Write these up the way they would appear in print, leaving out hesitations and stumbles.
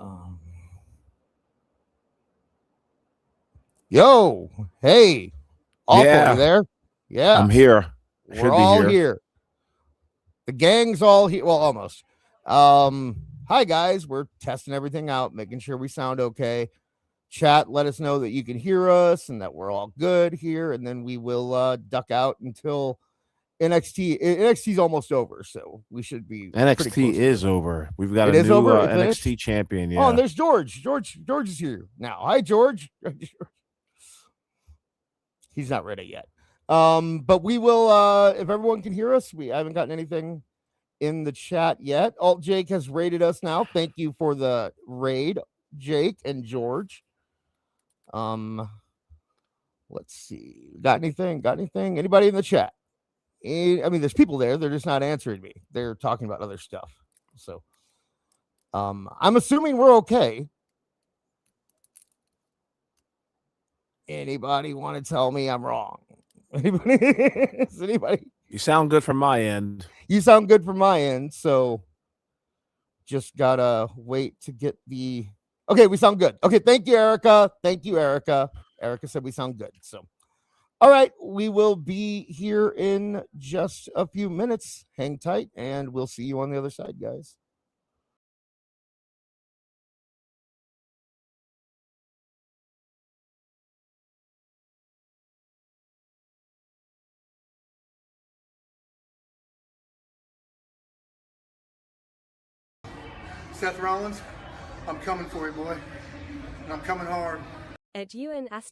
Um, Yo, hey, awful, you Yeah, there? Yeah, I'm here. we're Should be all here. here. The gang's all here. Well, almost. Hi guys, we're testing everything out, making sure we sound okay. Chat, let us know that you can hear us and that we're all good here, and then we will duck out until NXT's almost over, so we should be pretty NXT close to it. is over. We've got a It is new over. It NXT finished. champion. Oh, and Yeah. there's George. George is here now. Hi, George. He's not ready yet. But we will if everyone can hear us, we haven't gotten anything in the chat yet. Alt Jake has raided us now. Thank you for the raid, Jake and George. Let's see. Got anything? Got anything? Anybody in the chat? I mean, there's people there. They're just not answering me. They're talking about other stuff. So I'm assuming we're okay. Anybody want to tell me I'm wrong? Anybody? Is anybody? You sound good from my end. You sound good from my end, so just gotta wait to get the. Okay, we sound good. Okay, thank you, Erica. Thank you, Erica. Erica said we sound good. So, all right, we will be here in just a few minutes. Hang tight, and we'll see you on the other side, guys. Seth Rollins, I'm coming for you, boy. And I'm coming hard. At UN ***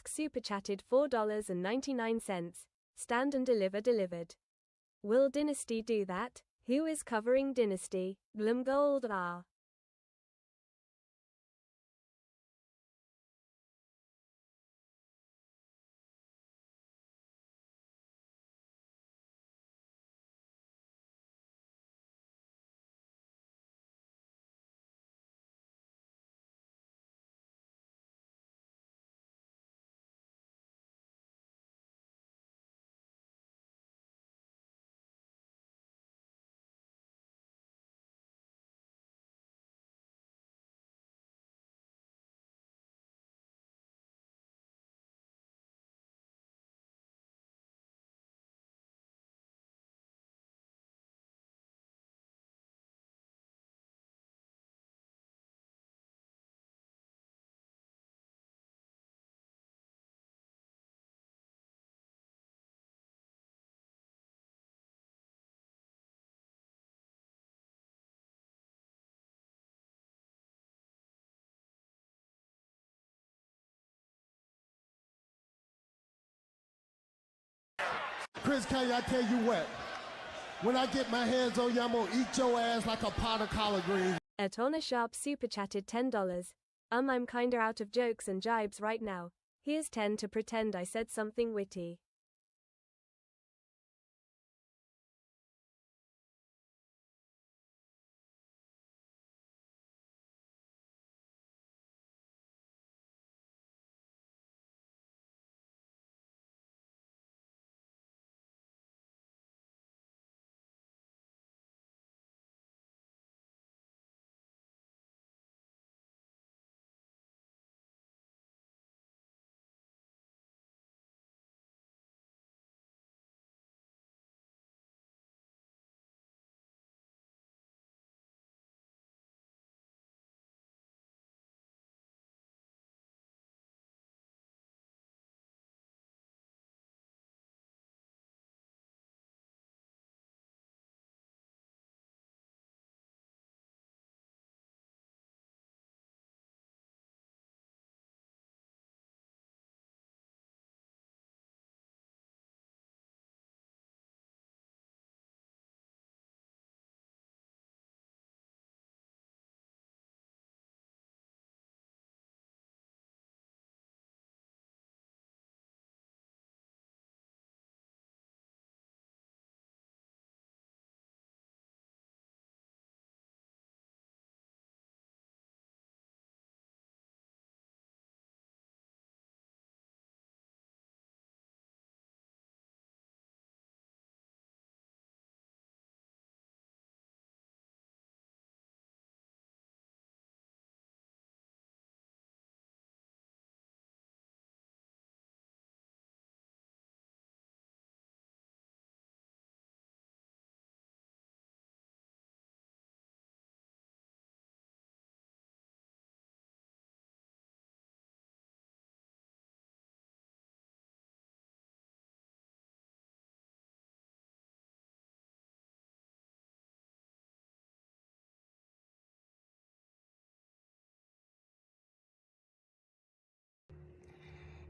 super chatted $4.99. Stand and deliver delivered. Will Dynasty do that? Who is covering Dynasty? Glumgold R. Chris, can I tell you what? When I get my hands on you, I'm gonna eat your ass like a pot of collard greens. At Honor Sharp super chatted $10. I'm kinda out of jokes and jibes right now. Here's 10 to pretend I said something witty.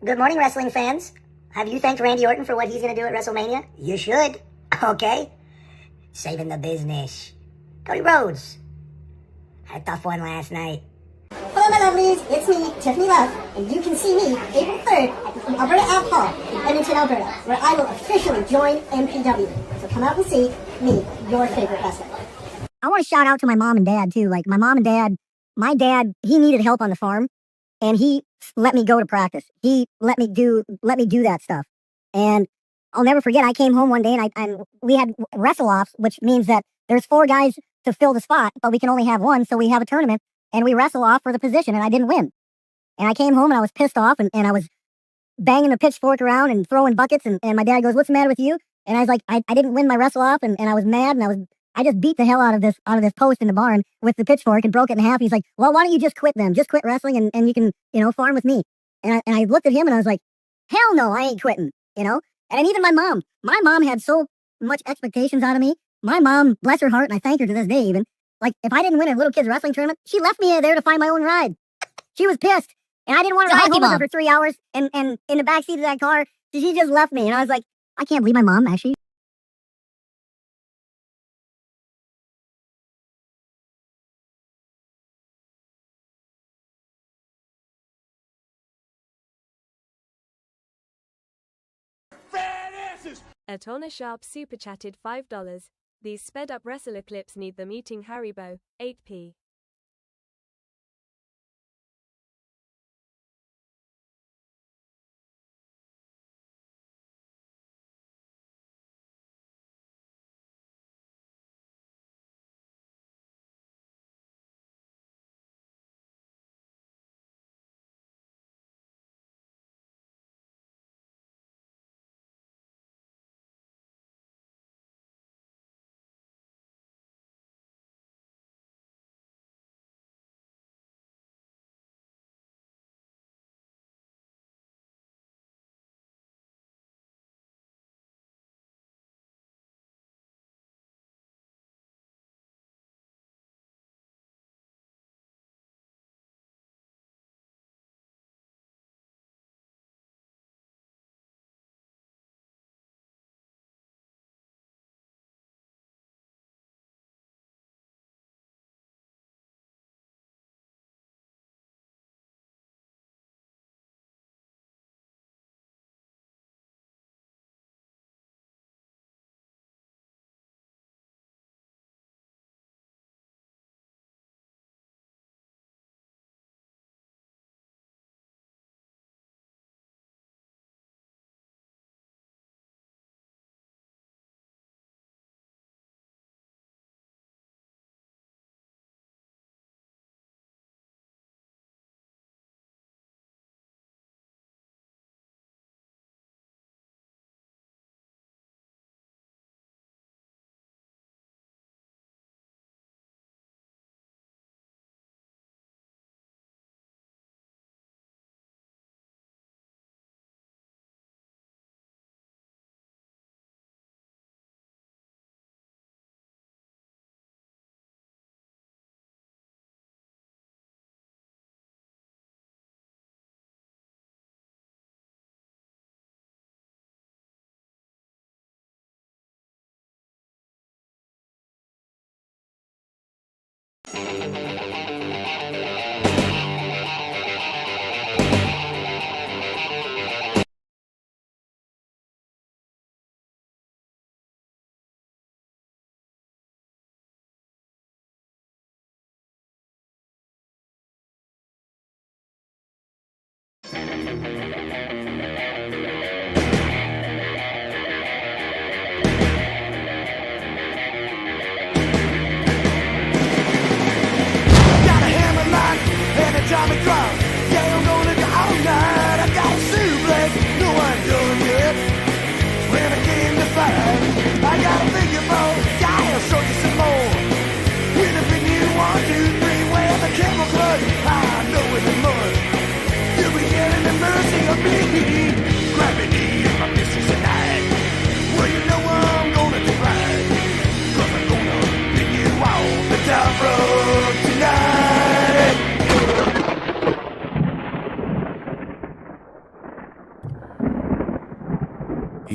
Good morning, wrestling fans. Have you thanked Randy Orton for what he's going to do at WrestleMania? You should. Okay. Saving the business. Cody Rhodes. Had a tough one last night. Hello, my lovelies. It's me, Tiffany Love, and you can see me April 3rd at the Alberta Ave Hall in Edmonton, Alberta, where I will officially join MPW. So come out and see me, your favorite wrestler. I want to shout out to my mom and dad, too. Like, my mom and dad, my dad, he needed help on the farm, and he let me go to practice. He let me do that stuff. And I'll never forget, I came home one day, and we had wrestle-offs, which means that there's 4 guys to fill the spot, but we can only have 1, so we have a tournament, and we wrestle off for the position, and I didn't win. And I came home, and I was pissed off, and I was banging the pitchfork around and throwing buckets, and my dad goes, "What's the matter with you?" And I was like, I didn't win my wrestle-off, and I was mad, and I just beat the hell out of this post in the barn with the pitchfork and broke it in half. He's like, "Well, why don't you just quit then? Just quit wrestling, and you can, farm with me." And I looked at him, and I was like, "Hell no, I ain't quitting," And then even my mom had so much expectations out of me. My mom, bless her heart, and I thank her to this day even, like, if I didn't win a little kids wrestling tournament, she left me there to find my own ride. She was pissed. And I didn't want to ride home with her for 3 hours, and in the backseat of that car, she just left me. And I was like, I can't believe my mom actually. Atona Sharp super chatted $5. These sped up wrestler clips need them eating Haribo, 8p.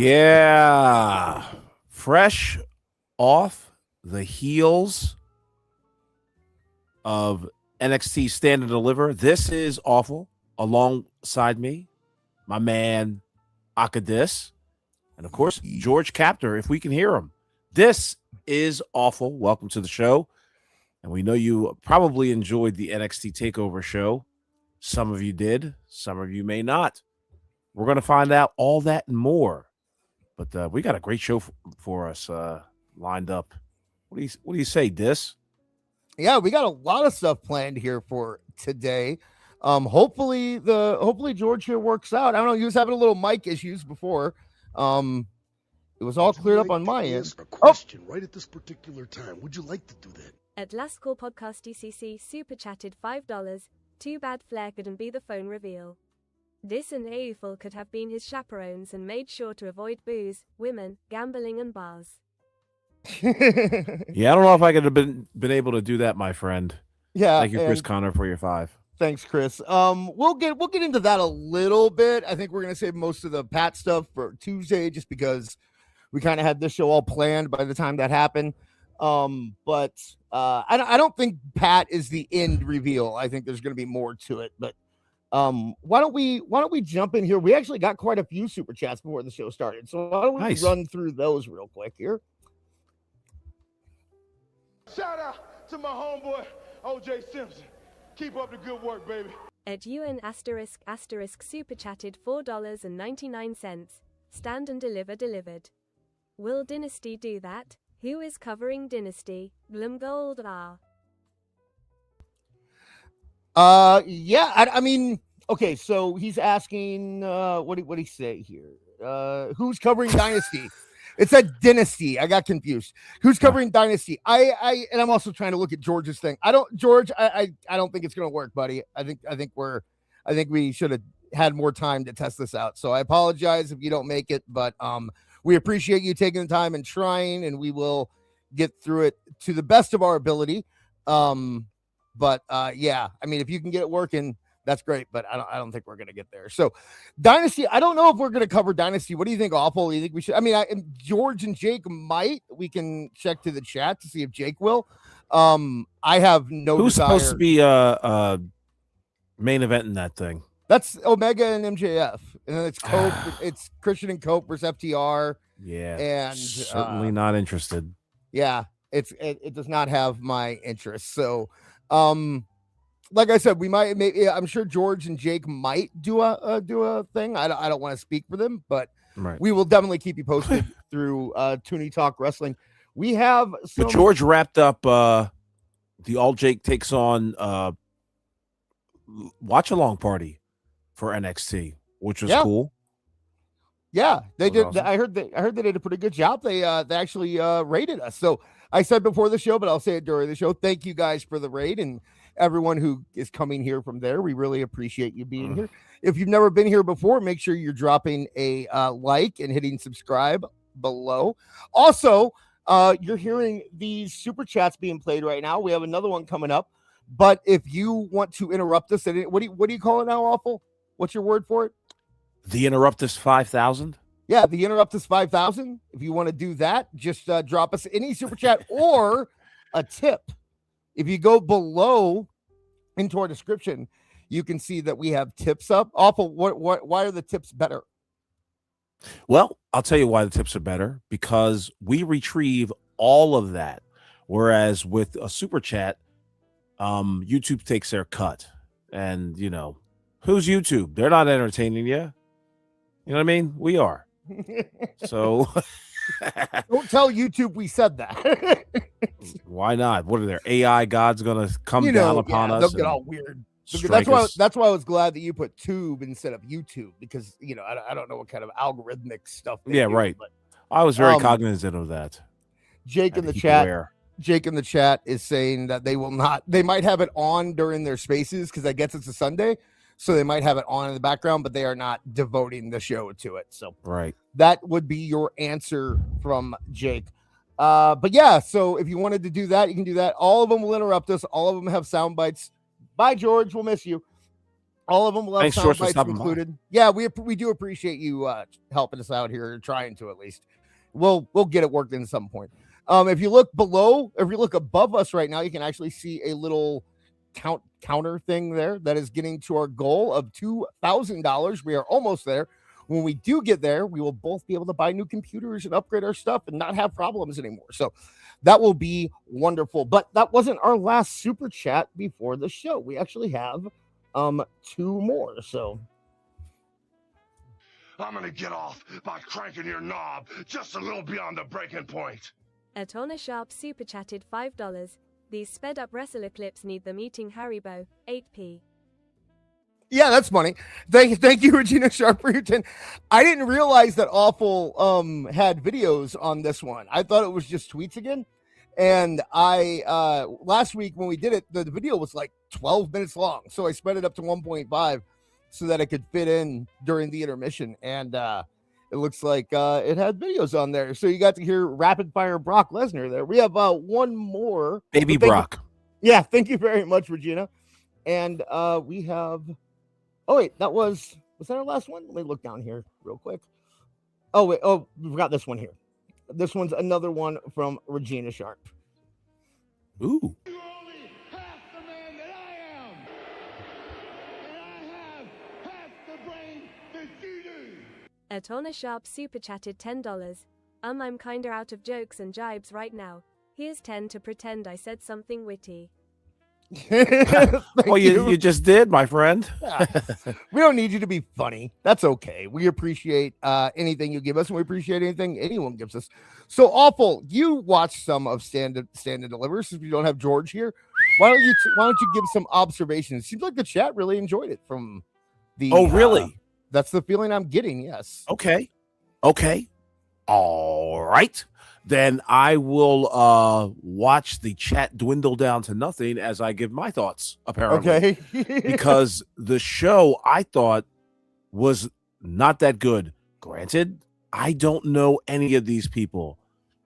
Yeah. Fresh off the heels of NXT Stand and Deliver. This is awful. Alongside me, my man Akadis, and of course George Captor, if we can hear him. This is awful. Welcome to the show. And we know you probably enjoyed the NXT TakeOver show. Some of you did. Some of you may not. We're going to find out all that and more. But we got a great show for us lined up. What do you say, Dis? Yeah, we got a lot of stuff planned here for today. Hopefully George here works out. I don't know. He was having a little mic issues before. It was all cleared up on my end. A question right at this particular time. Would you like to do that? At Last Call Podcast DCC super chatted $5. Too bad Flair couldn't be the phone reveal. This and AEWFUL could have been his chaperones and made sure to avoid booze, women, gambling, and bars. Yeah, I don't know if I could have been able to do that, my friend. Yeah. Thank you, Chris Connor, for your 5. Thanks, Chris. We'll get into that a little bit. I think we're gonna save most of the Pat stuff for Tuesday, just because we kind of had this show all planned by the time that happened. But I don't think Pat is the end reveal. I think there's gonna be more to it. But why don't we jump in here? We actually got quite a few super chats before the show started, so why don't we run through those real quick here? Shout out to my homeboy OJ Simpson. Keep up the good work, baby. At UN *** super chatted $4.99. Stand and Deliver delivered. Will Dynasty do that? Who is covering Dynasty? Glumgold R. Yeah, I mean, okay, so he's asking, what do he say here? Who's covering Dynasty? It said Dynasty. I got confused. Who's covering Dynasty? And I'm also trying to look at George's thing. I don't think it's gonna work, buddy. I think we should have had more time to test this out. So I apologize if you don't make it, but we appreciate you taking the time and trying, and we will get through it to the best of our ability. But yeah, I mean, if you can get it working, that's great, but I don't think we're gonna get there. So Dynasty, I don't know if we're gonna cover Dynasty. What do you think, Awful? You think we should? I mean, George and Jake might. We can check to the chat to see if Jake will. I have no Who's desire. supposed to be main event in that thing? That's Omega and MJF, and then it's Cope. It's Christian and Cope versus FTR. Yeah, and certainly not interested. Yeah, it does not have my interest. So, like I said, we might. Maybe I'm sure George and Jake might do a thing. I don't want to speak for them, but we will definitely keep you posted through Toonie Talk Wrestling. We have some... But George wrapped up the All Jake Takes On watch along party for NXT, which was cool. Yeah, they did. Awesome. I heard they did a pretty good job. They actually rated us. So I said before the show, but I'll say it during the show. Thank you guys for the raid and everyone who is coming here from there. We really appreciate you being here. If you've never been here before, make sure you're dropping a like and hitting subscribe below. Also, you're hearing these super chats being played right now. We have another one coming up. But if you want to interrupt us, what do you call it now, Awful? What's your word for it? The Interruptus 5000. Yeah, the Interruptus 5000. If you want to do that, just drop us any super chat or a tip. If you go below into our description, you can see that we have tips up. Awful. Why are the tips better? Well, I'll tell you why the tips are better, because we retrieve all of that. Whereas with a super chat, YouTube takes their cut. And, you know, who's YouTube? They're not entertaining you. You know what I mean? We are. So don't tell YouTube we said that. Why not? What are their AI gods going to come down upon us? They'll get all weird. That's why I was glad that you put tube instead of YouTube, because you know I don't know what kind of algorithmic stuff. Yeah, do, right. But, I was very cognizant of that. Jake in the chat is saying that they will not. They might have it on during their spaces because I guess it's a Sunday, so they might have it on in the background, but they are not devoting the show to it. So that would be your answer from Jake. But yeah, so if you wanted to do that, you can do that. All of them will interrupt us. All of them have sound bites. Bye, George. We'll miss you. All of them will have Thanks, sound George, for bites stopping by. included. Yeah, we do appreciate you helping us out here, or trying to at least. We'll get it worked in at some point. If you look above us right now, you can actually see a little counter thing there that is getting to our goal of $2,000. We are almost there. When we do get there, we will both be able to buy new computers and upgrade our stuff and not have problems anymore. So that will be wonderful. But that wasn't our last super chat before the show. We actually have 2 more. So I'm gonna get off by cranking your knob just a little beyond the breaking point. Atona Sharp super chatted $5. These sped up wrestler clips need them eating Haribo. 8p. yeah, that's funny. Thank you, Regina Sharp, for your 10. I didn't realize that Awful had videos on this one. I thought it was just tweets again. And I last week when we did it, the video was like 12 minutes long. So I sped it up to 1.5 so that it could fit in during the intermission. And it looks like it had videos on there. So you got to hear rapid fire Brock Lesnar there. We have one more. Baby Brock. Yeah, thank you very much, Regina. And we have, oh wait, was that our last one? Let me look down here real quick. Oh wait, we've got this one here. This one's another one from Regina Sharp. Ooh. You're only half the man that I am. And I have half the brain that you do. Atona Sharp super chatted $10. I'm kinda out of jokes and jibes right now. Here's 10 to pretend I said something witty. Well, you just did, my friend. Yeah. We don't need you to be funny. That's okay. We appreciate anything you give us, and we appreciate anything anyone gives us. So, Awful, you watched some of Stand and Deliver. Since we don't have George here, why don't you give some observations? It seems like the chat really enjoyed it. From the Oh, really? That's the feeling I'm getting. Yes. Okay. All right. Then I will watch the chat dwindle down to nothing as I give my thoughts, apparently. Okay. Because the show I thought was not that good. Granted, I don't know any of these people,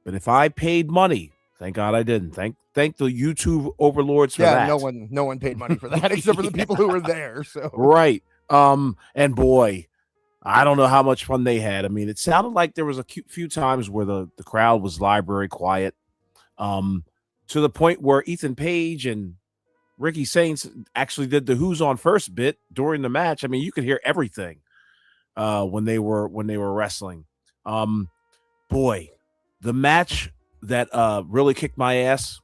but if I paid money, thank God I didn't. Thank the YouTube overlords for that. No one paid money for that except for the people who were there. So right. And boy, I don't know how much fun they had. I mean, it sounded like there was a few times where the crowd was library quiet, to the point where Ethan Page and Ricky Saints actually did the "Who's on First" bit during the match. I mean, you could hear everything when they were wrestling. Boy, the match that really kicked my ass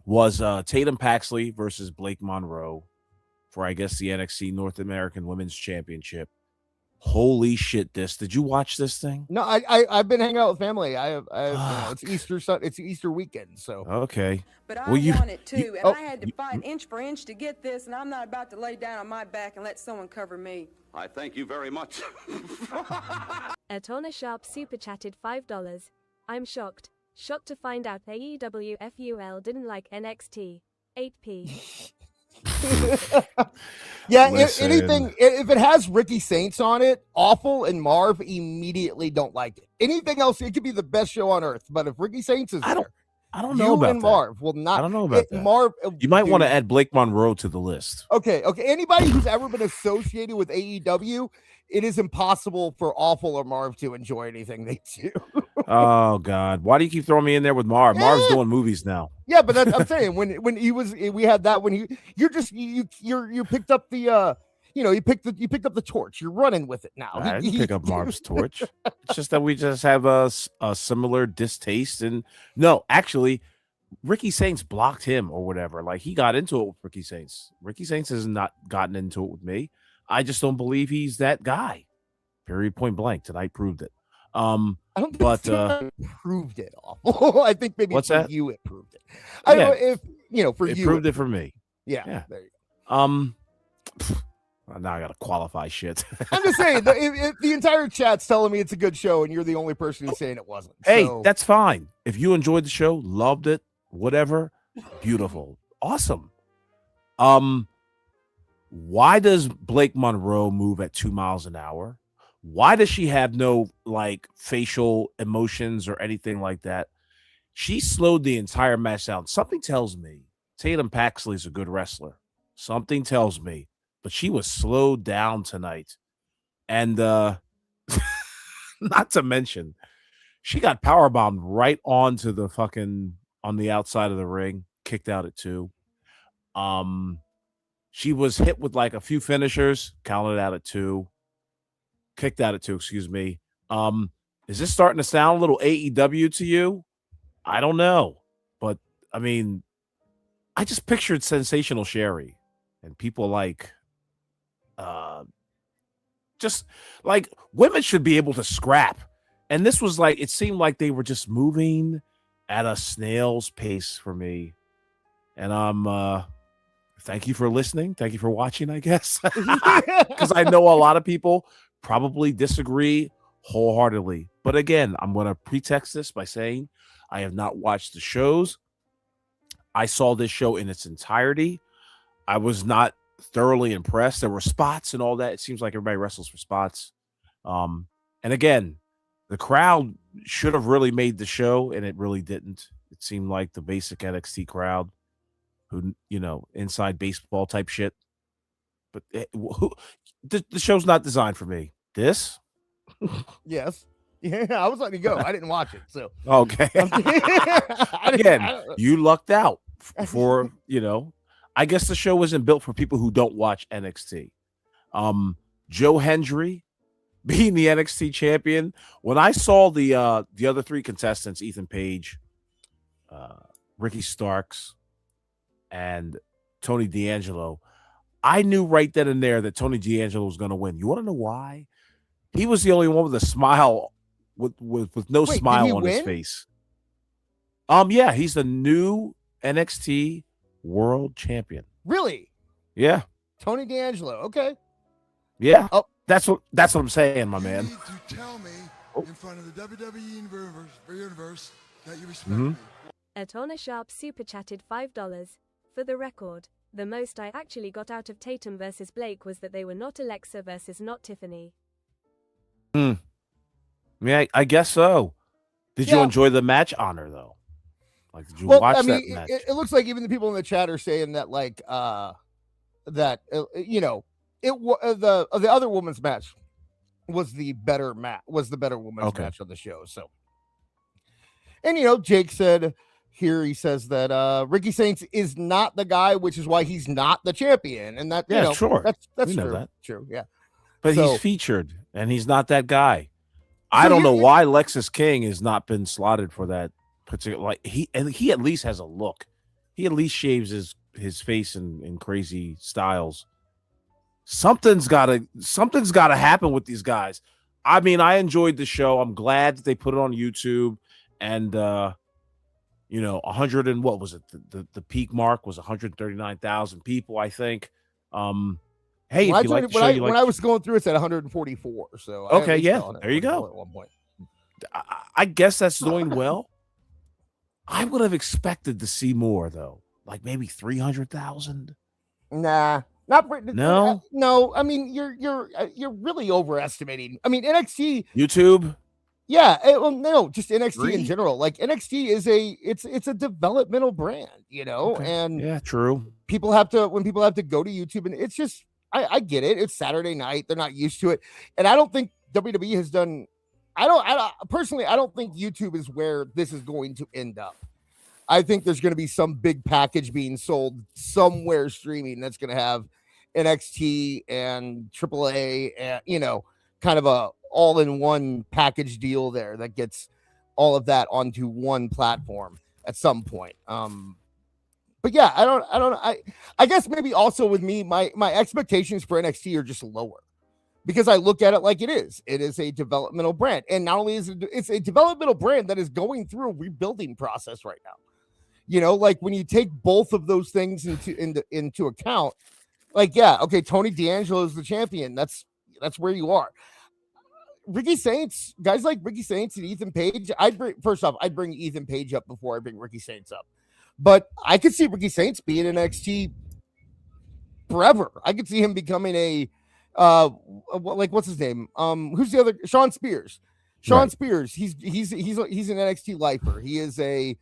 was Tatum Paxley versus Blake Monroe for, I guess, the NXT North American Women's Championship. Holy shit! Did you watch this thing? No, I've been hanging out with family. It's Easter weekend, so okay. But I want it too, and I had to fight inch for inch to get this, and I'm not about to lay down on my back and let someone cover me. I thank you very much. Atona Sharp super chatted $5. I'm shocked to find out AEWFUL didn't like NXT. 8p. Yeah, if it has Ricky Saints on it, Awful and Marv immediately don't like it. Anything else, it could be the best show on earth, but if Ricky Saints is there, I don't know about and Marv will not. I don't know about that. Marv, you might want to add Blake Monroe to the list. Okay. Anybody who's ever been associated with AEW, it is impossible for Awful or Marv to enjoy anything they do. Oh God, why do you keep throwing me in there with Marv? Marv's doing movies now. Yeah, but I'm saying when we had that when you picked up the you picked up the torch. You're running with it now. I didn't pick up Marv's torch. It's just that we just have a similar distaste. And no, actually, Ricky Saints blocked him or whatever. Like, he got into it with Ricky Saints. Ricky Saints has not gotten into it with me. I just don't believe he's that guy. Period. Point blank. Tonight proved it. I don't think proved it Awful. I think maybe what's for that? you it proved it. I don't know if for it you proved it for me. Yeah. There you go. Now I gotta qualify shit. I'm just saying if the entire chat's telling me it's a good show and you're the only person who's saying it wasn't. Hey, so. That's fine. If you enjoyed the show, loved it, whatever, beautiful, awesome. Why does Blake Monroe move at 2 miles an hour? Why does she have no like facial emotions or anything like that? She slowed the entire match down. Something tells me Tatum Paxley's a good wrestler. Something tells me but she was slowed down tonight. And not to mention, she got powerbombed right onto the on the outside of the ring, kicked out at 2. She was hit with like a few finishers, counted out at 2, kicked out at 2, excuse me. Is this starting to sound a little AEW to you? I don't know. But I mean, I just pictured Sensational Sherry and people like just like women should be able to scrap. And this was like, it seemed like they were just moving at a snail's pace for me. And thank you for listening. Thank you for watching, I guess. Because I know a lot of people probably disagree wholeheartedly. But again, I'm going to pretext this by saying I have not watched the shows. I saw this show in its entirety. I was not thoroughly impressed. There were spots and all that. It seems like everybody wrestles for spots. And again, the crowd should have really made the show, and it really didn't. It seemed like the basic NXT crowd who, you know, inside baseball type shit. But the show's not designed for me. This? Yes. Yeah, I was letting you go. I didn't watch it, so. Okay. Again, you lucked out for, you know, I guess the show isn't built for people who don't watch NXT. Joe Hendry being the NXT champion. When I saw the other 3 contestants, Ethan Page, Ricky Starks, and Tony D'Angelo, I knew right then and there that Tony D'Angelo was going to win. You want to know why? He was the only one with a smile, with no smile on his face. Yeah, he's the new NXT World Champion. Really? Yeah. Tony D'Angelo. Okay. Yeah. Oh, that's what I'm saying, my man. You need to tell me in front of the WWE universe that you respect me. Atona Sharp super chatted $5. For the record, the most I actually got out of Tatum versus Blake was that they were not Alexa versus not Tiffany. Yeah, I guess so. Did you enjoy the match honor though? Like, did you watch that match? It looks like even the people in the chat are saying that, like, you know, the other woman's match was the better woman's match on the show. So, and you know, Jake said here, he says that Ricky Saints is not the guy, which is why he's not the champion, and that, you know, sure, that's we know true. that. True, yeah. But he's featured, and he's not that guy. I don't know why Lexus King has not been slotted for that particular. Like he at least has a look. He at least shaves his face in crazy styles. Something's gotta happen with these guys. I mean, I enjoyed the show. I'm glad that they put it on YouTube, and you know, 100 and what was it? The peak mark was 139,000 people, I think. Hey, when I was going through, it said 144. So okay, yeah, there you go. At one point, I guess that's doing well. I would have expected to see more though, like maybe 300,000. Nah, not no. No, I mean you're really overestimating. I mean NXT YouTube. Yeah, well, no, just NXT in general. Like NXT is it's a developmental brand, you know, and yeah, true. when people have to go to YouTube, and it's just I get it. It's Saturday night; they're not used to it, and I don't think WWE has done. I personally don't think YouTube is where this is going to end up. I think there's going to be some big package being sold somewhere streaming that's going to have NXT and AAA, and you know, kind of a all-in-one package deal there that gets all of that onto one platform at some point. But yeah, I don't know. I guess maybe also with me, my expectations for NXT are just lower because I look at it like it is a developmental brand. And not only is it's a developmental brand that is going through a rebuilding process right now. You know, like when you take both of those things into account, like, yeah, okay, Tony D'Angelo is the champion. That's where you are. Ricky Saints, guys like Ricky Saints and Ethan Page, I'd bring Ethan Page up before I bring Ricky Saints up. But I could see Ricky Saints being in NXT forever. I could see him becoming a like, what's his name? Who's the other? Sean Spears. Spears. He's an NXT lifer. He is a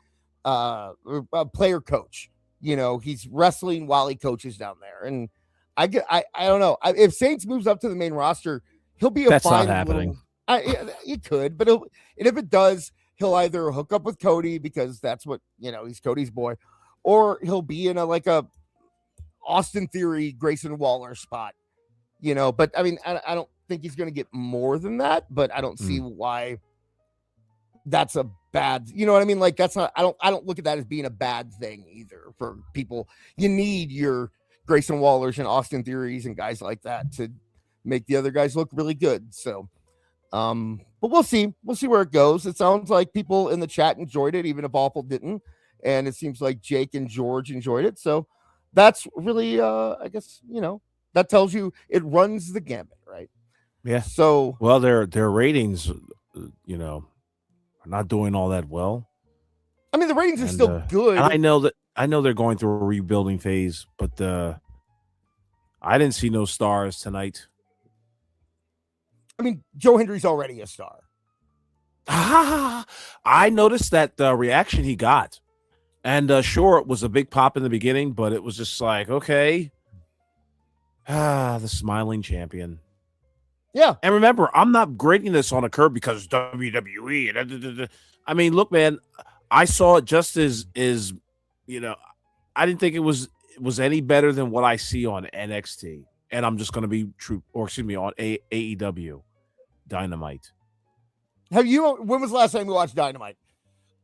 player coach. You know, he's wrestling while he coaches down there. And I don't know. If Saints moves up to the main roster, he'll be a That's fine not happening. He could, but and if it does, he'll either hook up with Cody because that's what he's Cody's boy, or he'll be in a Austin Theory, Grayson Waller spot. But I mean, I don't think he's going to get more than that. But I don't see why that's a bad. You know what I mean? Like that's not. I don't look at that as being a bad thing either for people. You need your Grayson Wallers and Austin Theories and guys like that to make the other guys look really good. So, but we'll see where it goes. It sounds like people in the chat enjoyed it, even if Awful didn't. And it seems like Jake and George enjoyed it. So that's really, I guess, that tells you it runs the gamut, right? Yeah. So, well, their ratings, are not doing all that well. I mean, the ratings are still good. And I know they're going through a rebuilding phase, but I didn't see no stars tonight. I mean, Joe Hendry's already a star. I noticed that the reaction he got. And sure, it was a big pop in the beginning, but it was just like, okay. The smiling champion. Yeah. And remember, I'm not grading this on a curve because WWE. I mean, look, man, I saw it just as I didn't think it was any better than what I see on NXT. And I'm just going to be true, or excuse me, on AEW Dynamite. When was the last time you watched Dynamite?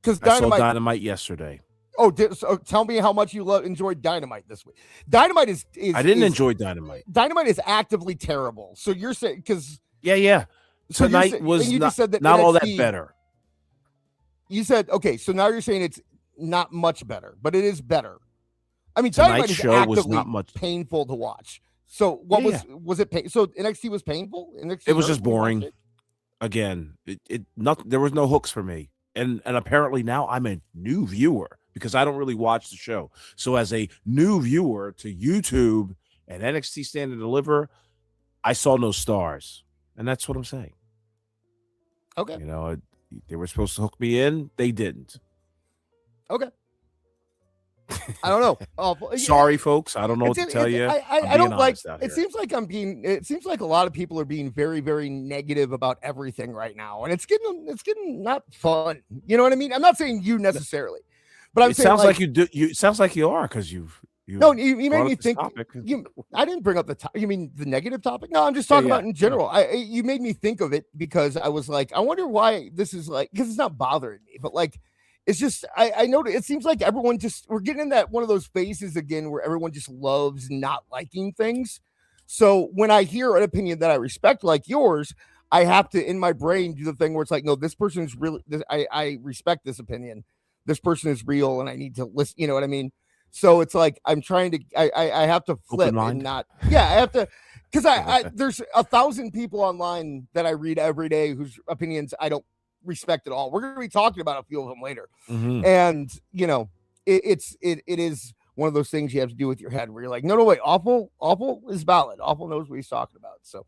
Because I saw Dynamite yesterday. Oh, so tell me how much you enjoyed Dynamite this week. Dynamite is I didn't enjoy Dynamite. Dynamite is actively terrible. So you're saying because so tonight was not all that better. You said okay, so now you're saying it's not much better, but it is better. I mean, Tonight's Dynamite is show actively was not much painful to watch. So what was it? So NXT was painful. NXT it was just boring. Again, there was no hooks for me, and apparently now I'm a new viewer because I don't really watch the show. So as a new viewer to YouTube and NXT Stand and Deliver, I saw no stars, and that's what I'm saying. Okay, they were supposed to hook me in, they didn't. Okay. I don't know. Sorry, folks. I don't know what to tell you. I don't like. It seems like It seems like a lot of people are being very, very negative about everything right now, and it's getting not fun. You know what I mean? I'm not saying you necessarily, but I'm saying sounds like you do. It sounds like you are because you made me think. I didn't bring up the topic. You mean the negative topic? No, I'm just talking about in general. You made me think of it because I was like, I wonder why this is like because it's not bothering me, but like. It's just I know it seems like everyone we're getting in that one of those phases again where everyone just loves not liking things. So when I hear an opinion that I respect like yours, I have to in my brain do the thing where it's like, no, this person's really I respect this opinion. This person is real and I need to listen. You know what I mean? So it's like I'm trying to I have to flip and not I have to because I there's 1,000 people online that I read every day whose opinions I don't respect at all. We're going to be talking about a few of them later. And it is one of those things you have to do with your head where you're like, no, wait, awful is valid. Awful knows what he's talking about. So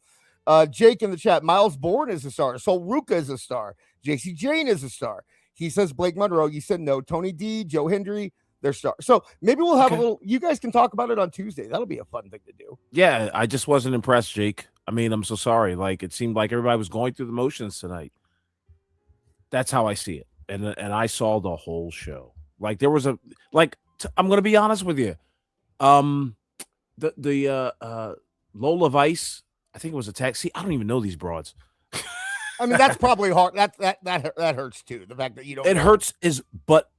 Jake in the chat, Miles Bourne is a star. Sol Ruka is a star. JC Jane is a star. He says Blake Monroe. You said no. Tony D, Joe Hendry, they're stars. So maybe we'll have a little, you guys can talk about it on Tuesday. That'll be a fun thing to do. Yeah. I just wasn't impressed, Jake. I mean, I'm so sorry. Like it seemed like everybody was going through the motions tonight. That's how I see it. And I saw the whole show. Like there was I'm going to be honest with you. The Lola Vice, I think it was a tag. See, I don't even know these broads. I mean, that's probably hard. That hurts too. The fact that you don't. It hurts but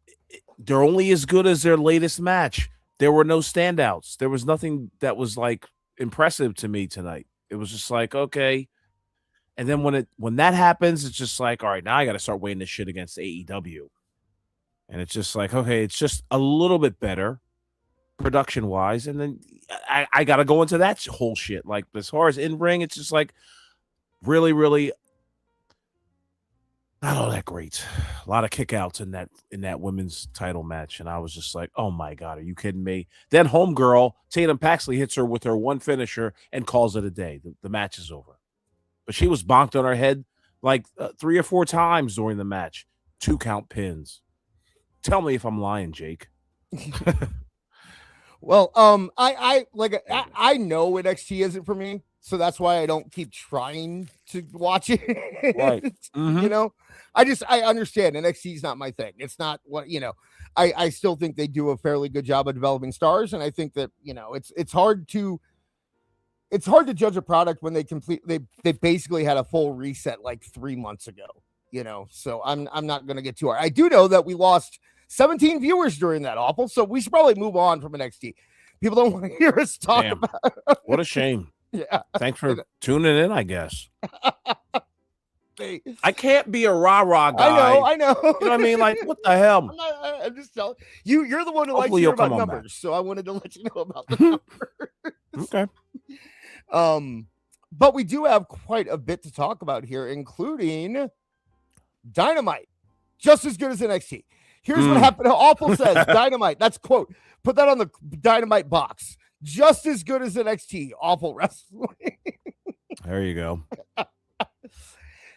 they're only as good as their latest match. There were no standouts. There was nothing that was like impressive to me tonight. It was just like, okay. And then when that happens, it's just like, all right, now I got to start weighing this shit against AEW. And it's just like, okay, it's just a little bit better production wise. And then I got to go into that whole shit. Like as far as in ring, it's just like really, really not all that great. A lot of kickouts in that women's title match. And I was just like, oh my God, are you kidding me? Then homegirl, Tatum Paxley hits her with her one finisher and calls it a day. The match is over. But she was bonked on her head like 3 or 4 times during the match. 2 count pins. Tell me if I'm lying, Jake. Well, I know NXT isn't for me, so that's why I don't keep trying to watch it. Right. You know, I understand NXT is not my thing. It's not what, you know, I still think they do a fairly good job of developing stars. And I think that, you know, it's hard to judge a product when they basically had a full reset like 3 months ago, you know, so I'm not going to get too hard. I do know that we lost 17 viewers during that awful. So we should probably move on from NXT. People don't want to hear us talk about it. What a shame. Yeah. Thanks for tuning in, I guess. They, I can't be a rah-rah guy. I know. You know what I mean? Like, what the hell? I'm just telling you, you're the one who likes to Hopefully hear you'll come about on numbers. So I wanted to let you know about the numbers. Okay. But we do have quite a bit to talk about here, including Dynamite, just as good as NXT. Here's what happened. Awful says Dynamite. That's quote. Put that on the Dynamite box. Just as good as NXT. Awful wrestling. There you go.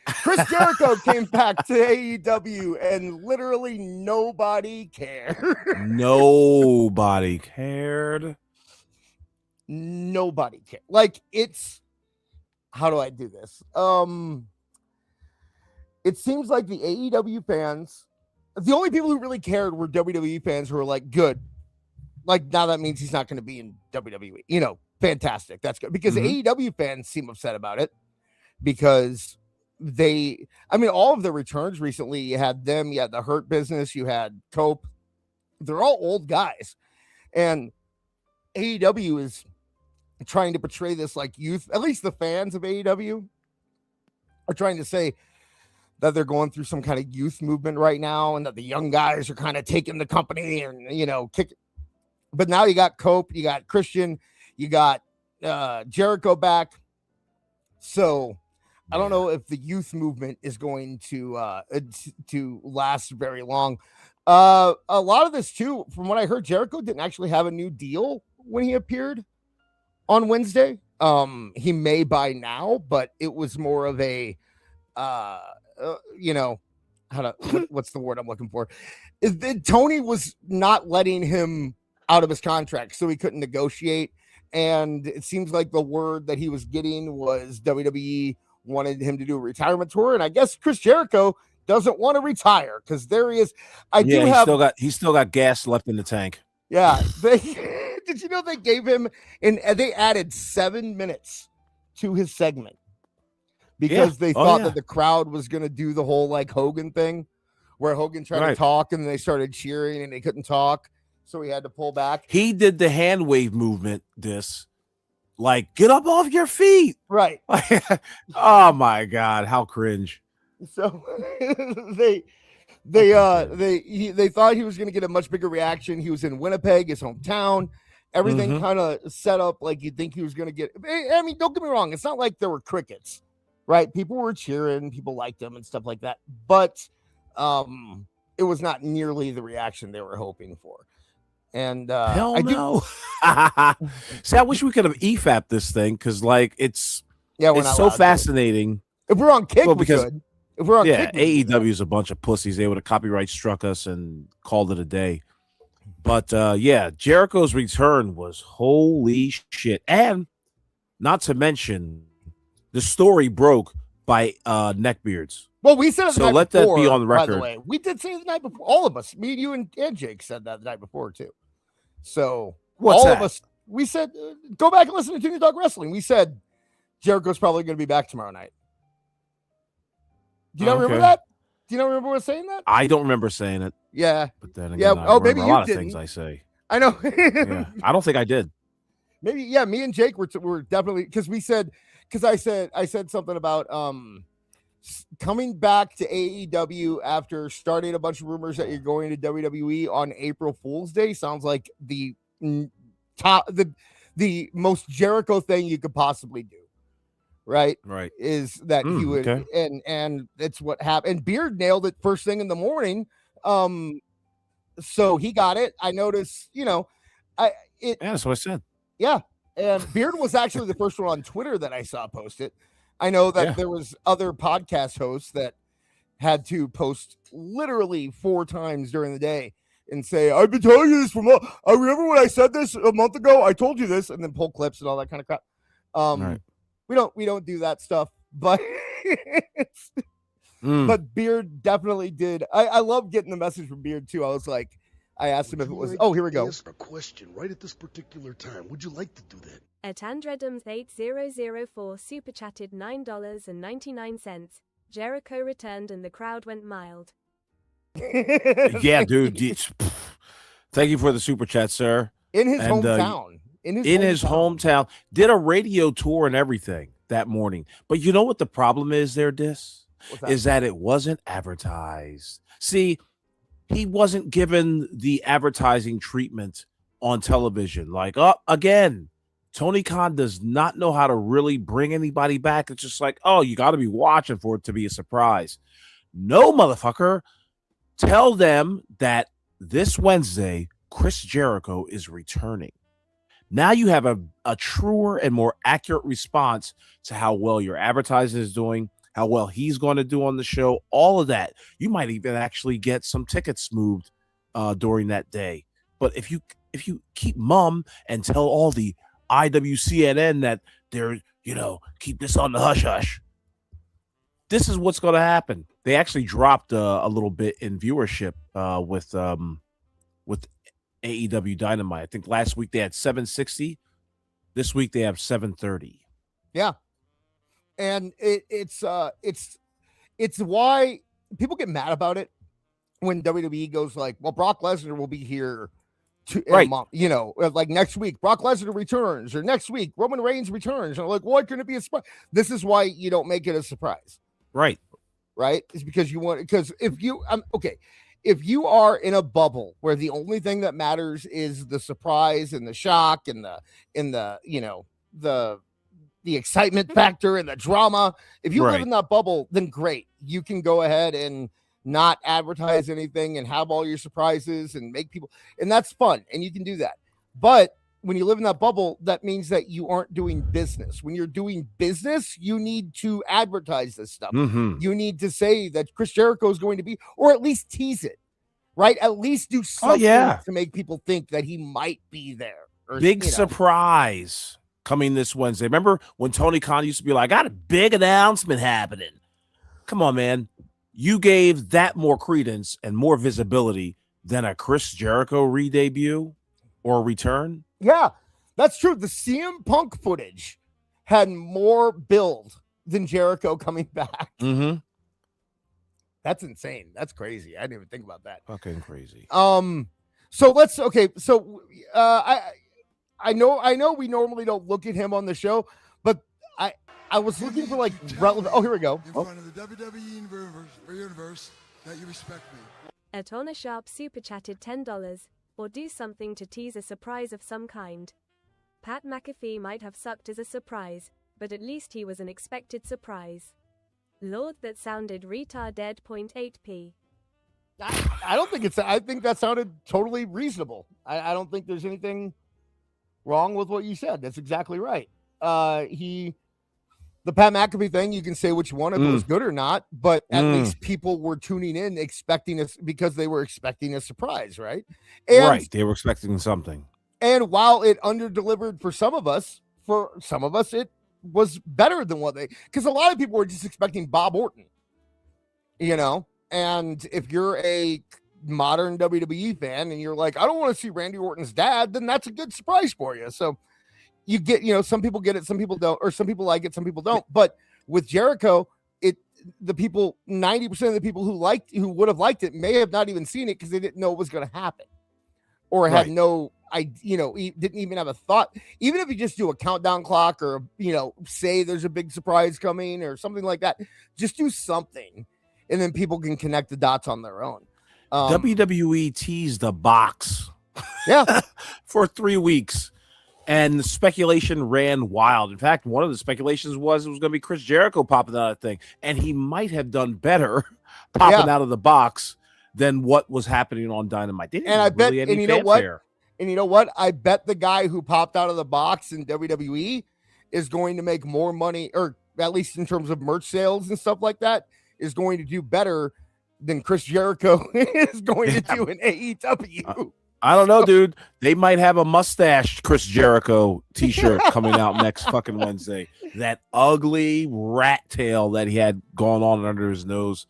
Chris Jericho came back to AEW and literally nobody cared. Nobody cared. Nobody cared. Like, it's, how do I do this? It seems like the AEW fans, the only people who really cared were WWE fans who were like, good. Like, now that means he's not going to be in WWE. You know, fantastic. That's good. Because AEW fans seem upset about it because all of the returns recently, you had them, you had the Hurt Business, you had Cope. They're all old guys. And AEW is trying to portray this like youth, at least the fans of AEW are trying to say that they're going through some kind of youth movement right now and that the young guys are kind of taking the company and, you know, but now you got Cope, you got Christian, you got Jericho back. So I don't know if the youth movement is going to last very long. A lot of this too, from what I heard, Jericho didn't actually have a new deal when he appeared on Wednesday. He may by now, but it was more of a, you know, what's the word I'm looking for? Tony was not letting him out of his contract, so he couldn't negotiate. And it seems like the word that he was getting was WWE wanted him to do a retirement tour. And I guess Chris Jericho doesn't want to retire because there he is. He's still got gas left in the tank. Yeah. Did you know they gave him, and they added 7 minutes to his segment because they thought that the crowd was going to do the whole like Hogan thing where Hogan tried to talk and they started cheering and they couldn't talk. So he had to pull back. He did the hand wave movement. Like, get up off your feet. Right. Oh my God. How cringe. So they thought he was going to get a much bigger reaction. He was in Winnipeg, his hometown. Everything kind of set up like you'd think he was going to get. I mean, don't get me wrong. It's not like there were crickets, right? People were cheering. People liked him and stuff like that. But it was not nearly the reaction they were hoping for. And hell no. See, I wish we could have EFAP this thing because, like, it's so fascinating. If we're on Kick, we could. If we're on Kick, AEW is a bunch of pussies. They would have copyright struck us and called it a day. But Jericho's return was holy shit, and not to mention the story broke by NECKBEARDs. Well, we said it the night let before, that be on the record. By the way, we did say it the night before. All of us, me, you, and Jake said that the night before too. So of us, we said, go back and listen to Junior Dog Wrestling. We said Jericho's probably going to be back tomorrow night. Do you not remember that? Do you not remember us saying that? I don't remember saying it. Yeah. But then again, maybe a you lot didn't. of things I say. I know. I don't think I did. Maybe, me and Jake were definitely, because I said something about coming back to AEW after starting a bunch of rumors that you're going to WWE on April Fool's Day sounds like the most Jericho thing you could possibly do. Right. Is that he would, and it's what happened. And Beard nailed it first thing in the morning. So he got it. I noticed, that's what I said. Yeah. And Beard was actually the first one on Twitter that I saw post it. I know that there was other podcast hosts that had to post literally 4 times during the day and say, I've been telling you this for months. I remember when I said this a month ago, I told you this, and then pull clips and all that kind of crap. Right. We don't do that stuff, but but Beard definitely did. I love getting the message from Beard too. I was like, I asked him if it was, here we go. A question right at this particular time. Would you like to do that? At Andredums8004 super chatted $9.99. Jericho returned and the crowd went mild. Yeah, dude. Thank you for the super chat, sir. In his hometown. In his hometown. Did a radio tour and everything that morning. But you know what the problem is there, Dis? Is that it wasn't advertised. See, he wasn't given the advertising treatment on television. Like, again, Tony Khan does not know how to really bring anybody back. It's just like, oh, you got to be watching for it to be a surprise. No, motherfucker. Tell them that this Wednesday, Chris Jericho is returning. Now you have a truer and more accurate response to how well your advertiser is doing, how well he's going to do on the show, all of that. You might even actually get some tickets moved during that day. But if you keep mum and tell all the IWCNN that they're, keep this on the hush hush, this is what's going to happen. They actually dropped a little bit in viewership with AEW Dynamite. I think last week they had 760. This week they have 730. Yeah. And it's why people get mad about it when WWE goes like, well, Brock Lesnar will be here in a month, like next week, Brock Lesnar returns, or next week, Roman Reigns returns. And like, why couldn't it be a surprise? This is why you don't make it a surprise. Right. It's because if you are in a bubble where the only thing that matters is the surprise and the shock and the excitement factor and the drama, if you live in that bubble, then great. You can go ahead and not advertise anything and have all your surprises and make people, and that's fun. And you can do that. But when you live in that bubble, that means that you aren't doing business. When you're doing business, you need to advertise this stuff. Mm-hmm. You need to say that Chris Jericho is going to be, or at least tease it, right? At least do something to make people think that he might be there. Or, big surprise coming this Wednesday. Remember when Tony Khan used to be like, I got a big announcement happening. Come on, man. You gave that more credence and more visibility than a Chris Jericho re-debut or return. Yeah, that's true. The CM Punk footage had more build than Jericho coming back. Mm-hmm. That's insane. That's crazy. I didn't even think about that. Fucking crazy. So let's I know we normally don't look at him on the show, but I was looking for like relevant. Oh, here we go. In front of the WWE universe that you respect me. Atona Sharp super chatted $10, or do something to tease a surprise of some kind. Pat McAfee might have sucked as a surprise, but at least he was an expected surprise. Lord, that sounded retarded. 0.8p. I don't think I think that sounded totally reasonable. I don't think there's anything wrong with what you said. That's exactly right. The Pat McAfee thing, you can say what you want, if it was good or not, but at least people were tuning in expecting us because they were expecting a surprise, right? And, they were expecting something. And while it under-delivered for some of us, it was better than what because a lot of people were just expecting Bob Orton, and if you're a modern WWE fan and you're like, I don't want to see Randy Orton's dad, then that's a good surprise for you. So you get, some people get it, some people don't, or some people like it, some people don't. But with Jericho, 90% of the people who would have liked it may have not even seen it because they didn't know it was going to happen, or had no idea, didn't even have a thought. Even if you just do a countdown clock or, say there's a big surprise coming or something like that, just do something, and then people can connect the dots on their own. WWE teased the box, yeah, for 3 weeks. And the speculation ran wild. In fact, one of the speculations was it was going to be Chris Jericho popping out of the thing. And he might have done better popping out of the box than what was happening on Dynamite. And I bet, and you know what? I bet the guy who popped out of the box in WWE is going to make more money, or at least in terms of merch sales and stuff like that, is going to do better than Chris Jericho is going to do in AEW. I don't know, dude. They might have a mustache Chris Jericho t-shirt coming out next fucking Wednesday. That ugly rat tail that he had going on under his nose.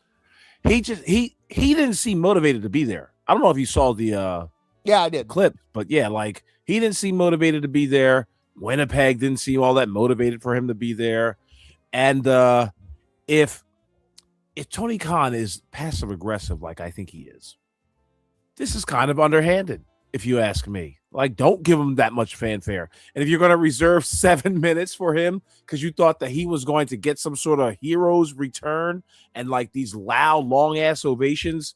He didn't seem motivated to be there. I don't know if you saw the yeah, I did clip, but yeah, like he didn't seem motivated to be there. Winnipeg didn't seem all that motivated for him to be there. And if Tony Khan is passive aggressive like I think he is, this is kind of underhanded, if you ask me. Like, don't give him that much fanfare. And if you're going to reserve 7 minutes for him because you thought that he was going to get some sort of hero's return and like these loud, long-ass ovations,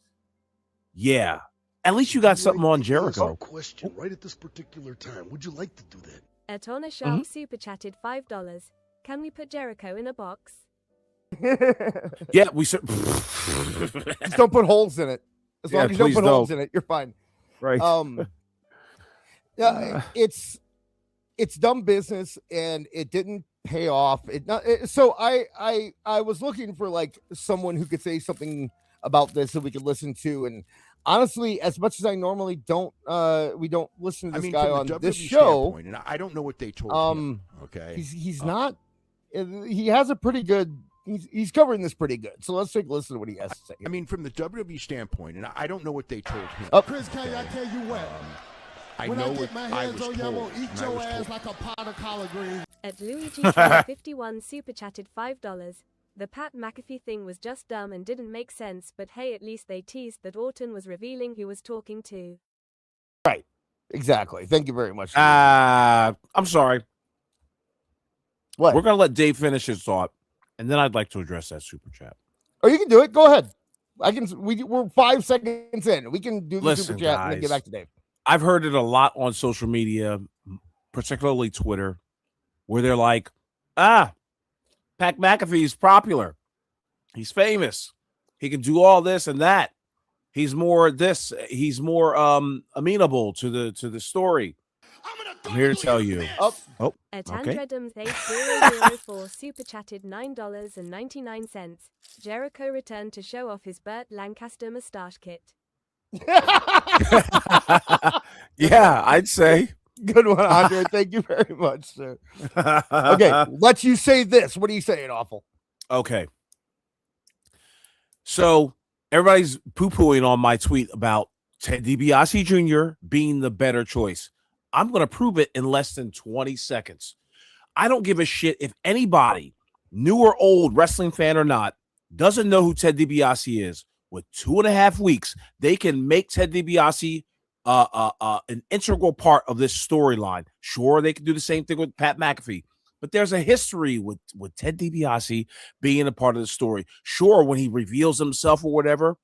yeah. At least you got something on Jericho. Question right at this particular time. Would you like to do that? Atona Sharp super chatted $5. Can we put Jericho in a box? Yeah, we should. Just don't put holes in it. As long as you don't put holes in it, you're fine. Right. Yeah, it's dumb business, and it didn't pay off. So I was looking for like someone who could say something about this that we could listen to, and honestly, as much as I normally don't, we don't listen to this guy on this show. And I don't know what they told him. Okay, he's not. He has a pretty good. He's covering this pretty good. So let's take a listen to what he has to say. I mean, from the WWE standpoint, and I don't know what they told him. Chris, can I tell you what? When I know get what my I hands was on you, I'm told. gonna eat your ass like a pot of collard greens. At Luigi51 super chatted $5. The Pat McAfee thing was just dumb and didn't make sense, but hey, at least they teased that Orton was revealing who was talking to. Right. Exactly. Thank you very much. I'm sorry. What? We're going to let Dave finish his thought, and then I'd like to address that super chat. Oh, you can do it. Go ahead. We're 5 seconds in. We can do the Listen, super chat guys, and then get back to Dave. I've heard it a lot on social media, particularly Twitter, where they're like, Pat McAfee's popular. He's famous. He can do all this and that. He's more this. He's more amenable to the story. I'm here to tell you. At Okay. Andredums8004 super chatted $9.99. Jericho returned to show off his Burt Lancaster mustache kit. Yeah, I'd say. Good one, Andre. Thank you very much, sir. Okay, let you say this. What are you saying, Awful? Okay. So everybody's poo-pooing on my tweet about Ted DiBiase Jr. being the better choice. I'm going to prove it in less than 20 seconds. I don't give a shit if anybody, new or old, wrestling fan or not, doesn't know who Ted DiBiase is. With 2.5 weeks, they can make Ted DiBiase an integral part of this storyline. Sure, they can do the same thing with Pat McAfee, but there's a history with Ted DiBiase being a part of the story. Sure, when he reveals himself or whatever,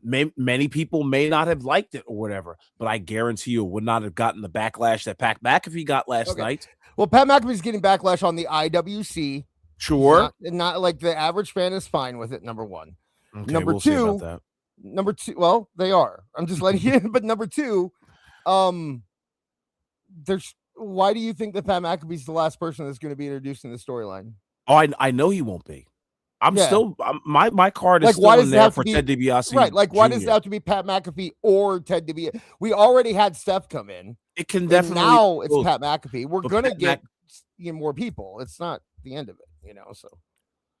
many people may not have liked it or whatever, but I guarantee you would not have gotten the backlash that Pat McAfee got last night. Well, Pat McAfee's getting backlash on the IWC. Sure. Not like the average fan is fine with it, number one. Okay, Number we'll see two, about that. Well, they are. I'm just letting you in. But number two, why do you think that Pat McAfee's the last person that's going to be introduced in the storyline? Oh, I know he won't be. My card is like, still in there for Ted DiBiase. Right. Like, why Jr. does it have to be Pat McAfee or Ted DiBiase? We already had Steph come in. It can definitely. Now it's both. Pat McAfee. We're going to Pat get more people. It's not the end of it, so.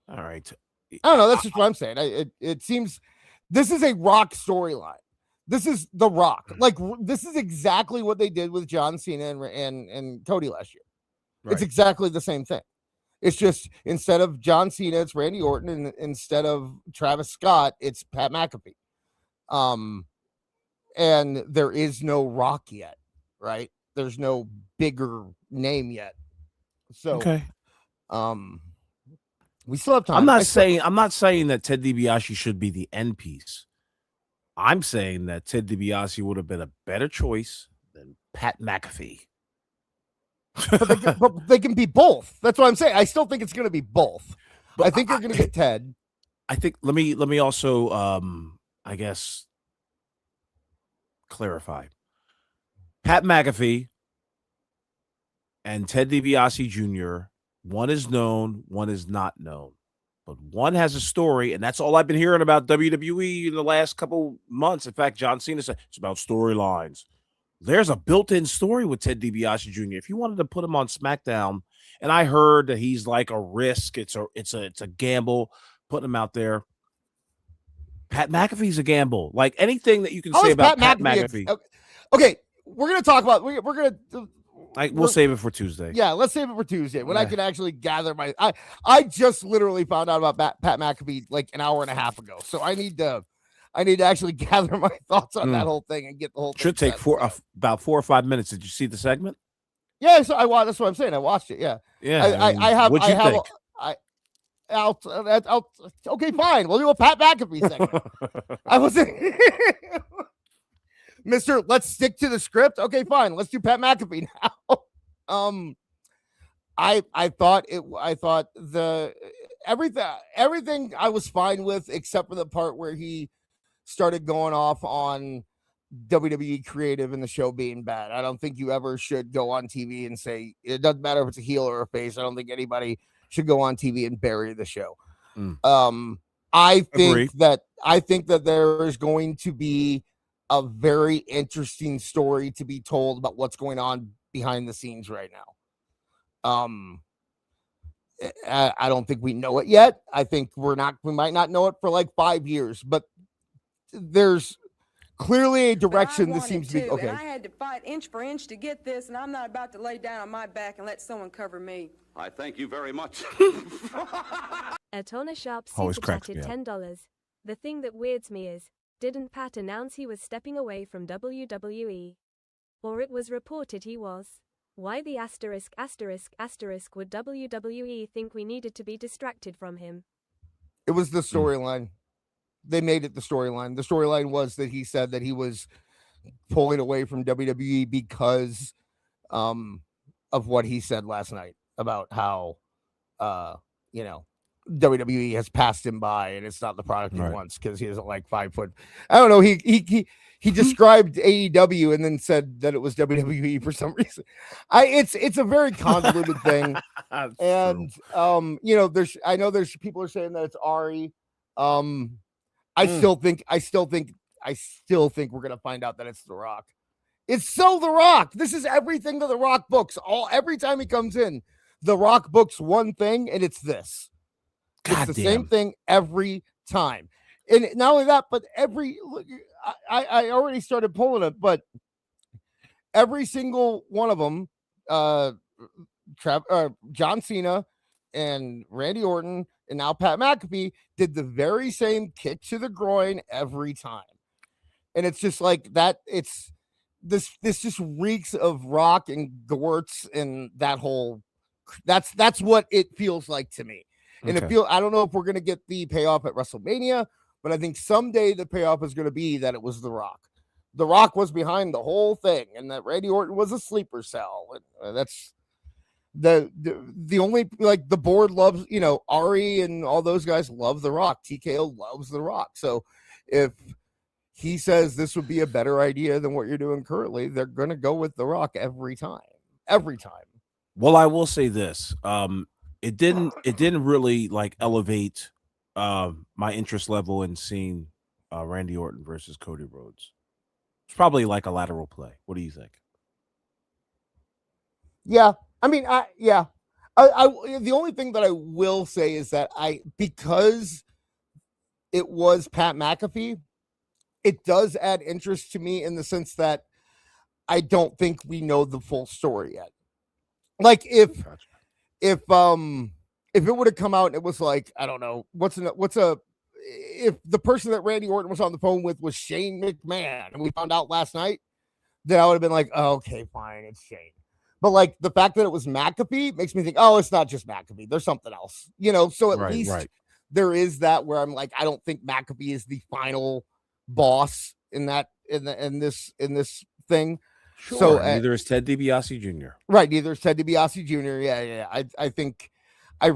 All right. I don't know. That's just what I'm saying. It seems this is a Rock storyline. This is The Rock. Like, this is exactly what they did with John Cena and Cody last year. Right. It's exactly the same thing. It's just instead of John Cena, it's Randy Orton, and instead of Travis Scott, it's Pat McAfee. And there is no Rock yet, right? There's no bigger name yet. So, okay. We still have time. I'm not saying that Ted DiBiase should be the end piece. I'm saying that Ted DiBiase would have been a better choice than Pat McAfee. but they can be both. That's what I'm saying. I still think it's going to be both. But I think they're going to get Ted. I think let me also I guess clarify. Pat McAfee and Ted DiBiase Jr. One is known, one is not known. but one has a story, and that's all I've been hearing about WWE in the last couple months. In fact, John Cena said it's about storylines. There's a built-in story with Ted DiBiase Jr. If you wanted to put him on SmackDown, and I heard that he's like a risk, it's a gamble, putting him out there. Pat McAfee's a gamble. Like anything that you can say about Pat McAfee. Okay, we're gonna talk about. We're gonna. We'll save it for Tuesday. Yeah, let's save it for Tuesday when I can actually gather my. I just literally found out about Pat McAfee like an hour and a half ago, so I need to actually gather my thoughts on that whole thing and get the whole. Should take about 4 or 5 minutes. Did you see the segment? Yeah, so I watched. That's what I'm saying. I watched it. Yeah, yeah. I have. What'd you think? Okay, fine. We'll do a Pat McAfee segment. I was Mister, let's stick to the script. Okay, fine. Let's do Pat McAfee now. I thought everything I was fine with except for the part where he started going off on WWE creative and the show being bad. I don't think you ever should go on TV and say it doesn't matter if it's a heel or a face. I don't think anybody should go on TV and bury the show. I think that there is going to be a very interesting story to be told about what's going on behind the scenes right now. I don't think we know it yet. I think we might not know it for like 5 years, but there's clearly a direction this seems to be okay. And I had to fight inch for inch to get this, and I'm not about to lay down on my back and let someone cover me. I thank you very much. Atona Sharp Always super cracks chatted me up. $10. The thing that weirds me is, didn't Pat announce he was stepping away from WWE? Or it was reported he was. Why the asterisk would WWE think we needed to be distracted from him? It was the storyline. They made it the storyline. The storyline was that he said that he was pulling away from WWE because of what he said last night about how WWE has passed him by and it's not the product he wants because he isn't like 5 foot. I don't know. He described AEW and then said that it was WWE for some reason. It's a very convoluted thing. And I know there's people are saying that it's Ari. I still think we're gonna find out that it's The Rock. It's so The Rock. This is everything that The Rock books. Every time he comes in, The Rock books one thing, and it's this. It's the same thing every time. And not only that, but I already started pulling it, but every single one of them, John Cena and Randy Orton and now Pat McAfee did the very same kick to the groin every time. And it's just like that. It's this just reeks of Rock and Gortz and that whole, that's what it feels like to me. And I don't know if we're going to get the payoff at WrestleMania, but I think someday the payoff is going to be that it was The Rock. The Rock was behind the whole thing and that Randy Orton was a sleeper cell. And that's the only, like, the board loves, Ari and all those guys love The Rock. TKO loves The Rock. So if he says this would be a better idea than what you're doing currently, they're going to go with The Rock every time. Well, I will say this. It didn't really like elevate my interest level in seeing Randy Orton versus Cody Rhodes. It's probably like a lateral play. What do you think? Yeah. I mean, the only thing that I will say is that because it was Pat McAfee, it does add interest to me in the sense that I don't think we know the full story yet. Like if it would have come out and it was like, I don't know, if the person that Randy Orton was on the phone with was Shane McMahon and we found out last night, then I would have been like, oh, okay, fine, it's Shane. But like the fact that it was McAfee makes me think, oh, it's not just McAfee. There's something else, so at least there is that where I'm like, I don't think McAfee is the final boss in this thing. Sure. So neither is Ted DiBiase Jr. Right. Neither is Ted DiBiase Jr. Yeah. I think I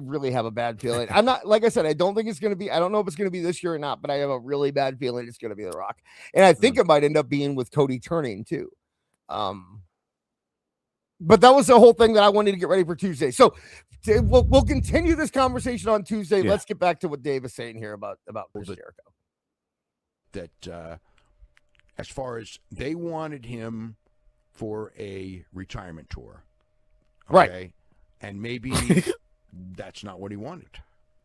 really have a bad feeling. I'm not, like I said, I don't think it's going to be, I don't know if it's going to be this year or not, but I have a really bad feeling it's going to be The Rock. And I think it might end up being with Cody turning too. But that was the whole thing that I wanted to get ready for Tuesday. So we'll continue this conversation on Tuesday. Yeah. Let's get back to what Dave is saying here about Chris Jericho. That as far as they wanted him for a retirement tour, right? And maybe that's not what he wanted.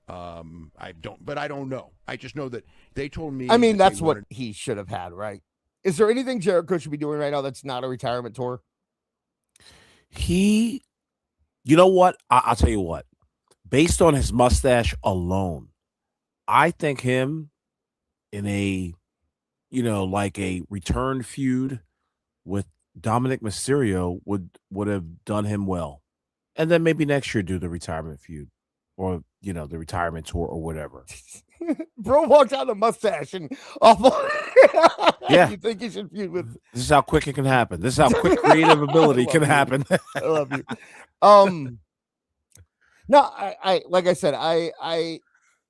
I don't know. I just know that they told me. I mean, that's what he should have had, right? Is there anything Jericho should be doing right now that's not a retirement tour? You know what? I'll tell you what. Based on his mustache alone, I think him in a, like a return feud with Dominic Mysterio would have done him well. And then maybe next year do the retirement feud or, the retirement tour or whatever. Bro walked out a mustache and awful. Yeah. You think he should feud with? This is how quick it can happen. This is how quick creative ability can happen. I love you. No, I like I said, I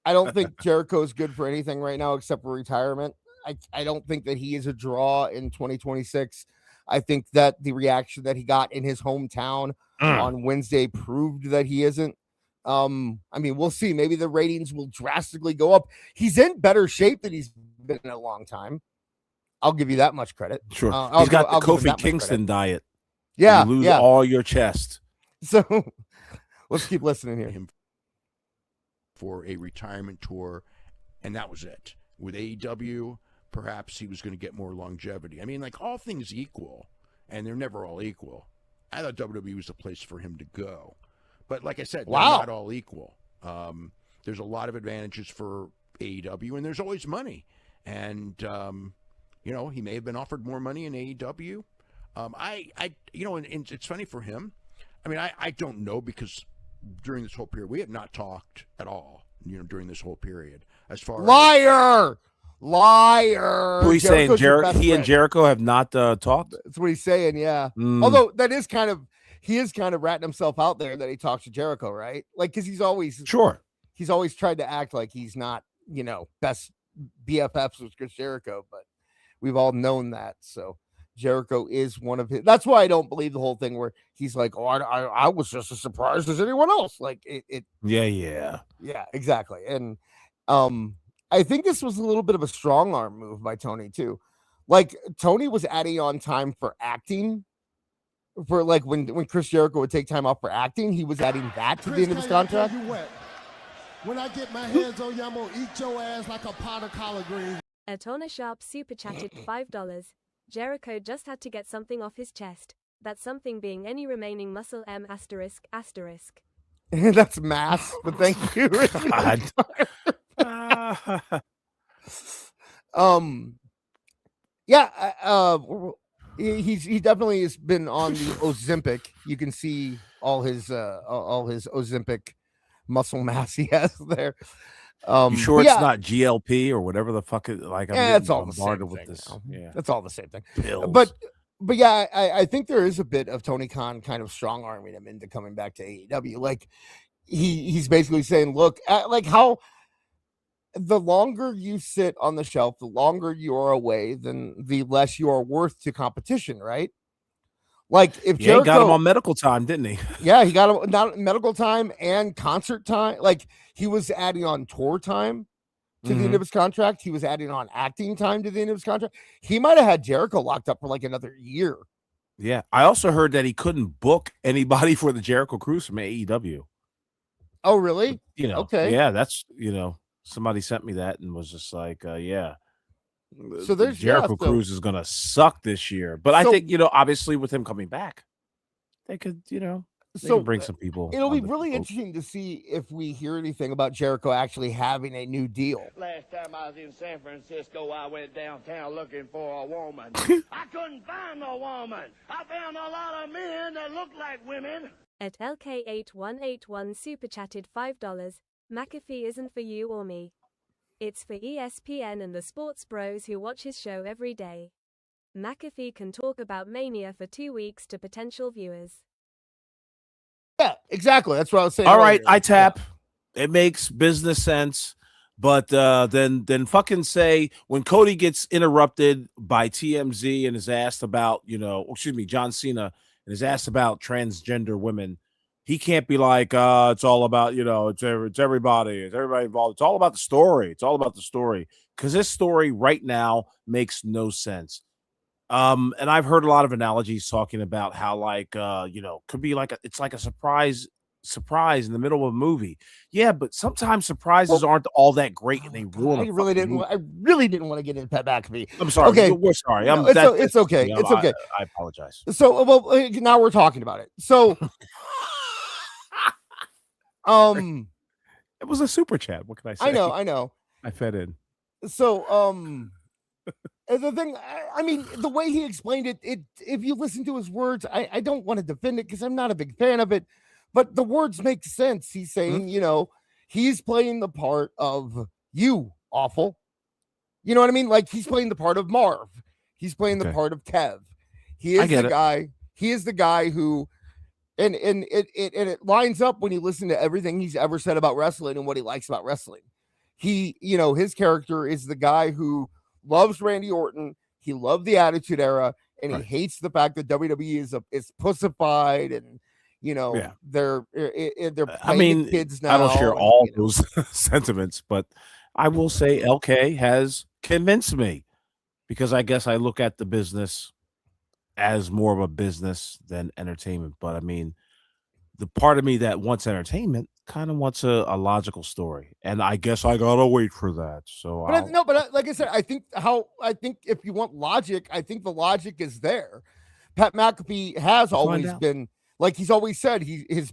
don't think Jericho is good for anything right now except for retirement. I don't think that he is a draw in 2026. I think that the reaction that he got in his hometown on Wednesday proved that he isn't. I mean, we'll see. Maybe the ratings will drastically go up. He's in better shape than he's been in a long time. I'll give you that much credit. Sure. He's got the Kofi Kingston diet. Yeah. You lose all your chest. So let's keep listening here. Him for a retirement tour, and that was it. With AEW, perhaps he was going to get more longevity. I mean, like all things equal, and they're never all equal. I thought WWE was the place for him to go. But like I said, they're not all equal. There's a lot of advantages for AEW, and there's always money. And, he may have been offered more money in AEW. And it's funny for him. I mean, I don't know because during this whole period, we have not talked at all, during this whole period. As far Liar! Who he's saying? He and Jericho have not talked? That's what he's saying, yeah. Although that is he is kind of ratting himself out there that he talks to Jericho, right? Like, because he's always tried to act like he's not, best BFFs with Chris Jericho, but we've all known that. So Jericho is one of his. That's why I don't believe the whole thing where he's like, "Oh, I was just as surprised as anyone else." Like it. Yeah, exactly. And I think this was a little bit of a strong arm move by Tony too. Like Tony was adding on time for acting. For like when Chris Jericho would take time off for acting, he was adding that to the end of his contract. When I get my hands on you, I'm gonna eat your ass like a pot of collard greens. Atona Sharp super chatted $5. Jericho just had to get something off his chest. That something being any remaining muscle M ****. That's mass, but thank you. He definitely has been on the Ozempic. You can see all his Ozempic muscle mass he has there. You sure it's not GLP or whatever the fuck it like? It's all the same thing. Yeah, that's all the same thing. Pills. But yeah, I think there is a bit of Tony Khan kind of strong arming him into coming back to AEW. Like he's basically saying, look, like how the longer you sit on the shelf, the longer you're away, then the less you are worth to competition, right? Like if Jericho got him on medical time, didn't he? Yeah, he got him not medical time and concert time. Like he was adding on tour time to the end of his contract. He was adding on acting time to the end of his contract. He might have had Jericho locked up for like another year. Yeah, I also heard that he couldn't book anybody for the Jericho Cruise from AEW. Oh, really? Okay. Yeah, that's somebody sent me that and was just like, yeah. So there's Jericho Cruise is gonna suck this year, but I think obviously with him coming back, they could they can bring some people. It'll be really interesting to see if we hear anything about Jericho actually having a new deal. Last time I was in San Francisco, I went downtown looking for a woman. I couldn't find no woman. I found a lot of men that look like women. At LK8181 super chatted $5. McAfee isn't for you or me. It's for ESPN and the sports bros who watch his show every day. McAfee can talk about Mania for 2 weeks to potential viewers. Yeah, exactly. That's what I was saying. All right, I tap. Yeah. It makes business sense. But then fucking say when Cody gets interrupted by TMZ and is asked about, John Cena and is asked about transgender women, he can't be like, it's all about, it's everybody. It's everybody involved. It's all about the story. It's all about the story. Because this story right now makes no sense. And I've heard a lot of analogies talking about how, like, could be like it's like a surprise in the middle of a movie. Yeah, but sometimes surprises aren't all that great, and they ruin. I really didn't want to get into Pat McAfee. I'm sorry. Okay, we're sorry. No, it's okay. It's okay. I apologize. So, well, now we're talking about it. So, it was a super chat. What can I say? I know. I fed in. So, the thing, I mean, the way he explained it, if you listen to his words, I don't want to defend it because I'm not a big fan of it, but the words make sense. He's saying, he's playing the part of you, awful. You know what I mean? Like, he's playing the part of Marv. He's playing the part of Kev. He is the guy. He is the guy who, and it lines up when you listen to everything he's ever said about wrestling and what he likes about wrestling. He, his character is the guy who loves Randy Orton. He loved the Attitude Era, and he hates the fact that WWE is pussified, and they're playing kids now. I don't share all those sentiments, but I will say LK has convinced me, because I guess I look at the business as more of a business than entertainment. But I mean, the part of me that wants entertainment kind of wants a logical story, and I guess I gotta wait for that. So, but like I said, I think if you want logic, I think the logic is there. Pat McAfee has always been, like he's always said, his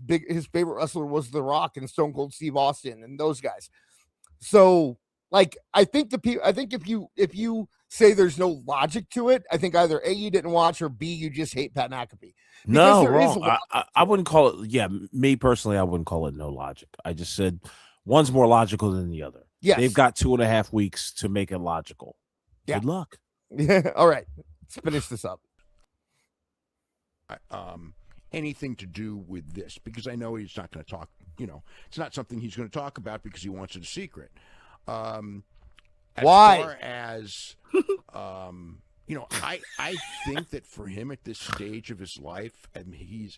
favorite wrestler was The Rock and Stone Cold Steve Austin and those guys. So, like, I think if you say there's no logic to it, I think either A, you didn't watch, or B, you just hate Pat McAfee. No, wrong. I wouldn't call it. Yeah, me personally, I wouldn't call it no logic. I just said one's more logical than the other. Yes. They've got 2.5 weeks to make it logical. Yeah. Good luck. Yeah. All right. Let's finish this up. Anything to do with this, because I know he's not going to talk. It's not something he's going to talk about because he wants it a secret. As Why? far as I think that for him at this stage of his life, and his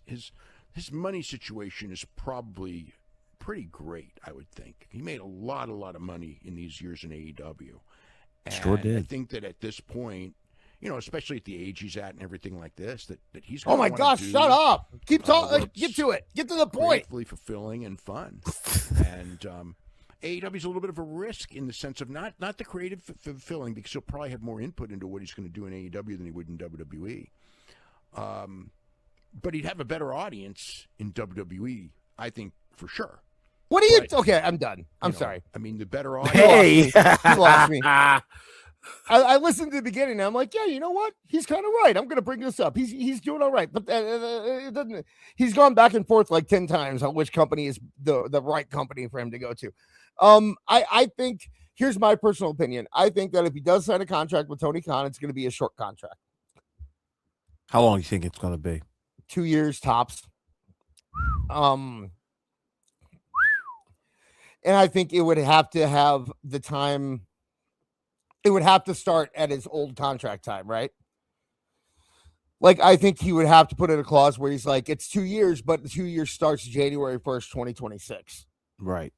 money situation is probably pretty great. I would think he made a lot of money in these years in AEW. And sure did. I think that at this point, especially at the age he's at and everything like this, that he's. Oh my gosh! Shut up! Keep talking. Get to it. Get to the point. Gratefully fulfilling and fun, and AEW is a little bit of a risk in the sense of not the creative fulfilling, because he'll probably have more input into what he's going to do in AEW than he would in WWE. But he'd have a better audience in WWE, I think, for sure. What are you? Okay, I'm done. I'm sorry. I mean, the better audience. Hey, you lost me. I listened to the beginning, and I'm like, yeah, you know what? He's kind of right. I'm going to bring this up. He's doing all right, but it doesn't. He's gone back and forth like 10 times on which company is the right company for him to go to. I think, here's my personal opinion. I think that if he does sign a contract with Tony Khan, it's going to be a short contract. How long do you think it's going to be? 2 years tops. And I think it would have to have the time. It would have to start at his old contract time, right? Like, I think he would have to put in a clause where he's like, it's 2 years, but the 2 years starts January 1st, 2026. Right.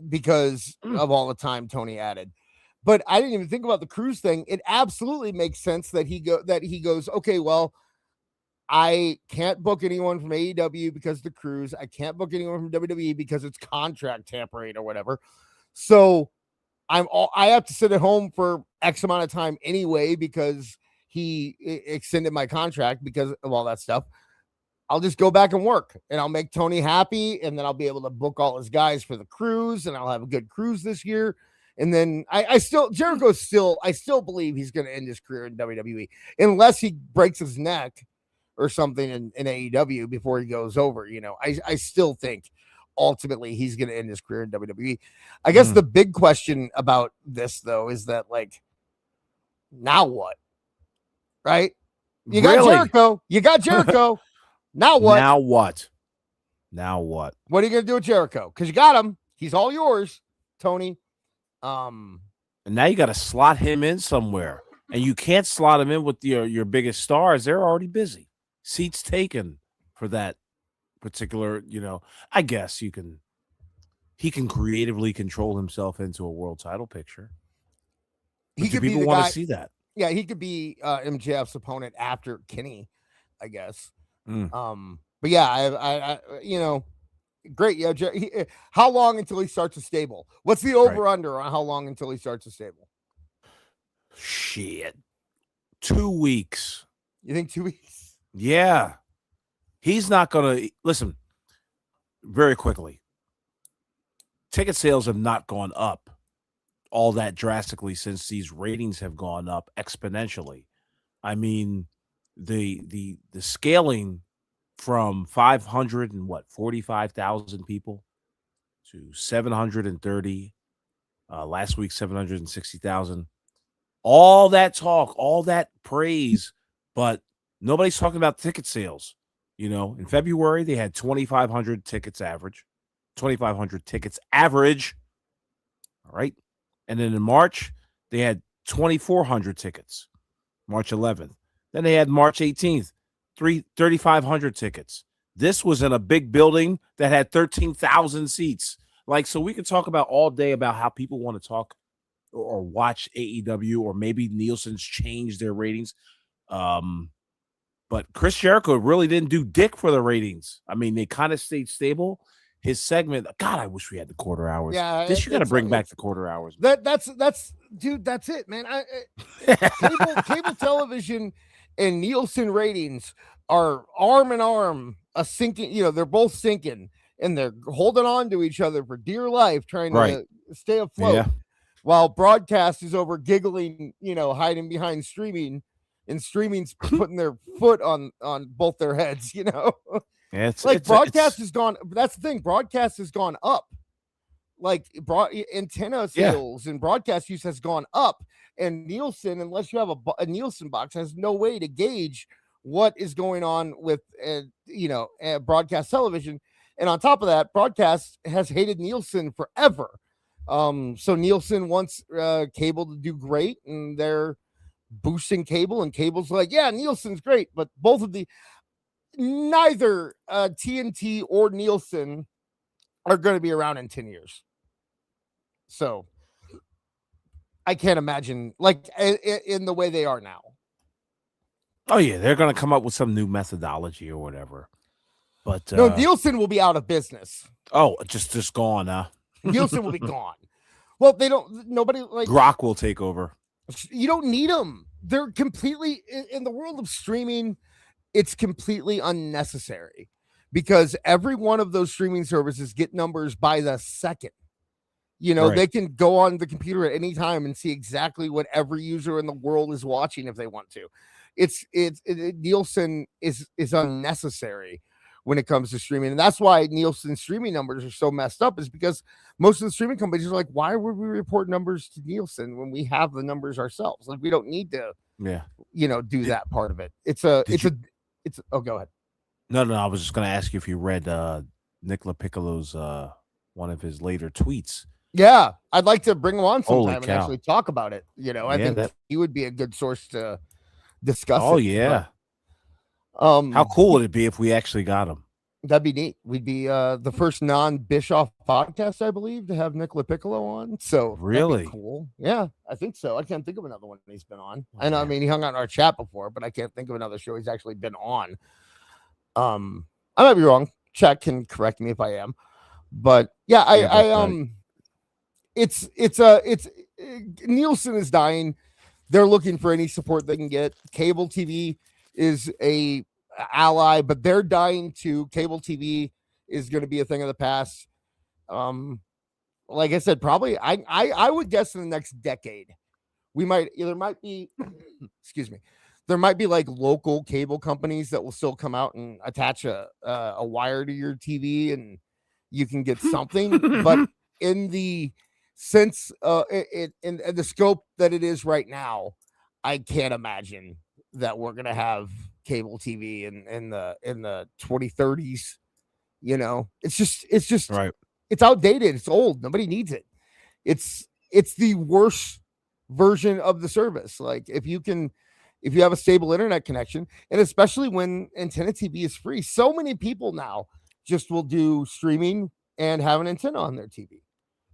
Because of all the time Tony added. But I didn't even think about the cruise thing. It absolutely makes sense that he goes, okay, well, I can't book anyone from AEW because of the cruise. I can't book anyone from WWE because it's contract tampering or whatever. So I have to sit at home for X amount of time anyway because he extended my contract because of all that stuff. I'll just go back and work, and I'll make Tony happy, and then I'll be able to book all his guys for the cruise, and I'll have a good cruise this year. And then I still believe he's going to end his career in WWE unless he breaks his neck or something in AEW before he goes over. I still think ultimately he's going to end his career in WWE. I guess the big question about this, though, is that, like, now what? Right? You got Jericho. You got Jericho. Now what? Now what? Now what? What are you going to do with Jericho? Because you got him. He's all yours, Tony. And now you got to slot him in somewhere. And you can't slot him in with your biggest stars. They're already busy. seats taken for that particular, I guess he can creatively control himself into a world title picture. But He do could be people the want guy. to see that? Yeah, he could be MJF's opponent after Kenny, I guess. But yeah, I great. Yeah, how long until he starts a stable? What's the over under on how long until he starts a stable? Shit, 2 weeks. You think 2 weeks? Yeah, he's not gonna listen. Very quickly, ticket sales have not gone up all that drastically since these ratings have gone up exponentially. I mean, the scaling from 45,000 people to 730, last week 760,000. All that talk, all that praise, but nobody's talking about ticket sales. In February they had 2,500 tickets average. 2,500 tickets average. All right. And then in March, they had 2,400 tickets, March 11th. Then they had March 18th, 3,500 tickets. This was in a big building that had 13,000 seats. So we could talk about all day about how people want to talk or watch AEW, or maybe Nielsen's changed their ratings. But Chris Jericho really didn't do dick for the ratings. I mean, they kind of stayed stable. His segment, God, I wish we had the quarter hours. Yeah, you got to bring back the quarter hours. That's dude. That's it, man. Cable television and Nielsen ratings are arm in arm, sinking. They're both sinking, and they're holding on to each other for dear life, trying to stay afloat. Yeah. While broadcast is over giggling, hiding behind streaming, and streaming's putting their foot on both their heads. Yeah, broadcast has gone. That's the thing. Broadcast has gone up. Antenna sales and broadcast use has gone up. And Nielsen, unless you have a Nielsen box, has no way to gauge what is going on with broadcast television. And on top of that, broadcast has hated Nielsen forever. So Nielsen wants cable to do great, and they're boosting cable, and cable's like, yeah, Nielsen's great, but neither TNT or Nielsen are going to be around in 10 years. So I can't imagine in the way they are now. Oh yeah, they're going to come up with some new methodology or whatever. But no, Nielsen will be out of business. Oh, just gone, huh? Nielsen will be gone. Well, nobody Grok will take over. You don't need them. They're completely in the world of streaming. It's completely unnecessary because every one of those streaming services get numbers by the second. They can go on the computer at any time and see exactly what every user in the world is watching if they want to. Nielsen is unnecessary when it comes to streaming. And that's why Nielsen streaming numbers are so messed up, is because most of the streaming companies are like, why would we report numbers to Nielsen when we have the numbers ourselves? We don't need to, do that part of it. Oh, go ahead. No, I was just going to ask you if you read Nicola Piccolo's, one of his later tweets. Yeah. I'd like to bring him on sometime and actually talk about it. I think he would be a good source to discuss. Oh, yeah. How cool would it be if we actually got him? That'd be neat. We'd be the first non-Bischoff podcast, I believe, to have Nicola Piccolo on. So really cool. Yeah, I think so. I can't think of another one he's been on. I know. I mean, he hung out in our chat before, but I can't think of another show he's actually been on. I might be wrong. Chat can correct me if I am, but yeah, it's Nielsen is dying. They're looking for any support they can get. Cable TV is a ally, but they're dying too. Cable TV is going to be a thing of the past. Like I said, probably I would guess in the next decade, there might be like local cable companies that will still come out and attach a wire to your TV and you can get something, but in the sense in the scope that it is right now, I can't imagine that we're gonna have cable TV in the 2030s. It's just right. It's outdated. It's old. Nobody needs it. It's the worst version of the service. Like if you can if you have a stable internet connection, and especially when antenna TV is free. So many people now just will do streaming and have an antenna on their TV,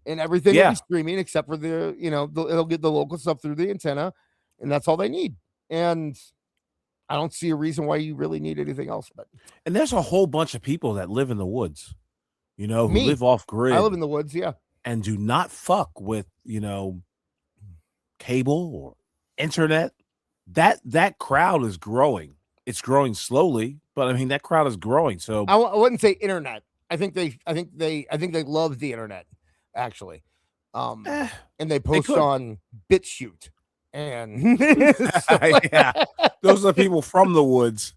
and everything will be streaming except for it'll get the local stuff through the antenna, and that's all they need. And I don't see a reason why you really need anything else. And there's a whole bunch of people that live in the woods, who live off grid. I live in the woods, yeah, and do not fuck with cable or internet. That crowd is growing. It's growing slowly, but I mean that crowd is growing. So I wouldn't say internet. I think they love the internet actually, and they post on BitChute, and yeah, those are people from the woods.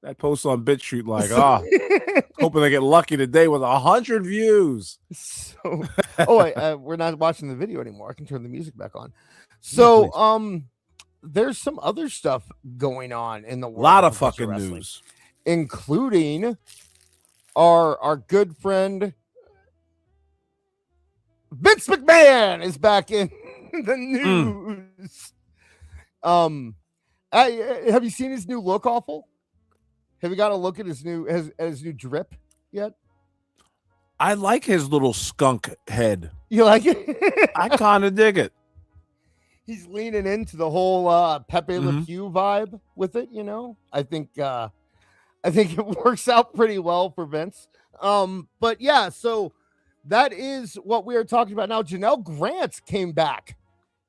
That post on BitChute like, hoping they get lucky today with 100 views. So, we're not watching the video anymore. I can turn the music back on. So, there's some other stuff going on in the world. A lot of fucking news, including our good friend Vince McMahon is back in the news. Have you seen his new look, Awful? Have you got a look at his new drip yet? I like his little skunk head. You like it? I kind of dig it. He's leaning into the whole Peta-feelya vibe with it, I think it works out pretty well for Vince. But yeah, so that is what we are talking about now. Janelle Grant came back.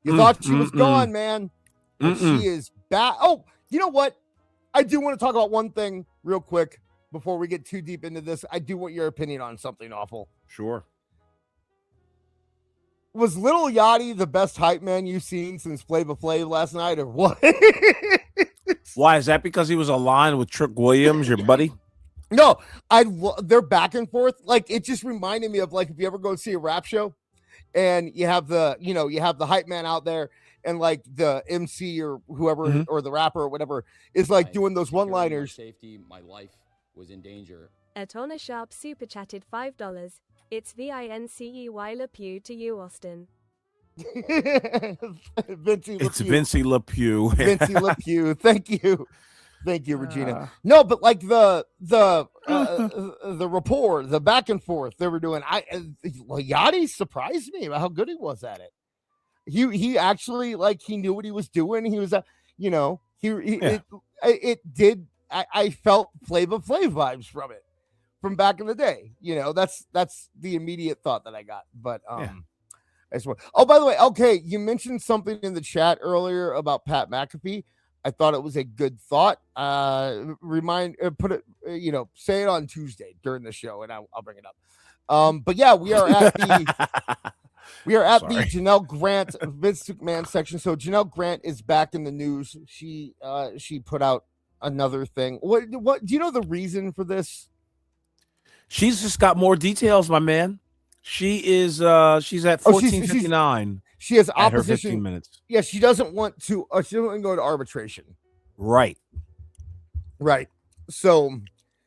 You thought she was gone, man. And she is back. Oh, you know what? I do want to talk about one thing real quick before we get too deep into this. I do want your opinion on something, Awful. Sure. Was Lil Yachty the best hype man you've seen since Flavor Flav last night, or what? Why is that? Because he was aligned with Trick Williams, your buddy? No, they're back and forth. Like, it just reminded me of, like, if you ever go see a rap show and you have the hype man out there, and like the MC or whoever or the rapper or whatever is like doing those one-liners. Safety, my life was in danger. Atona Sharp super chatted $5. It's Vincey LePew to you, Austin. Vincey LePew. It's Vincey LePew. Vincey LePew. Thank you, Regina. No, but like the rapport, the back and forth they were doing. Yachty surprised me about how good he was at it. He actually, like, he knew what he was doing. He was, it did. I felt Flavor Flav vibes from it from back in the day. That's the immediate thought that I got. But I just want. Oh, by the way, okay, you mentioned something in the chat earlier about Pat McAfee. I thought it was a good thought. Say it on Tuesday during the show, and I'll bring it up. But yeah, we are at the. We are at the Janelle Grant Vince McMahon section. So Janelle Grant is back in the news. She put out another thing. What do you know the reason for this? She's just got more details, my man. She is she's at 14:59. She has opposition. 15 minutes. Yeah, she doesn't want to she doesn't want to go to arbitration. Right. So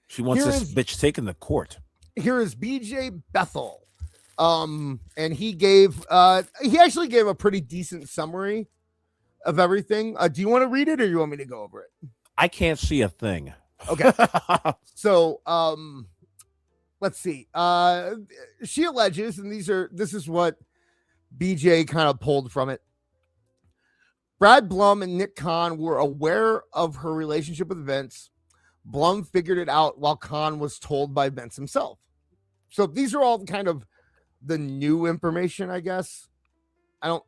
she wants this bitch taken to court. Here is BJ Bethel. And he actually gave a pretty decent summary of everything. Do you want to read it, or you want me to go over it? I can't see a thing. Okay. So, let's see. She alleges, and this is what BJ kind of pulled from it. Brad Blum and Nick Khan were aware of her relationship with Vince. Blum figured it out while Khan was told by Vince himself. So these are all kind of the new information, I guess. I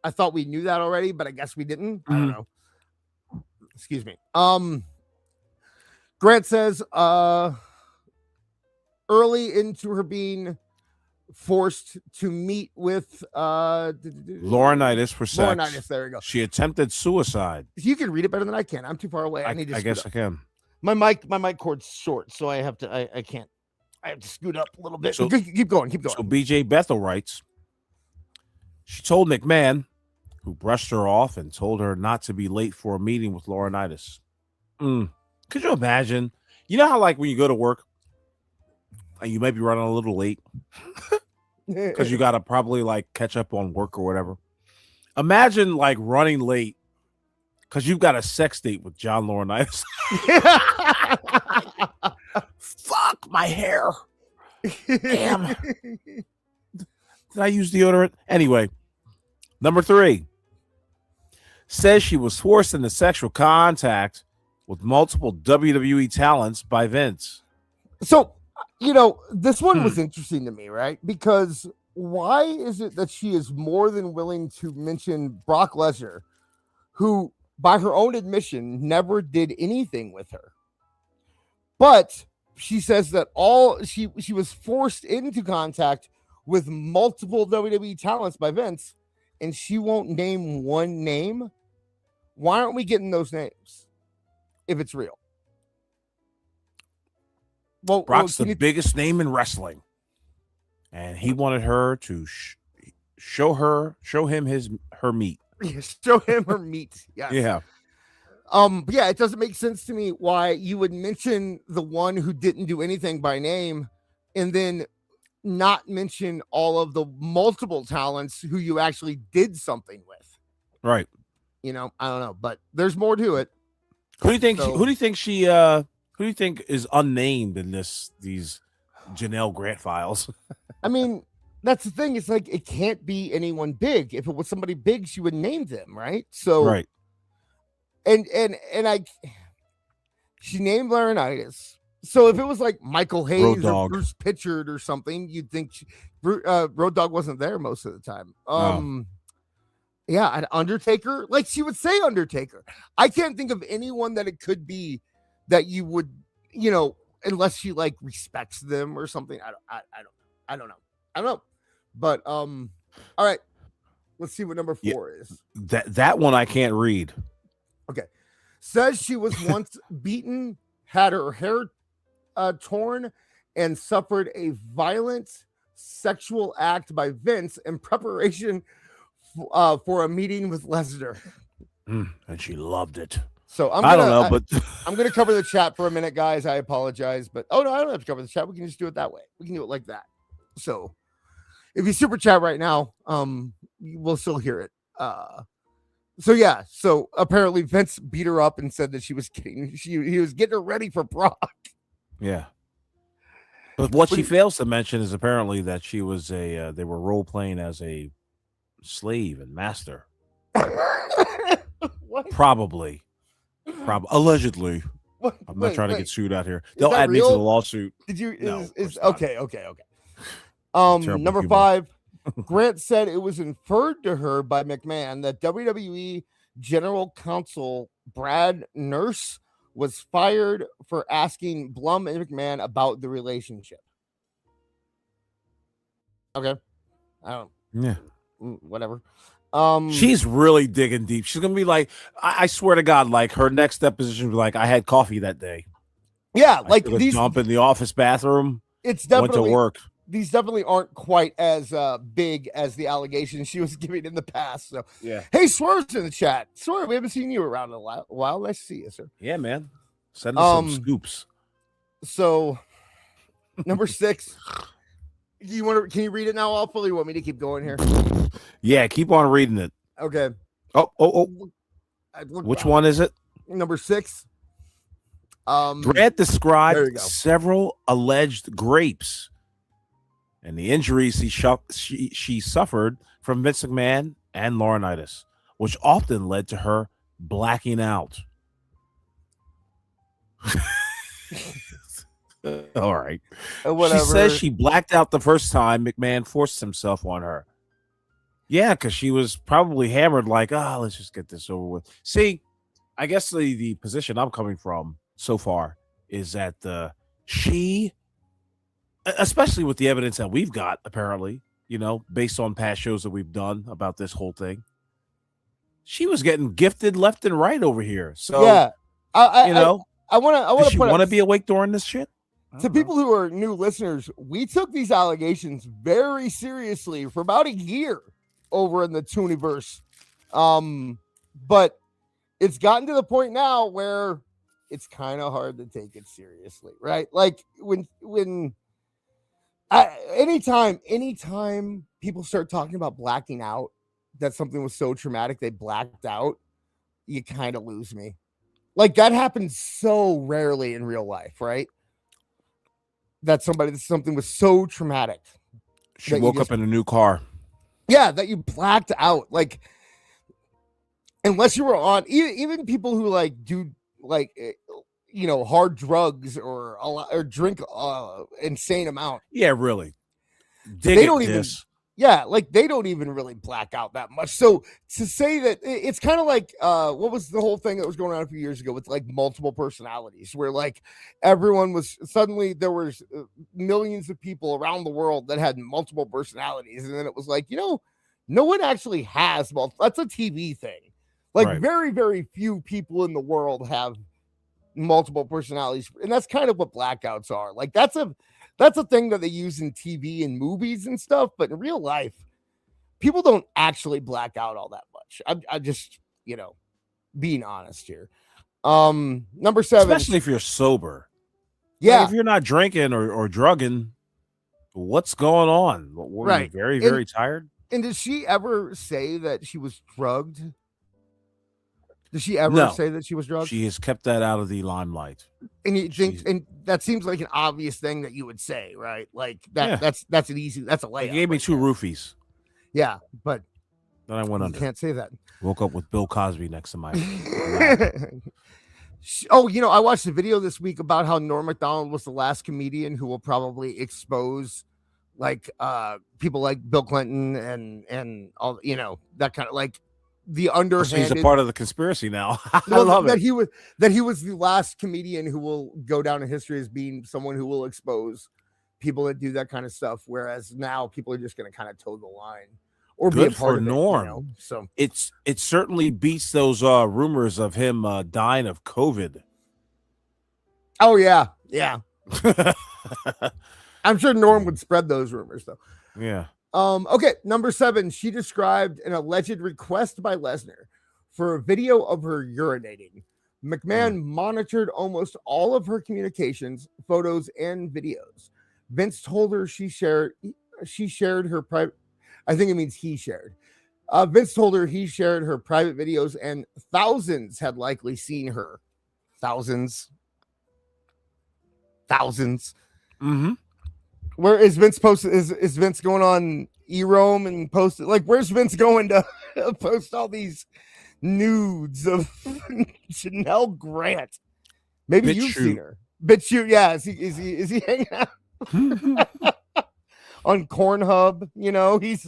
thought we knew that already, but I guess we didn't. I don't know. Excuse me. Grant says early into her being forced to meet with Laurinaitis for sex. Laurinaitis, there we go. She attempted suicide. You can read it better than I can. I'm too far away. I guess I can. My mic cord's short, so I have to I can't. I have to scoot up a little bit. So, keep going. So BJ Bethel writes, she told McMahon, who brushed her off and told her not to be late for a meeting with Laurinaitis. Could you imagine? You know how, like, when you go to work and you might be running a little late because you got to probably, like, catch up on work or whatever. Imagine, like, running late because you've got a sex date with John Laurinaitis. Fuck my hair. Damn. Did I use deodorant? Anyway, number 3 says she was forced into sexual contact with multiple WWE talents by Vince. So, this one was interesting to me, right? Because why is it that she is more than willing to mention Brock Lesnar, who, by her own admission, never did anything with her? But she says that she was forced into contact with multiple WWE talents by Vince, and she won't name one name. Why aren't we getting those names if it's real? Well, Brock's the biggest name in wrestling, and he wanted her to show him her meat. Show him her meat. Yes. Yeah. Yeah, it doesn't make sense to me why you would mention the one who didn't do anything by name and then not mention all of the multiple talents who you actually did something with. Right. I don't know, but there's more to it. Who do you think who do you think is unnamed in these Janelle Grant files? I mean, that's the thing. It's like it can't be anyone big. If it was somebody big, she would name them, right? So right. And she named Laurinaitis. So if it was like Michael Hayes or Bruce Pitchard or something, you'd think Road Dogg wasn't there most of the time. Yeah, an Undertaker, like she would say Undertaker. I can't think of anyone that it could be that you would, unless she like respects them or something. I don't know. But all right, let's see what number 4 is. That one I can't read. Okay, says she was once beaten, had her hair torn, and suffered a violent sexual act by Vince in preparation for a meeting with Lesnar. And she loved it. So I don't know, but I'm going to cover the chat for a minute, guys. I apologize, but no, I don't have to cover the chat. We can just do it that way. We can do it like that. So if you super chat right now, we'll still hear it. So yeah, so apparently Vince beat her up and said that he was getting her ready for Brock. Yeah. But what she fails to mention is apparently that she was they were role playing as a slave and master. Probably. Allegedly. I'm not trying to get sued out here. They'll add me to the lawsuit. Did you? No, okay. Number 5. Grant said it was inferred to her by McMahon that WWE General Counsel Brad Nurse was fired for asking Blum and McMahon about the relationship. Okay. I don't. Yeah. Whatever. She's really digging deep. She's gonna be like, I swear to God, like her next deposition will be like, I had coffee that day. Yeah, like these jump in the office bathroom. It's definitely went to work. These definitely aren't quite as big as the allegations she was giving in the past. So yeah. Hey, Swerve's in the chat. Swerve, we haven't seen you around in a while. Nice to see you, sir. Yeah, man. Send us some scoops. So number 6. Can you read it now, Awful? You want me to keep going here? Yeah, keep on reading it. Okay. Oh. Which one is it? Number 6. Grant described several alleged grapes and the injuries she suffered from Vince McMahon and Laurinaitis, which often led to her blacking out. All right. Whatever. She says she blacked out the first time McMahon forced himself on her. Yeah, because she was probably hammered like, let's just get this over with. See, I guess the position I'm coming from so far is that she, especially with the evidence that we've got, apparently, based on past shows that we've done about this whole thing, she was getting gifted left and right over here. So, yeah, I want to be awake during this shit. To people who are new listeners, we took these allegations very seriously for about a year over in the Tooniverse. But it's gotten to the point now where it's kind of hard to take it seriously, right? Like anytime people start talking about blacking out, that something was so traumatic they blacked out, you kind of lose me. Like that happens so rarely in real life, right? That something was so traumatic. She woke up in a new car. Yeah, that you blacked out. Like, unless you were on, even people who like do like, hard drugs or drink insane amount. Yeah, really. They don't even. Yeah, like they don't even really black out that much. So to say that it's kind of like what was the whole thing that was going on a few years ago with like multiple personalities, where like everyone was suddenly there was millions of people around the world that had multiple personalities, and then it was like, no one actually has that's a TV thing. Like Right. very, very few people in the world have multiple personalities, and that's kind of what blackouts are. Like that's a thing that they use in TV and movies and stuff, but in real life, people don't actually black out all that much. I just, being honest here. Number 7, especially if you're sober. Yeah, like if you're not drinking or drugging, what's going on? Were you Right. very, very tired? And did she ever say that she was drugged? Did she ever say that she was drugged? She has kept that out of the limelight. And you think, and that seems like an obvious thing that you would say, right? Like that. Yeah. That's an easy. That's a They layup. gave me 2 roofies. Yeah, but Then I went you under. can't say that. Woke up with Bill Cosby next to my. Oh, I watched a video this week about how Norm Macdonald was the last comedian who will probably expose like people like Bill Clinton and all, that kind of like the underhanded. So he's a part of the conspiracy now. I Well, love that it. he was the last comedian who will go down in history as being someone who will expose people that do that kind of stuff. Whereas now people are just going to kind of toe the line or be a Good part for of Norm. it. So it certainly beats those rumors of him dying of COVID. Oh yeah. I'm sure Norm would spread those rumors though. Yeah. Okay, number 7. She described an alleged request by Lesnar for a video of her urinating. McMahon monitored almost all of her communications, photos, and videos. Vince told her she shared her private. I think it means he shared. Vince told her he shared her private videos, and thousands had likely seen her. Thousands. Mm-hmm. Where is Vince posted? Is Vince going on eRome and posted? Like, where's Vince going to post all these nudes of Janelle Grant? Maybe you've seen her. BitChute, yeah. Is he hanging out on Cornhub? He's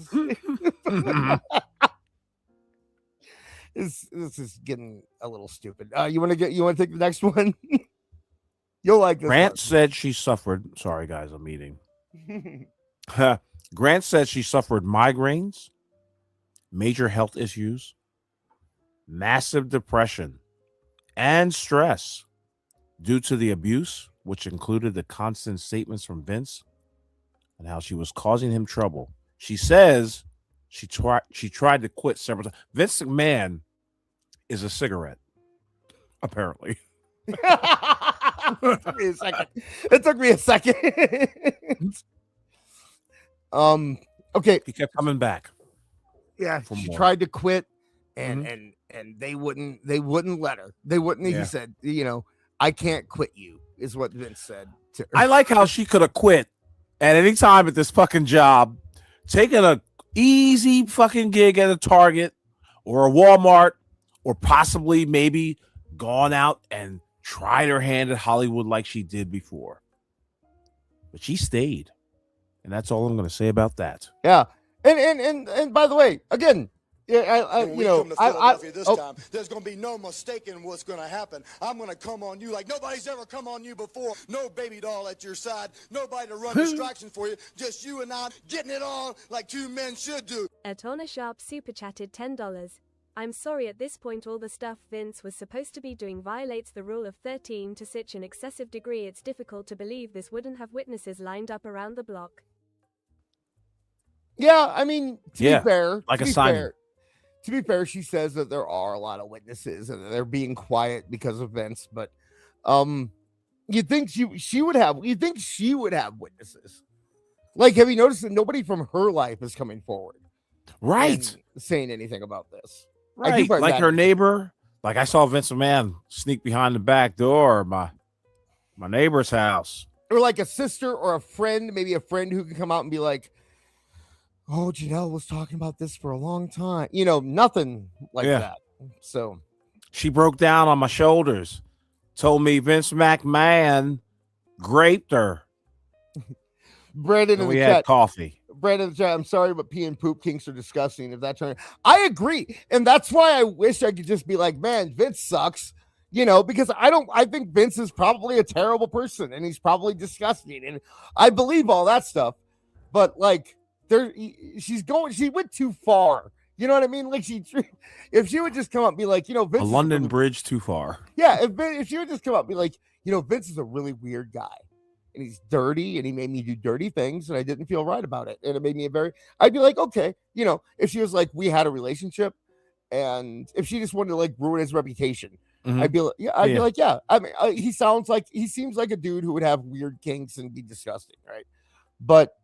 this is getting a little stupid. You want to take the next one? You'll like this. Grant said she suffered. Sorry, guys, I'm eating. Grant said she suffered migraines, major health issues, massive depression, and stress due to the abuse, which included the constant statements from Vince and how she was causing him trouble. She says she tried to quit several times. Vince McMahon is a cigarette, apparently. It took me a second. Okay. He kept coming back. Yeah, she tried to quit, and they wouldn't let her. They wouldn't. Yeah. He said, I can't quit you, is what Vince said to her. I like how she could have quit at any time at this fucking job, taking a easy fucking gig at a Target or a Walmart, or possibly maybe gone out and tried her hand at Hollywood like she did before. But she stayed. And that's all I'm going to say about that. Yeah. And by the way, again, Philadelphia this time, there's going to be no mistaking what's going to happen. I'm going to come on you like nobody's ever come on you before. No baby doll at your side. Nobody to run distractions for you. Just you and I getting it on like 2 men should do. Atona Sharp super chatted $10. I'm sorry, at this point all the stuff Vince was supposed to be doing violates the rule of 13 to such an excessive degree it's difficult to believe this wouldn't have witnesses lined up around the block. Yeah, I mean, to be fair, like a signing. To be fair, she says that there are a lot of witnesses and they're being quiet because of Vince, but you'd think she would have witnesses. Like, have you noticed that nobody from her life is coming forward? Right. Saying anything about this. Right. Like her neighbor Like I saw Vince McMahon sneak behind the back door of my neighbor's house. Or like a sister or a friend, maybe a friend who can come out and be like, oh, Janelle was talking about this for a long time. You know, nothing like that. So she broke down on my shoulders, told me Vince McMahon raped her. Brandon in we the had chat. Coffee. Brandon in the chat, I'm sorry, but pee and poop kinks are disgusting. If that's right, I agree. And that's why I wish I could just be like, man, Vince sucks. You know, because I think Vince is probably a terrible person and he's probably disgusting. And I believe all that stuff. But like, she went too far. You know what I mean? Like if she would just come up and be like, you know, Vince a London Bridge too far. Yeah. If she would just come up and be like, you know, Vince is a really weird guy and he's dirty and he made me do dirty things and I didn't feel right about it. And it made me I'd be like, okay, you know, if she was like, we had a relationship and if she just wanted to like ruin his reputation, I'd be like, be like, yeah. I mean, he seems like a dude who would have weird kinks and be disgusting, right? But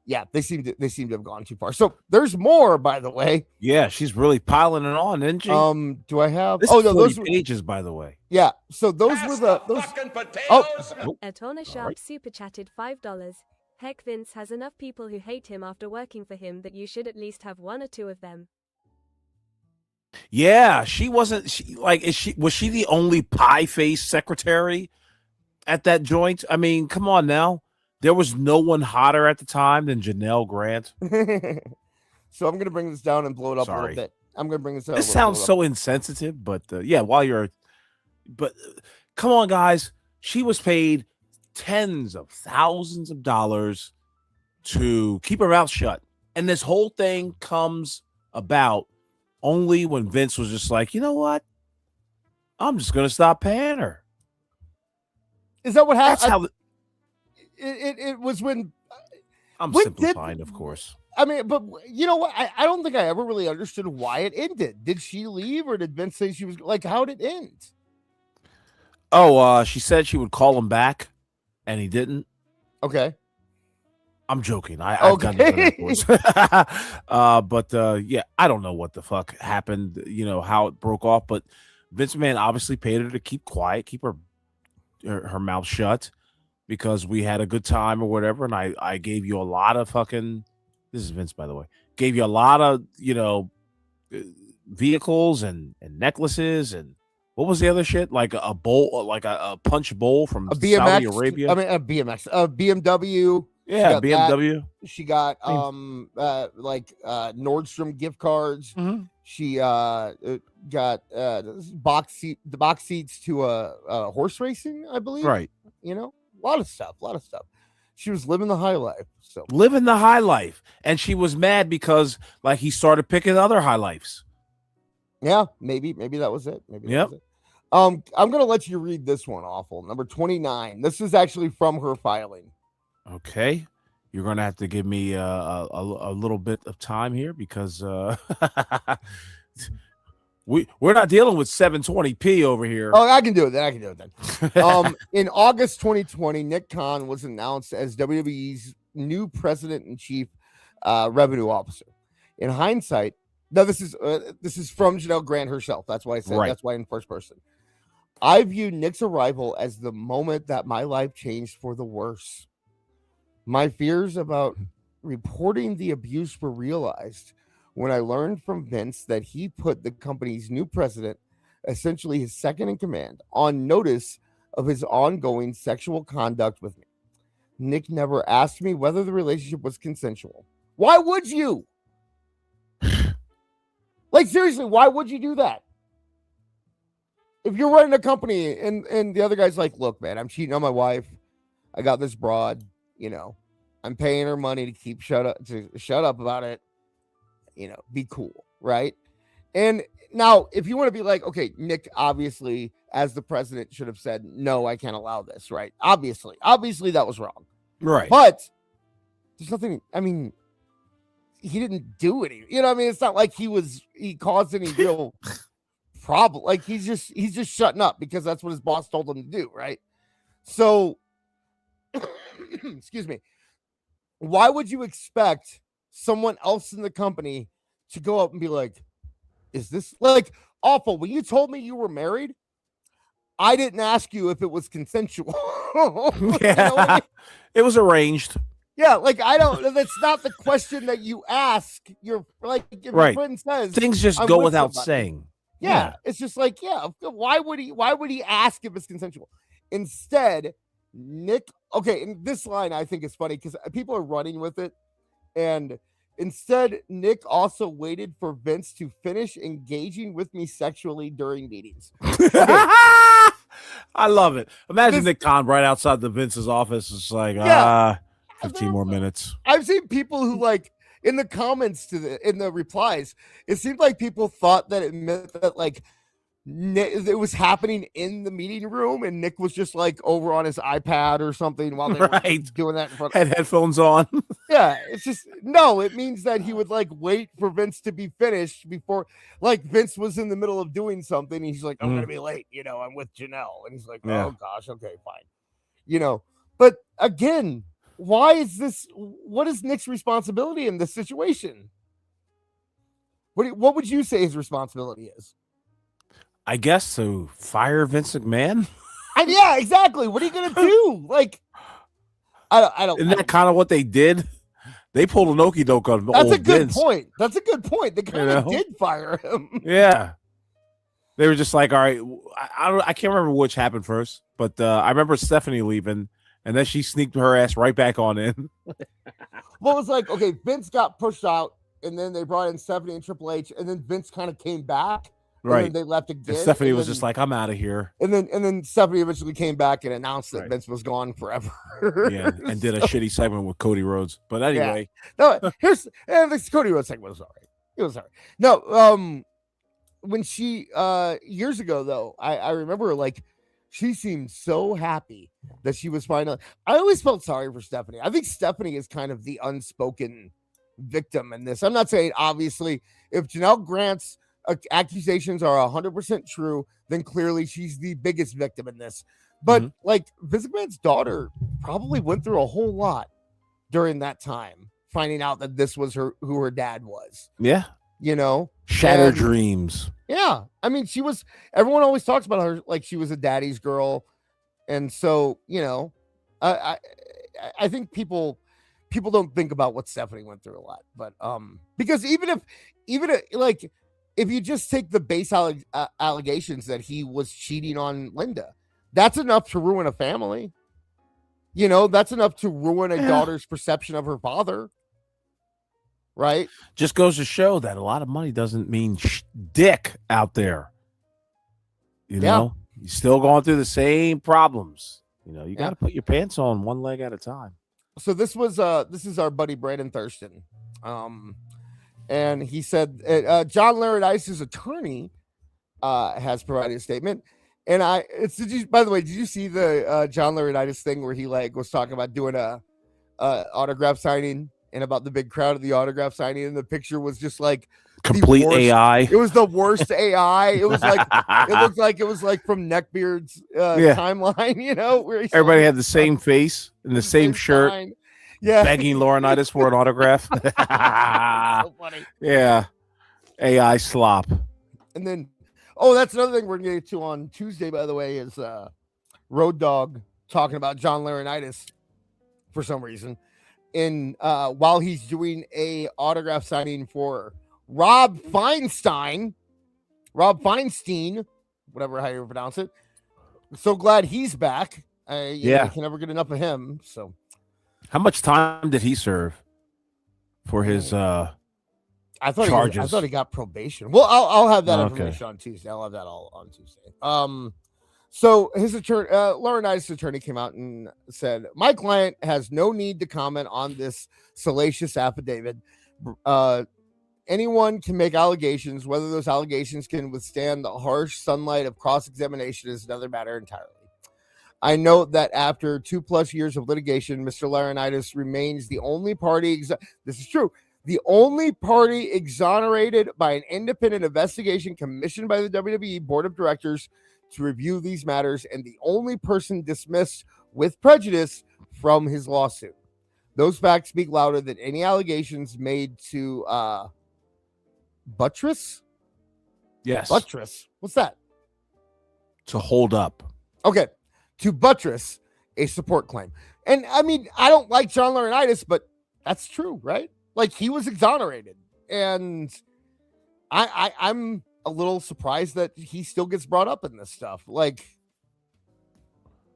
yeah, they seem to have gone too far. So there's more, by the way. Yeah, she's really piling it on, isn't she? Do I have? This is 40 pages, by the way. Yeah. So those were those. Atona Sharp super chatted $5. Heck, Vince has enough people who hate him after working for him that you should at least have one or two of them. Yeah, she wasn't. Was she the only pie-faced secretary at that joint? I mean, come on now. There was no one hotter at the time than Janelle Grant. So I'm gonna bring this down and blow it up a little bit. I'm gonna bring this down. This sounds so insensitive, but yeah. But come on, guys. She was paid tens of thousands of dollars to keep her mouth shut, and this whole thing comes about only when Vince was just like, you know what? I'm just going to stop paying her. Is that what happened? That's how it was when... I'm simplifying, of course. I mean, but you know what? I don't think I ever really understood why it ended. Did she leave or did Vince say she was... Like, how did it end? Oh, she said she would call him back, and he didn't. Okay. I'm joking. I've done that, of course. But yeah, I don't know what the fuck happened, you know, how it broke off. But Vince McMahon obviously paid her to keep quiet, keep her mouth shut because we had a good time or whatever. And I gave you a lot of fucking, this is Vince, by the way, gave you a lot of, you know, vehicles and necklaces and what was the other shit? Like a bowl, like a punch bowl from Saudi Arabia. I mean, a BMX, a BMW. Yeah, BMW. She got Nordstrom gift cards. Mm-hmm. She got the box seats to a horse racing, I believe. Right. You know, a lot of stuff. She was living the high life. So living the high life, and she was mad because like he started picking other high lifes. Yeah, maybe that was it. Maybe. Yep. That was it. I'm gonna let you read this one. Awful number 29. This is actually from her filing. Okay, you're gonna have to give me a little bit of time here because we're not dealing with 720p over here. Oh, I can do it then. In August 2020, Nick Khan was announced as WWE's new president and chief revenue officer. In hindsight, now this is from Janelle Grant herself. That's why I said that's why in first person. I view Nick's arrival as the moment that my life changed for the worse. My fears about reporting the abuse were realized when I learned from Vince that he put the company's new president, essentially his second in command, on notice of his ongoing sexual conduct with me. Nick never asked me whether the relationship was consensual. Why would you? Like, seriously, why would you do that? If you're running a company and the other guy's like, look, man, I'm cheating on my wife. I got this broad. You know, I'm paying her money to shut up about it. You know, be cool, right? And now, if you want to be like, okay, Nick, obviously, as the president, should have said, no, I can't allow this, right? Obviously, that was wrong, right? But there's nothing. I mean, he didn't do any. You know, what I mean, it's not like he caused any real problem. Like he's just shutting up because that's what his boss told him to do, right? So. Excuse me. Why would you expect someone else in the company to go up and be like, is this like Awful. When you told me you were married, I didn't ask you if it was consensual. You know what I mean? It was arranged. Yeah, like I don't. That's not the question that you ask. Your if your friend says things just I'm go with without somebody. saying. Yeah, it's just like Why would he ask if it's consensual? Instead, Nick. Okay, and this line I think is funny because people are running with it, and instead Nick also waited for Vince to finish engaging with me sexually during meetings. Okay. I love it. Imagine Nick Khan right outside the Vince's office. It's like 15 more minutes. I've seen people who like in the comments in the replies, it seemed like people thought that it meant that like it was happening in the meeting room and Nick was just like over on his iPad or something while they were doing that in front Had headphones on. Yeah, it's just no, it means that he would like wait for Vince to be finished before like Vince was in the middle of doing something. He's like, I'm gonna be late, I'm with Janelle. And he's like, oh gosh, okay, fine. But again, why is this? What is Nick's responsibility in this situation? What would you say his responsibility is? I guess to fire Vince McMahon. And yeah, exactly. What are you gonna do? Like, I don't. Isn't that kind of what they did? They pulled an okie doke on That's old a good Vince. point. That's a good point. They kind of did fire him. Yeah, they were just like, all right. I can't remember which happened first, but I remember Stephanie leaving, and then she sneaked her ass right back on in. Well, it was like, okay, Vince got pushed out, and then they brought in Stephanie and Triple H, and then Vince kind of came back. Right. And then they left again. And Stephanie was just like, I'm out of here. And then Stephanie eventually came back and announced that Vince was gone forever. Yeah, and did a shitty segment with Cody Rhodes. But anyway. Yeah. No, this Cody Rhodes segment was all right. It was all right. No, when she years ago though, I remember like she seemed so happy that she was finally. I always felt sorry for Stephanie. I think Stephanie is kind of the unspoken victim in this. I'm not saying obviously if Janelle Grant's accusations are 100% true, then clearly she's the biggest victim in this. But like Vince McMahon's daughter probably went through a whole lot during that time, finding out that this was who her dad was. Yeah. Shattered dreams. Yeah. I mean, everyone always talks about her like she was a daddy's girl. And so, I think people don't think about what Stephanie went through a lot. But because even if you just take the base allegations that he was cheating on Linda, that's enough to ruin a family. That's enough to ruin a daughter's perception of her father. Right? Just goes to show that a lot of money doesn't mean dick out there. You're still going through the same problems. You got to put your pants on one leg at a time. So this is our buddy Brandon Thurston. And he said John Laurinaitis' attorney has provided a statement. And by the way, did you see the John Laurinaitis thing where he like was talking about doing a autograph signing and about the big crowd at the autograph signing, and the picture was just like complete AI. It was the worst AI. It was like it looked like it was like from Neckbeard's timeline, where everybody had the same face and the same shirt. Sign. Yeah, begging Laurinaitis for an autograph. So funny. Yeah, AI slop. And then, that's another thing we're gonna get to on Tuesday. By the way, is Road Dogg talking about John Laurinaitis for some reason, while he's doing a autograph signing for Rob Feinstein, whatever how you pronounce it. I'm so glad he's back. I can never get enough of him. So. How much time did he serve for his charges? I thought he got probation. Well, I'll have that information on Tuesday. I'll have that all on Tuesday. So his attorney, Laurinaitis' attorney, came out and said, "My client has no need to comment on this salacious affidavit. Anyone can make allegations. Whether those allegations can withstand the harsh sunlight of cross-examination is another matter entirely. I note that after 2+ years of litigation, Mr. Laurinaitis remains the only party. This is true. The only party exonerated by an independent investigation commissioned by the WWE Board of Directors to review these matters, and the only person dismissed with prejudice from his lawsuit. Those facts speak louder than any allegations made to buttress Yes. Buttress. What's that? To hold up. Okay. To buttress a support claim. And I mean, I don't like John Laurinaitis, but that's true, right? Like, he was exonerated. And I'm a little surprised that he still gets brought up in this stuff. Like,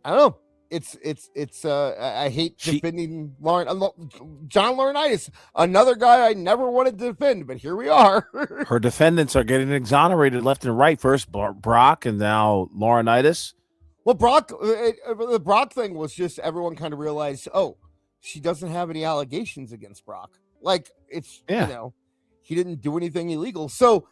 I don't know. I hate defending John Laurinaitis, another guy I never wanted to defend, but here we are. Her defendants are getting exonerated left and right. First Brock, and now Laurinaitis. Well, the Brock thing was just everyone kind of realized, oh, she doesn't have any allegations against Brock. Like, it's, you know, he didn't do anything illegal. So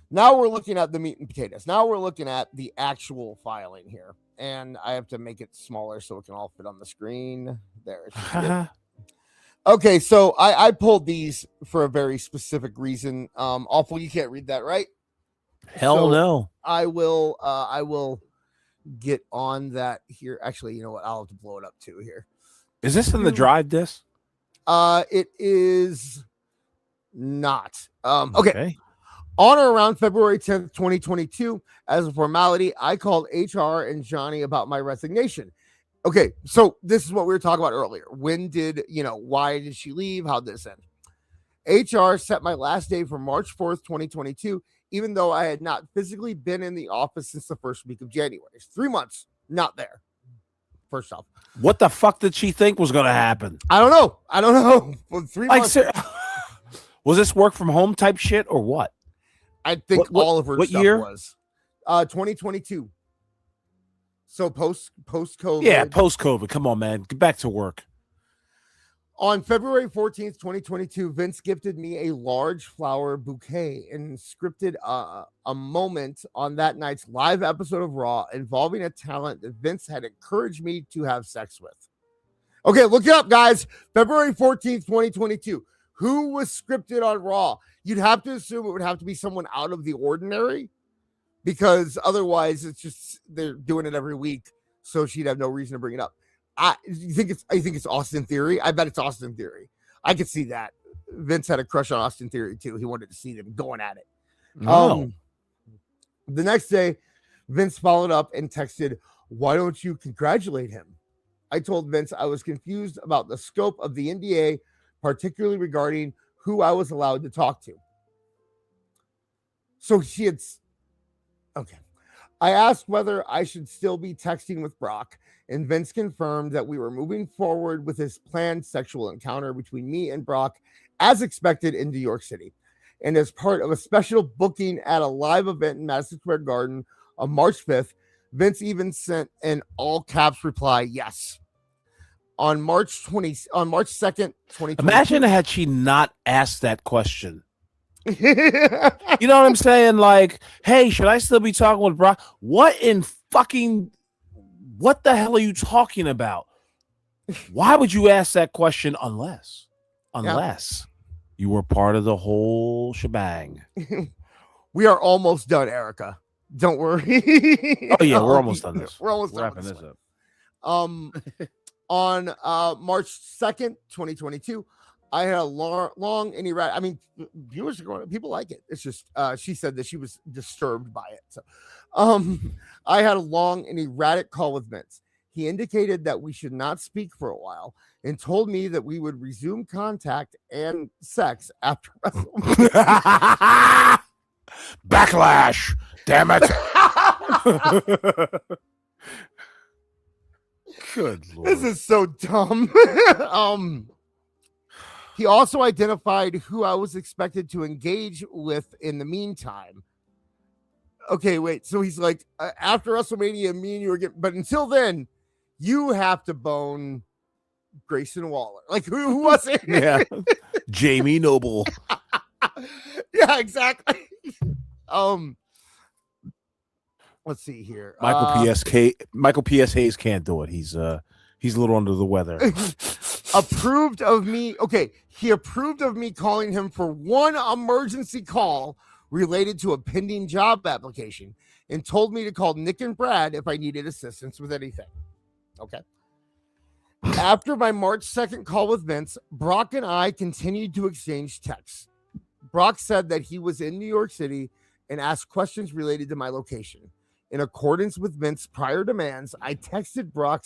now we're looking at the meat and potatoes. Now we're looking at the actual filing here. And I have to make it smaller so it can all fit on the screen. There it is. Okay, so I pulled these for a very specific reason. Awful, you can't read that, right? Hell no. I will get on that here. Actually, you know what? I'll have to blow it up too here. Is this in the drive disc? It is not. Okay. On or around February 10th, 2022, as a formality, I called HR and Johnny about my resignation. Okay, so this is what we were talking about earlier. When did, why did she leave? How did this end? HR set my last day for March 4th, 2022, even though I had not physically been in the office since the first week of January. It's 3 months, not there. First off. What the fuck did she think was going to happen? I don't know. Well, 3 months. Was this work from home type shit or what? I think all of her what stuff year? Was 2022. So post COVID. Yeah, post COVID. Come on, man. Get back to work. On February 14th, 2022, Vince gifted me a large flower bouquet and scripted a moment on that night's live episode of Raw involving a talent that Vince had encouraged me to have sex with. Okay, look it up, guys. February 14th, 2022. Who was scripted on Raw? You'd have to assume it would have to be someone out of the ordinary, because otherwise it's just they're doing it every week, so she'd have no reason to bring it up. I think it's Austin Theory. I bet it's Austin Theory. I could see that. Vince had a crush on Austin Theory too. He wanted to see them going at it. Oh. The next day, Vince followed up and texted, "Why don't you congratulate him?" I told Vince I was confused about the scope of the NDA, particularly regarding who I was allowed to talk to. So okay. I asked whether I should still be texting with Brock, and Vince confirmed that we were moving forward with his planned sexual encounter between me and Brock, as expected, in New York City. And as part of a special booking at a live event in Madison Square Garden on March 5th, Vince even sent an all caps reply, yes. On March 2nd, 2020. Imagine had she not asked that question. You know what I'm saying? Like, hey, should I still be talking with Brock? What the hell are you talking about? Why would you ask that question unless you were part of the whole shebang? We are almost done, Erica. Don't worry. Oh yeah, we're almost done this. We're almost done wrapping this up. On March 2nd, 2022, I had a long and erratic. I mean, viewers are going. People like it. It's just she said that she was disturbed by it. So, I had a long and erratic call with Vince. He indicated that we should not speak for a while and told me that we would resume contact and sex after WrestleMania. Backlash. Damn it. Good Lord. This is so dumb. He also identified who I was expected to engage with in the meantime. Okay, wait. So he's like, after WrestleMania, me and you are getting, but until then, you have to bone Grayson Waller. Like, who was it? Yeah. Jamie Noble. Yeah, exactly. Let's see here. Michael P.S. Hayes can't do it. He's a little under the weather. Approved of me. Okay, he approved of me calling him for one emergency call related to a pending job application and told me to call Nick and Brad if I needed assistance with anything. Okay. After my March 2nd call with Vince, Brock and I continued to exchange texts. Brock said that he was in New York City and asked questions related to my location. In accordance with Vince's prior demands, I texted Brock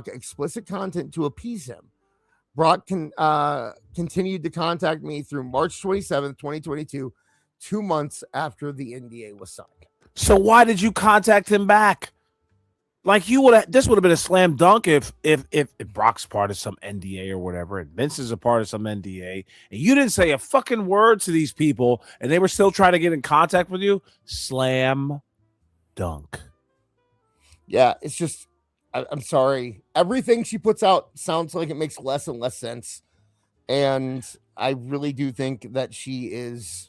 explicit content to appease him. Brock continued to contact me through March 27th, 2022, 2 months after the NDA was signed. So why did you contact him back? Like this would have been a slam dunk if Brock's part of some NDA or whatever, and Vince is a part of some NDA, and you didn't say a fucking word to these people, and they were still trying to get in contact with you. Slam dunk. Yeah, it's just, I'm sorry. Everything she puts out sounds like it makes less and less sense, and I really do think that she is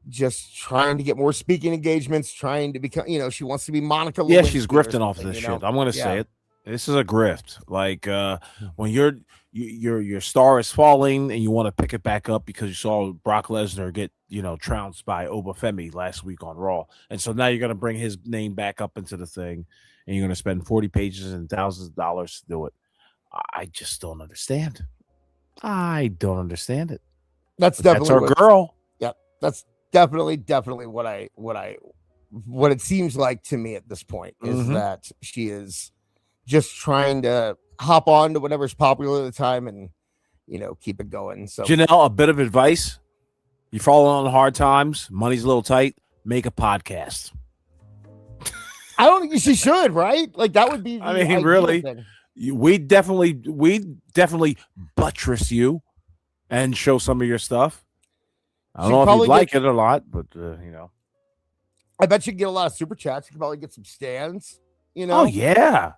just trying to get more speaking engagements, trying to become, she wants to be Monica Lewinsky. Yeah, she's grifting off this shit. I'm going to say it. This is a grift. Like when your star is falling and you want to pick it back up because you saw Brock Lesnar get, trounced by Obafemi last week on Raw. And so now you're going to bring his name back up into the thing and you're going to spend 40 pages and thousands of dollars to do it. I just don't understand. I don't understand it. That's our girl. Yep. That's definitely what it seems like to me at this point is that she is just trying to hop on to whatever's popular at the time and keep it going. So Janelle, a bit of advice: you falling on hard times, money's a little tight, make a podcast. I don't think she should, right? Like that would be really thing. we definitely buttress you and show some of your stuff. I don't know if you like it a lot, but I bet you get a lot of super chats. You could probably get some stands. Oh yeah,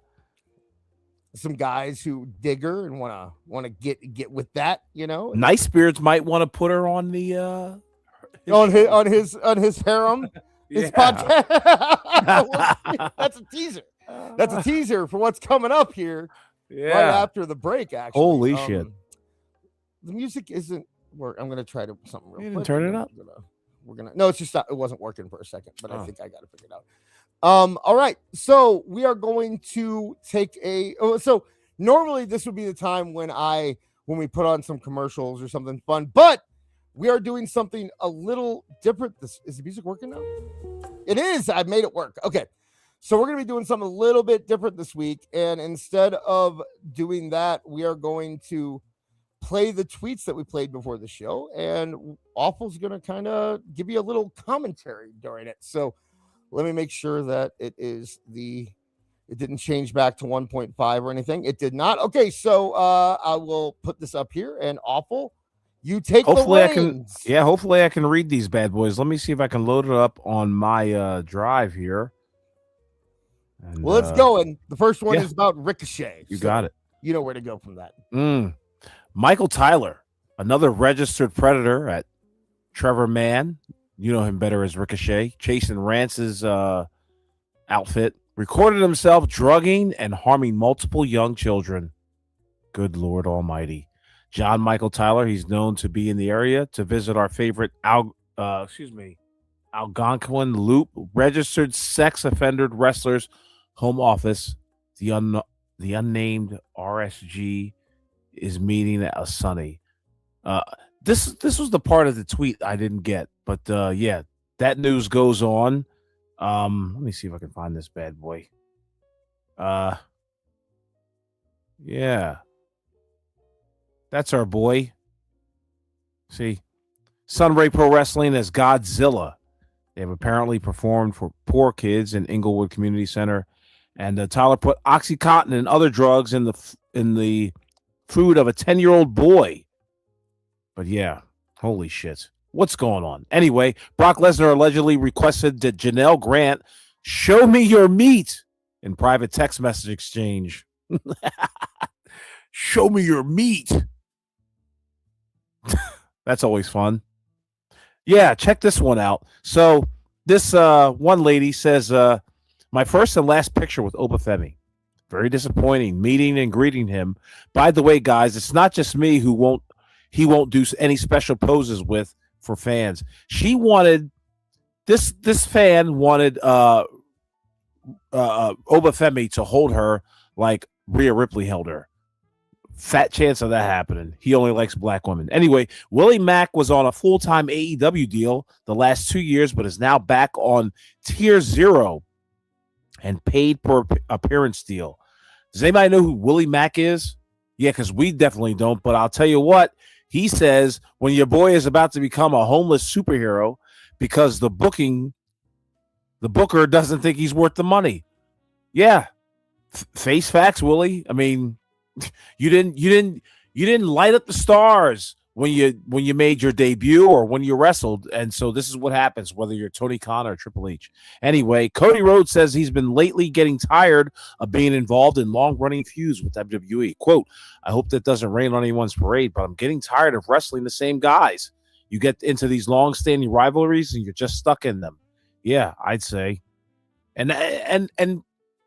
some guys who dig her and want to get with that. Nicebeards might want to put her on the on his harem. His podcast. That's a teaser. That's a teaser for what's coming up here. Yeah. Right after the break. Actually, holy shit, the music isn't. I'm gonna try to something real quick. You didn't turn it up. We're gonna. No, it's just not. It wasn't working for a second, but I think I got to figure it out. All right, so we are going to take a. So normally this would be the time when we put on some commercials or something fun, but we are doing something a little different. Is the music working now? It is. I made it work. Okay, so we're gonna be doing something a little bit different this week, and instead of doing that, we are going to play the tweets that we played before the show, and Awful's gonna kind of give you a little commentary during it. So let me make sure that it didn't change back to 1.5 or anything. It did not. Okay, so I will put this up here, and Awful, you take hopefully the reins. Hopefully I can read these bad boys. Let me see if I can load it up on my drive here. And, well, it's going. The first one is about Ricochet. You got it. You know where to go from that. Michael Tyler, another registered predator at Trevor Mann. You know him better as Ricochet, chasing Rance's outfit, recorded himself drugging and harming multiple young children. Good Lord Almighty. John Michael Tyler, he's known to be in the area to visit our favorite Algonquin Loop registered sex offender wrestler's home office. The unnamed RSG is meeting at a Sunny. This was the part of the tweet I didn't get, but yeah, that news goes on. Let me see if I can find this bad boy. Yeah, that's our boy. See, Sunray Pro Wrestling as Godzilla. They have apparently performed for poor kids in Inglewood Community Center, and Tyler put OxyContin and other drugs in the food of a 10-year-old boy. But yeah, holy shit. What's going on? Anyway, Brock Lesnar allegedly requested that Janelle Grant show me your meat in private text message exchange. Show me your meat. That's always fun. Yeah, check this one out. So this one lady says, my first and last picture with Obafemi. Very disappointing meeting and greeting him. By the way, guys, it's not just me he won't do any special poses with for fans. She wanted this fan wanted Obafemi to hold her like Rhea Ripley held her Fat chance of that happening. He only likes black women. Anyway, Willie Mack was on a full-time AEW deal the last 2 years, but is now back on Tier 0 and paid per appearance deal. Does anybody know who Willie Mack is? Yeah, because we definitely don't, but I'll tell you what. He says when your boy is about to become a homeless superhero because the booker doesn't think he's worth the money. Yeah. Face facts, Willie. I mean, you didn't light up the stars when you made your debut or when you wrestled, and so this is what happens whether you're Tony Khan or Triple H. Anyway, Cody Rhodes says he's been lately getting tired of being involved in long-running feuds with WWE. Quote, I hope that doesn't rain on anyone's parade, but I'm getting tired of wrestling the same guys. You get into these long-standing rivalries and you're just stuck in them. Yeah, I'd say. And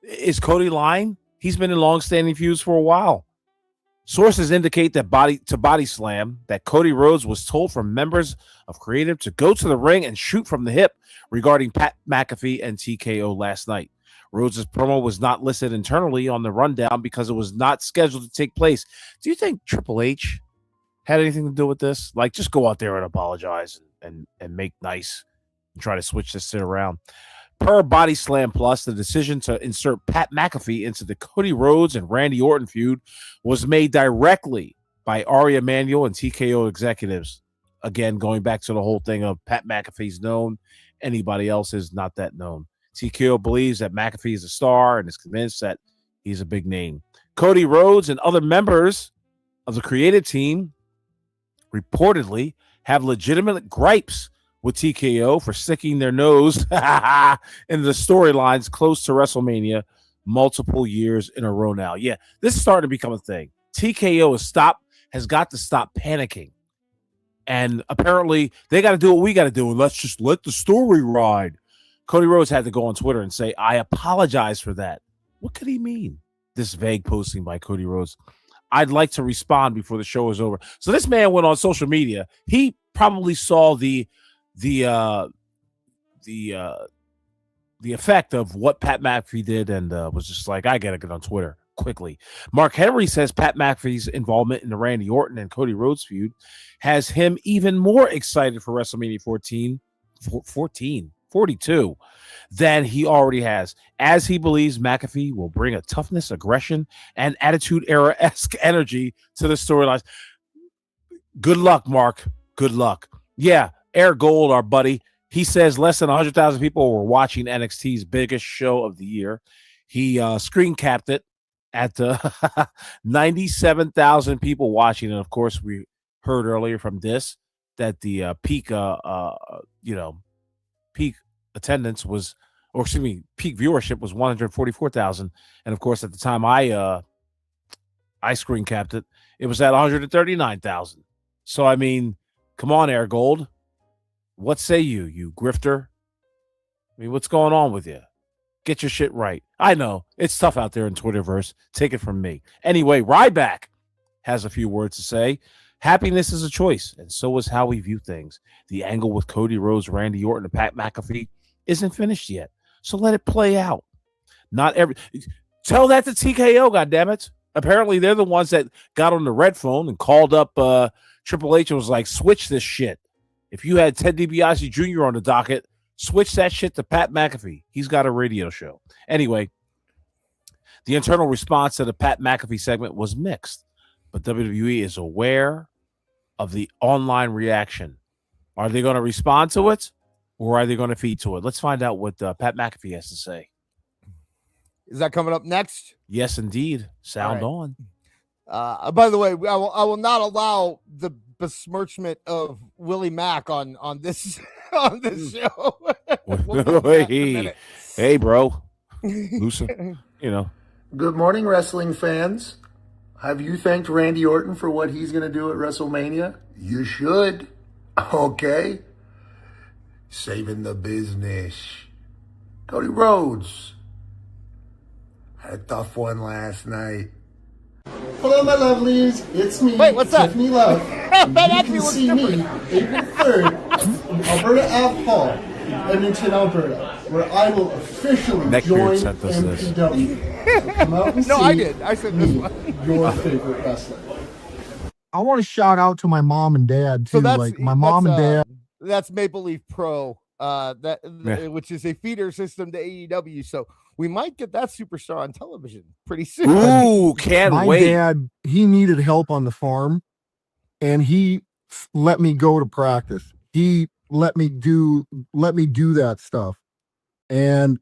is Cody lying? He's been in long-standing feuds for a while. Sources indicate that Body Slam that Cody Rhodes was told from members of Creative to go to the ring and shoot from the hip regarding Pat McAfee and TKO last night. Rhodes' promo was not listed internally on the rundown because it was not scheduled to take place. Do you think Triple H had anything to do with this? Like, just go out there and apologize and make nice and try to switch this shit around. Per Body Slam Plus, the decision to insert Pat McAfee into the Cody Rhodes and Randy Orton feud was made directly by Ari Emanuel and TKO executives. Again, going back to the whole thing of Pat McAfee's known, anybody else is not that known. TKO believes that McAfee is a star and is convinced that he's a big name. Cody Rhodes and other members of the creative team reportedly have legitimate gripes with TKO for sticking their nose into the storylines close to WrestleMania multiple years in a row now. Yeah, this is starting to become a thing. TKO has got to stop panicking. And apparently they got to do what we got to do, and let's just let the story ride. Cody Rhodes had to go on Twitter and say, I apologize for that. What could he mean? This vague posting by Cody Rhodes. I'd like to respond before the show is over. So this man went on social media. He probably saw the effect of what Pat McAfee did and was just like, I gotta get on Twitter quickly. Mark Henry says Pat McAfee's involvement in the Randy Orton and Cody Rhodes feud has him even more excited for WrestleMania 42 than he already has, as he believes McAfee will bring a toughness, aggression, and attitude era-esque energy to the storylines. Good luck, Mark. Good luck. Yeah, Air Gold, our buddy, he says less than 100,000 people were watching NXT's biggest show of the year. He screen capped it at 97,000 people watching. And of course, we heard earlier from this that the peak attendance was, or excuse me, peak viewership was 144,000. And of course, at the time I screen capped it, it was at 139,000. So, I mean, come on, Air Gold. What say you grifter? I mean, what's going on with you? Get your shit right. I know it's tough out there in Twitterverse. Take it from me. Anyway, Ryback has a few words to say. Happiness is a choice, and so is how we view things. The angle with Cody Rhodes, Randy Orton, and Pat McAfee isn't finished yet, so let it play out. Tell that to TKO, goddammit. Apparently, they're the ones that got on the red phone and called up Triple H and was like, switch this shit. If you had Ted DiBiase Jr. on the docket, switch that shit to Pat McAfee. He's got a radio show. Anyway, the internal response to the Pat McAfee segment was mixed, but WWE is aware of the online reaction. Are they going to respond to it, or are they going to feed to it? Let's find out what Pat McAfee has to say. Is that coming up next? Yes, indeed. Sound on. By the way, I will not allow the besmirchment of Willie Mack on this on this show. Hey, bro. Loosen, Good morning, wrestling fans. Have you thanked Randy Orton for what he's going to do at WrestleMania? You should. Okay. Saving the business. Cody Rhodes had a tough one last night. Hello, my lovelies. It's me, Tiffany Love. And you can see me April 3rd in Alberta Ave Hall. Edmonton, Alberta, where I will officially NECKBEARD join sent us this. MPW. So come out and No, see I did. I said this me, one. your favorite wrestler. I want to shout out to my mom and dad too. So that's Like my mom and dad. That's Maple Leaf Pro, Yeah. which is a feeder system to AEW. So we might get that superstar on television pretty soon. Ooh, can't My wait. dad, he needed help on the farm, and he let me go to practice. He let me do that stuff, and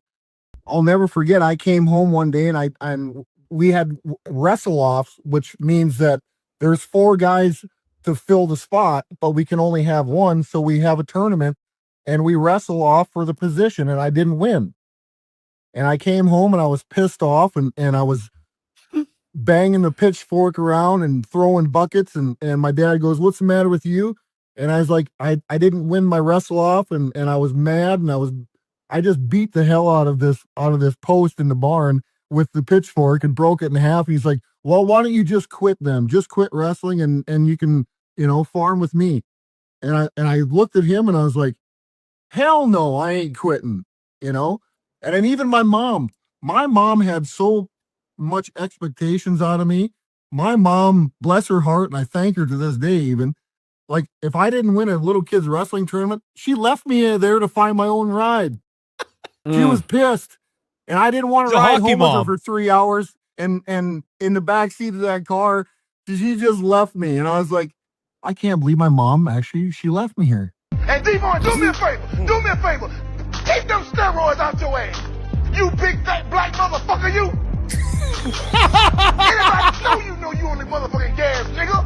I'll never forget. I came home one day, and we had wrestle offs, which means that there's 4 guys to fill the spot, but we can only have 1. So we have a tournament, and we wrestle off for the position, and I didn't win. And I came home and I was pissed off, and I was banging the pitchfork around and throwing buckets. And my dad goes, "What's the matter with you?" And I was like, I didn't win my wrestle off, and I was mad, and I just beat the hell out of this post in the barn with the pitchfork and broke it in half. He's like, "Well, why don't you just quit then? Just quit wrestling, and you can, farm with me." And I looked at him and I was like, "Hell no, I ain't quitting," And then even my mom had so much expectations out of me. My mom, bless her heart, and I thank her to this day even, like if I didn't win a little kids wrestling tournament, she left me there to find my own ride. She was pissed. And I didn't want to ride home with her for 3 hours. And in the back seat of that car, she just left me. And I was like, I can't believe my mom she left me here. Hey, Devon, do me a favor. Do me a favor. Take them steroids out your ass. You big fat black motherfucker, you. Anybody know you on the motherfucking gas, nigga.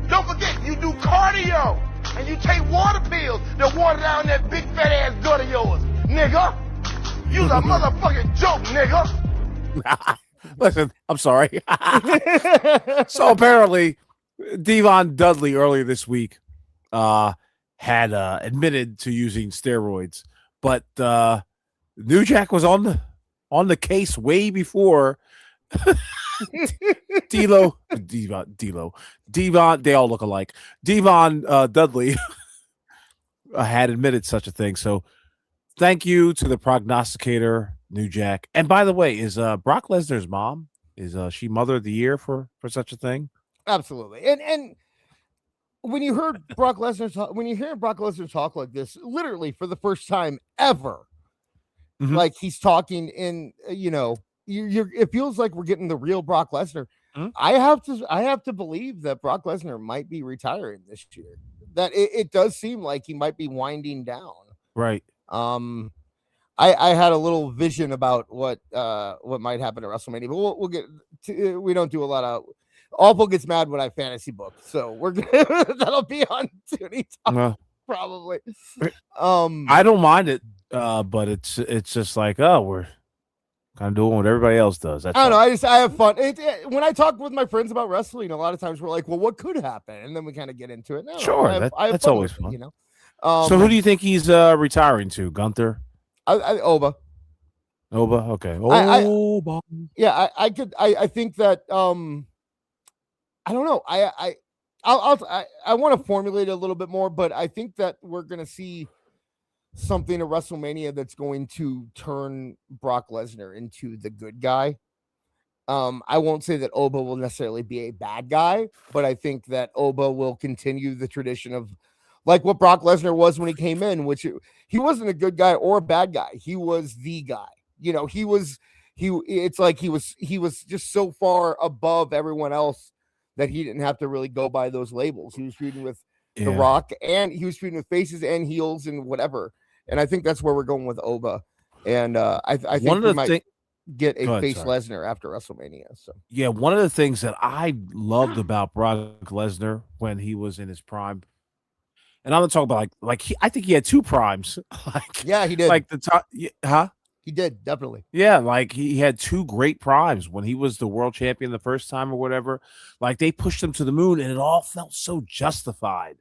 Don't forget, you do cardio. And you take water pills to water down that big fat ass gut of yours, nigga. You's a motherfucking joke, nigga. Listen, I'm sorry. So apparently, Devon Dudley earlier this week had admitted to using steroids, but New Jack was on the case way before Devon, they all look alike. Devon Dudley had admitted such a thing. So thank you to the prognosticator, New Jack. And by the way, is Brock Lesnar's mom, is she Mother of the Year for such a thing? Absolutely. And when you heard Brock Lesnar when you hear Brock Lesnar talk like this, literally for the first time ever, like he's talking in, it feels like we're getting the real Brock Lesnar. I have to believe that Brock Lesnar might be retiring this year. That it does seem like he might be winding down. Right. I had a little vision about what might happen at WrestleMania, but we'll get to, we don't do a lot of Awful gets mad when I fantasy book, so we're that'll be on Toonie Talk probably. I don't mind it, but it's just like, we're kind of doing what everybody else does. That's I don't know. I have fun. When I talk with my friends about wrestling, a lot of times we're like, well, what could happen? And then we kind of get into it. Sure. That's always fun. So who do you think he's retiring to? Gunther? Oba. Oba? Okay. Oba. I think that, I don't know. I want to formulate it a little bit more, but I think that we're going to see something at WrestleMania that's going to turn Brock Lesnar into the good guy. I won't say that Oba will necessarily be a bad guy, but I think that Oba will continue the tradition of like what Brock Lesnar was when he came in, which he wasn't a good guy or a bad guy. He was the guy. It's like he was just so far above everyone else that he didn't have to really go by those labels. He was feuding with The Rock, and he was feuding with faces and heels and whatever. And I think that's where we're going with Oba. And I think we might get a face Lesnar after WrestleMania. So yeah, one of the things that I loved about Brock Lesnar when he was in his prime, and I'm not talking about I think he had 2 primes. Yeah, he did. Like the top, He did, definitely. Yeah, like he had 2 great primes when he was the world champion the first time or whatever. Like they pushed him to the moon and it all felt so justified.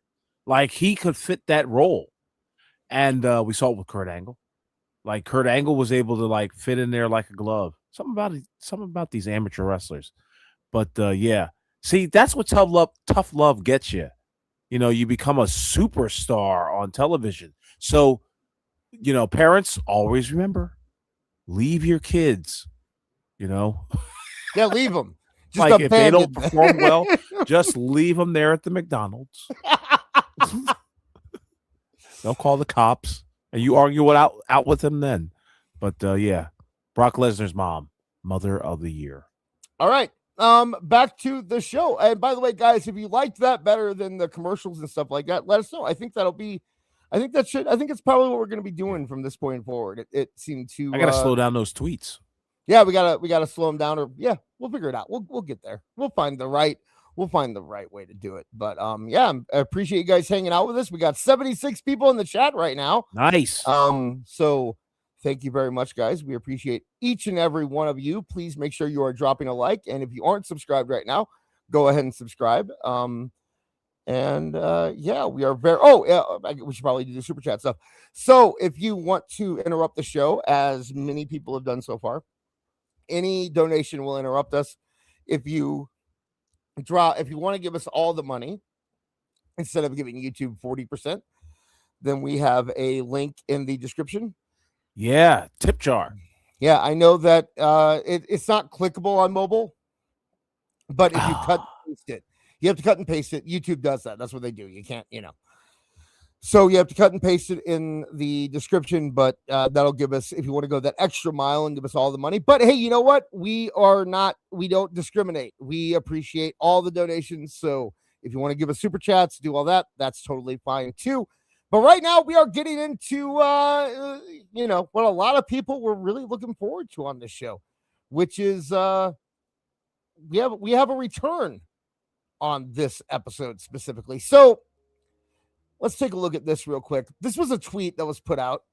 Like he could fit that role. And we saw it with Kurt Angle. Like Kurt Angle was able to fit in there like a glove. Something about these amateur wrestlers. But yeah. See, that's what tough love gets you. You become a superstar on television. So parents always remember, leave your kids, Yeah, leave them. Just like if they don't abandon perform well, just leave them there at the McDonald's. They'll call the cops, and you argue it out with them then. But yeah, Brock Lesnar's mom, Mother of the Year. All right. Back to the show. And by the way, guys, if you liked that better than the commercials and stuff like that, let us know. I think it's probably what we're going to be doing from this point forward. It seemed to. I got to slow down those tweets. Yeah, we gotta slow them down, or yeah, we'll figure it out. We'll get there. We'll find the right way to do it. But yeah, I appreciate you guys hanging out with us. We got 76 people in the chat right now. Nice. So thank you very much, guys. We appreciate each and every one of you. Please make sure you are dropping a like, and if you aren't subscribed right now, go ahead and subscribe. Yeah, we are very. We should probably do the super chat stuff. So if you want to interrupt the show, as many people have done so far, any donation will interrupt us. If you want to give us all the money instead of giving YouTube 40%, then we have a link in the description. Yeah, tip jar. Yeah, I know that it's not clickable on mobile, but if you cut and paste it, you have to cut and paste it. YouTube does that. That's what they do. You can't, So you have to cut and paste it in the description, but that'll give us, if you want to go that extra mile and give us all the money. But hey, you know what? We don't discriminate. We appreciate all the donations. So if you want to give us super chats, do all that, that's totally fine too. But right now we are getting into, what a lot of people were really looking forward to on this show, which is we have a return on this episode specifically. So let's take a look at this real quick. This was a tweet that was put out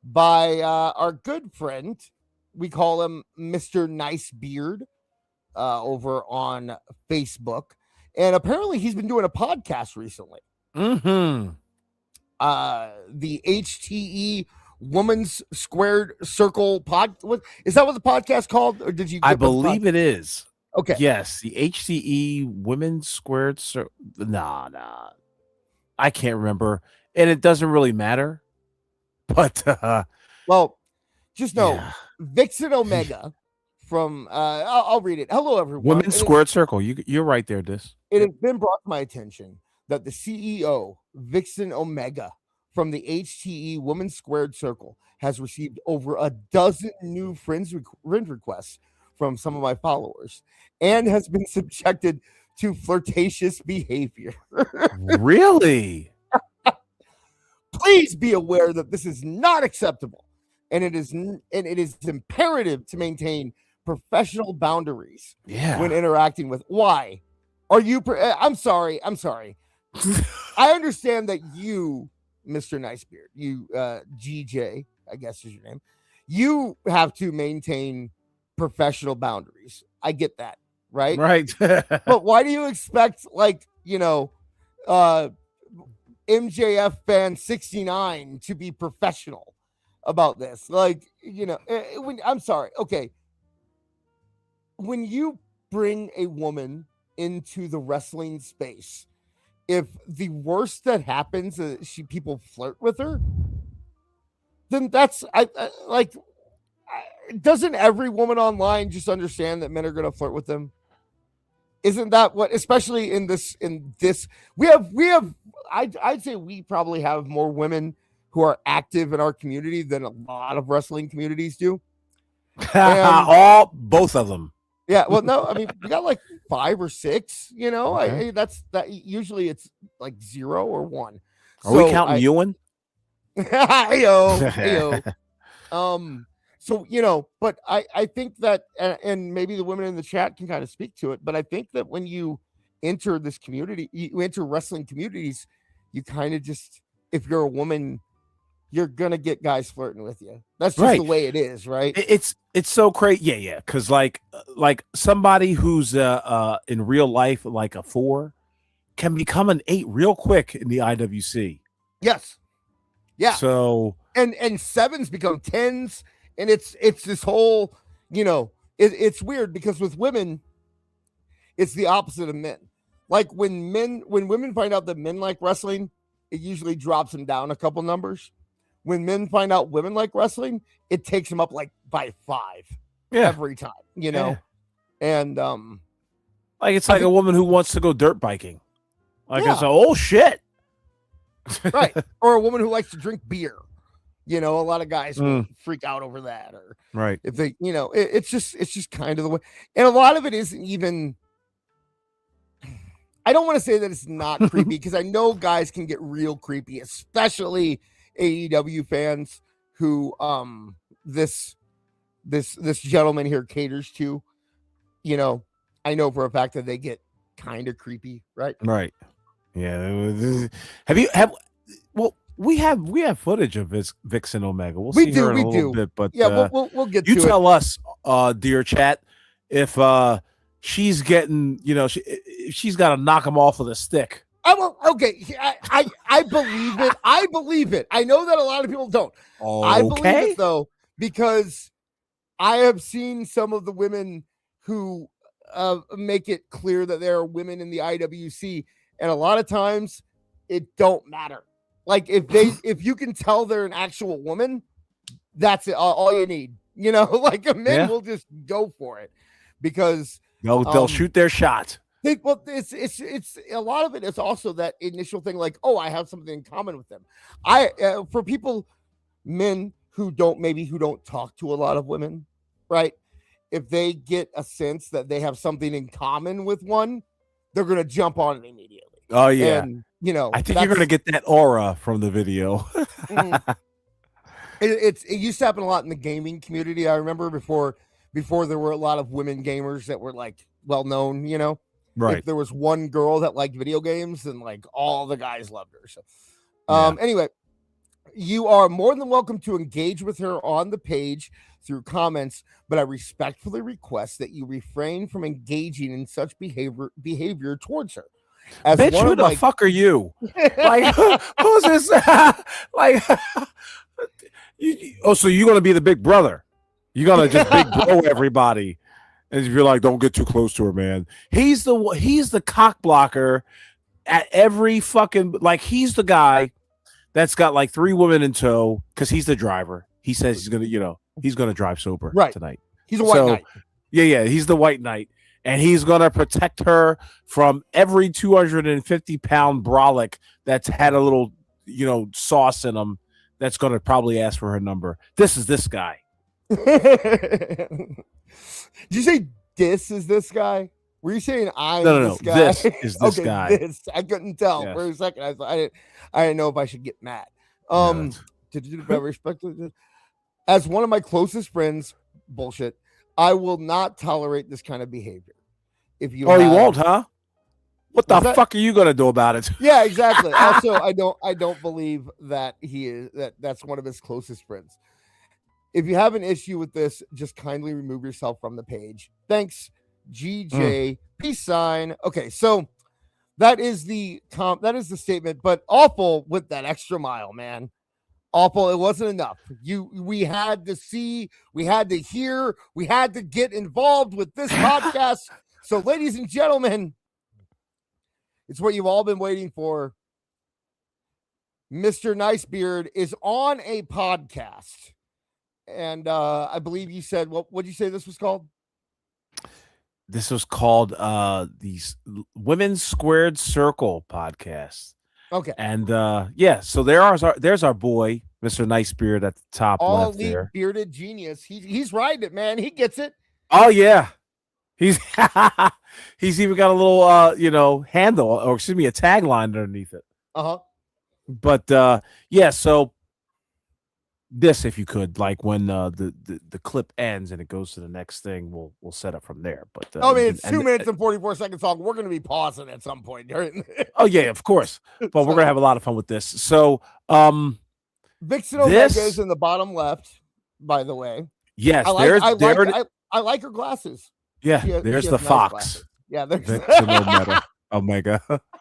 by our good friend. We call him Mr. Nicebeard over on Facebook. And apparently he's been doing a podcast recently. Mm-hmm. The HTE Woman's Squared Circle pod. Is that what the podcast called? Or did you? I believe it is. Okay. Yes, the HTE Women's Squared Circle. Nah. I can't remember, and it doesn't really matter. But well, just know Vixen Omega from I'll read it. Hello, everyone. Women's Squared Circle. You're right there, Dis. It has been brought to my attention that the CEO, Vixen Omega, from the HTE Women's Squared Circle, has received over a dozen new friend requests from some of my followers, and has been subjected to flirtatious behavior. Really? Please be aware that this is not acceptable, and it is imperative to maintain professional boundaries when interacting with. Why are you? I'm sorry. I understand that you, Mr. Nicebeard, you GJ, I guess is your name. You have to maintain professional boundaries. I get that. Right. But why do you expect, MJF fan 69 to be professional about this? I'm sorry. Okay. When you bring a woman into the wrestling space, if the worst that happens is people flirt with her, then that's doesn't every woman online just understand that men are going to flirt with them? Isn't that what, especially in this, we have, I'd say we probably have more women who are active in our community than a lot of wrestling communities do. Both of them. Yeah. Well, no, I mean, we got like 5 or 6, okay. That's usually it's like 0 or 1. Are we counting Ewan? Hey-yo. So, but I think that, and maybe the women in the chat can kind of speak to it, but I think that when you enter this community, you enter wrestling communities, you kind of just, if you're a woman, you're going to get guys flirting with you. That's just the way it is, right? It's so crazy. Yeah. Because like somebody who's in real life, like a 4, can become an 8 real quick in the IWC. Yes. Yeah. So, and 7s become 10s. And it's this whole, it's weird because with women, it's the opposite of men. Like when women find out that men like wrestling, it usually drops them down a couple numbers. when men find out women like wrestling, it takes them up like by 5 every time, you know? And like it's like a woman who wants to go dirt biking. Like it's oh shit. Right. Or a woman who likes to drink beer. You know, a lot of guys will freak out over that, or right. If they, you know, it's just kind of the way, and a lot of it isn't even. I don't want to say that it's not creepy because I know guys can get real creepy, especially AEW fans who this gentleman here caters to. You know, I know for a fact that they get kind of creepy, right? Right. Yeah. We have footage of Vixen Omega. We'll see her in a little bit, but yeah, we'll get. You tell us, dear chat, if she's getting, you know, she's got to knock him off with a stick. Okay, I believe it. I believe it. I know that a lot of people don't. Okay. I believe it though, because I have seen some of the women who make it clear that there are women in the IWC, and a lot of times it don't matter. Like if you can tell they're an actual woman, that's it. All you need, you know, like a man will just go for it because they'll shoot their shot. It's a lot of it is also that initial thing, like, oh, I have something in common with them. For people, men who don't talk to a lot of women, right? If they get a sense that they have something in common with one, they're gonna jump on it immediately. Oh yeah. And, you know, I think you're gonna get that aura from the video. It used to happen a lot in the gaming community. I remember before there were a lot of women gamers that were like well known, you know. Right. If there was one girl that liked video games, then like all the guys loved her. So anyway, you are more than welcome to engage with her on the page through comments, but I respectfully request that you refrain from engaging in such behavior towards her. As bitch, who the fuck are you? Like, who's this? Like, so you're gonna be the big brother? You're gonna just big bro everybody? And if you're like, don't get too close to her, man. He's the cock blocker at every fucking, like, he's the guy that's got like 3 women in tow because he's the driver. He says he's gonna drive sober tonight. He's a white knight. Yeah, he's the white knight. And he's going to protect her from every 250-pound brolic that's had a little, you know, sauce in him that's going to probably ask for her number. This is this guy. Did you say this is this guy? Were you saying I'm this guy? This is this guy. This. I couldn't tell for a second. I didn't know if I should get mad. As one of my closest friends, bullshit, I will not tolerate this kind of behavior. If you you won't, huh? What the fuck are you gonna do about it? Yeah, exactly. Also, I don't believe that that's one of his closest friends. If you have an issue with this, just kindly remove yourself from the page. Thanks, GJ. Peace sign. Okay, so that is the statement, but awful with that extra mile, man. Awful. It wasn't enough. We had to see, we had to hear, we had to get involved with this podcast. So, ladies and gentlemen, it's what you've all been waiting for. Mr. Nicebeard is on a podcast. And I believe you said, what did you say this was called? This was called the Women's Squared Circle podcast. Okay. And so there's our boy, Mr. Nicebeard at the top left there. Bearded genius. He's riding it, man. He gets it. Oh yeah. He's even got a little handle, or excuse me, a tagline underneath it. Uh-huh. But so this, if you could, like when the clip ends and it goes to the next thing, we'll set up from there. But it's 2 minutes and 44 seconds long. We're gonna be pausing at some point during oh yeah, of course. But we're gonna have a lot of fun with this. So Vixen Omega is in the bottom left, by the way. Yes, I like her glasses. Yeah, there's the fox. Glasses. Yeah, there's Vixen Omega. Okay,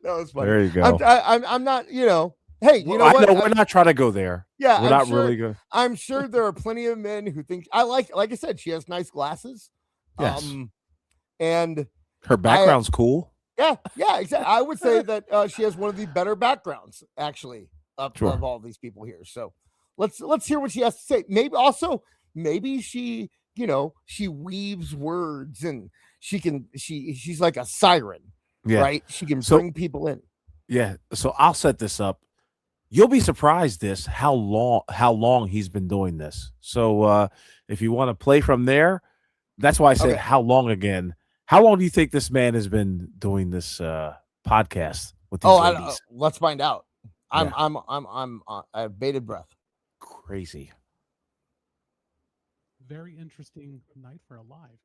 that was funny. There you go. I'm not, you know. Hey, you know what? We're not trying to go there. Yeah, we're not really good. I'm sure there are plenty of men who think like I said, she has nice glasses. Yes. And her background's cool. Yeah, exactly. I would say that she has one of the better backgrounds, actually. of all these people here. So let's hear what she has to say. Maybe she, she weaves words and she's like a siren, right? She can bring people in. Yeah. So I'll set this up. You'll be surprised how long he's been doing this. So if you want to play from there, that's why I said how long again. How long do you think this man has been doing this podcast with these ladies? Let's find out. I have bated breath. Crazy. Very interesting night for a live.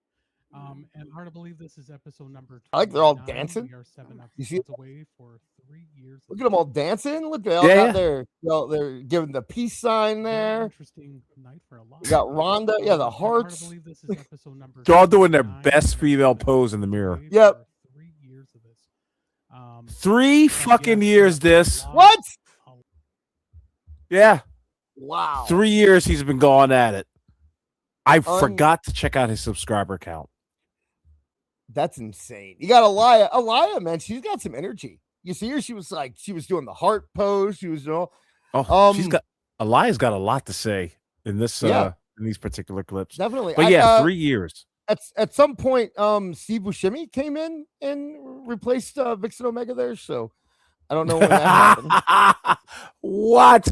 And hard to believe this is episode number 29. I like they're all dancing. We are 7 You see? episodes away for 3 years. Look at them all dancing. Look, they all got their, they're giving the peace sign there. Interesting night for a live. You got Rhonda, the hearts. Hard to believe this is episode number They're all doing their best female pose in the mirror. Yep. 3 years of this. 3 fucking years this. What? Yeah. Wow. 3 years he's been going at it. I forgot to check out his subscriber count. That's insane. You got Aliyah, man, she's got some energy. You see her? She was doing the heart pose. She was doing Aliyah's got a lot to say in this in these particular clips. Definitely. But 3 years. At some point, Steve Buscemi came in and replaced Vixen Omega there. So I don't know when that happened. What?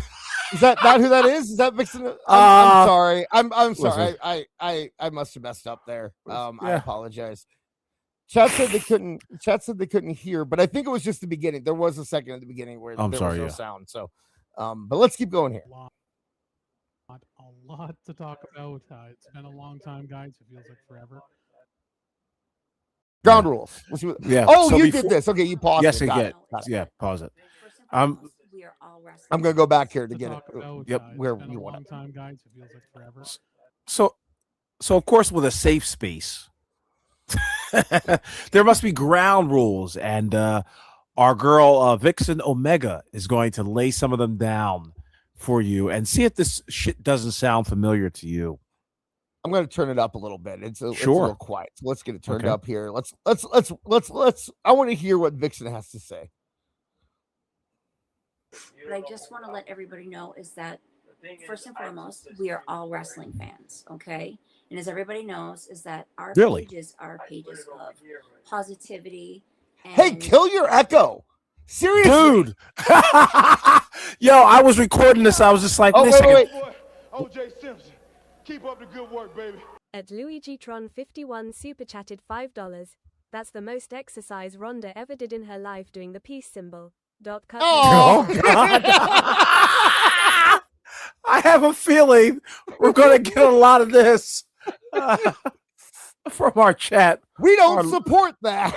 Is that not who that is? Is that Vixen? I'm sorry. I'm sorry. I must have messed up there. I apologize. Chat said they couldn't hear, but I think it was just the beginning. There was a second at the beginning where there was no sound. So, but let's keep going here. A lot to talk about. It's been a long time, guys. It feels like forever. Ground rules. Yeah. Oh, so you did this. Okay, you paused. Yes, it. Got it. Yeah, pause it. I'm gonna go back here to get it. Where you want it. Time, guys. It feels like forever. So of course, with a safe space, there must be ground rules, and our girl Vixen Omega is going to lay some of them down for you and see if this shit doesn't sound familiar to you. I'm going to turn it up a little bit. It's a little quiet. So let's get it turned up here. Let's. I want to hear what Vixen has to say. But I just want to let everybody know is that first and foremost, we are all wrestling fans, okay? And as everybody knows, is that our pages are pages of positivity. And hey, kill your echo. Seriously, dude. Yo, I was recording this. I was just like, wait. OJ Simpson, keep up the good work, baby. At LuigiTron51 super chatted $5. That's the most exercise Rhonda ever did in her life doing the peace symbol. Oh, God. I have a feeling we're going to get a lot of this from our chat. We don't support that.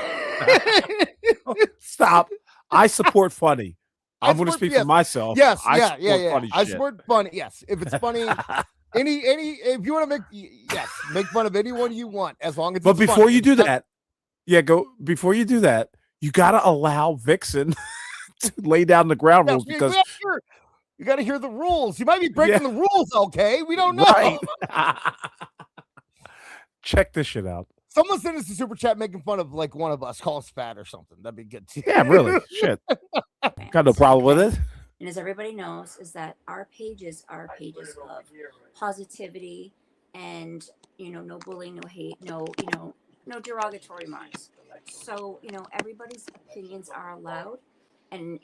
Stop. I support funny. I'm going to speak for myself. Yes, I support funny. Yes, if it's funny, if you want to make fun of anyone you want, as long as. But before you do that, before you do that, you got to allow Vixen to lay down the ground rules because you got to hear the rules. You might be breaking the rules. Okay, we don't know. Right. Check this shit out. Someone send us a super chat making fun of like one of us, call us fat or something. That'd be good too. Yeah, really. Shit. Got no problem with it. And as everybody knows, is that our pages are pages of positivity and no bullying, no hate, no derogatory remarks. So, everybody's opinions are allowed. And,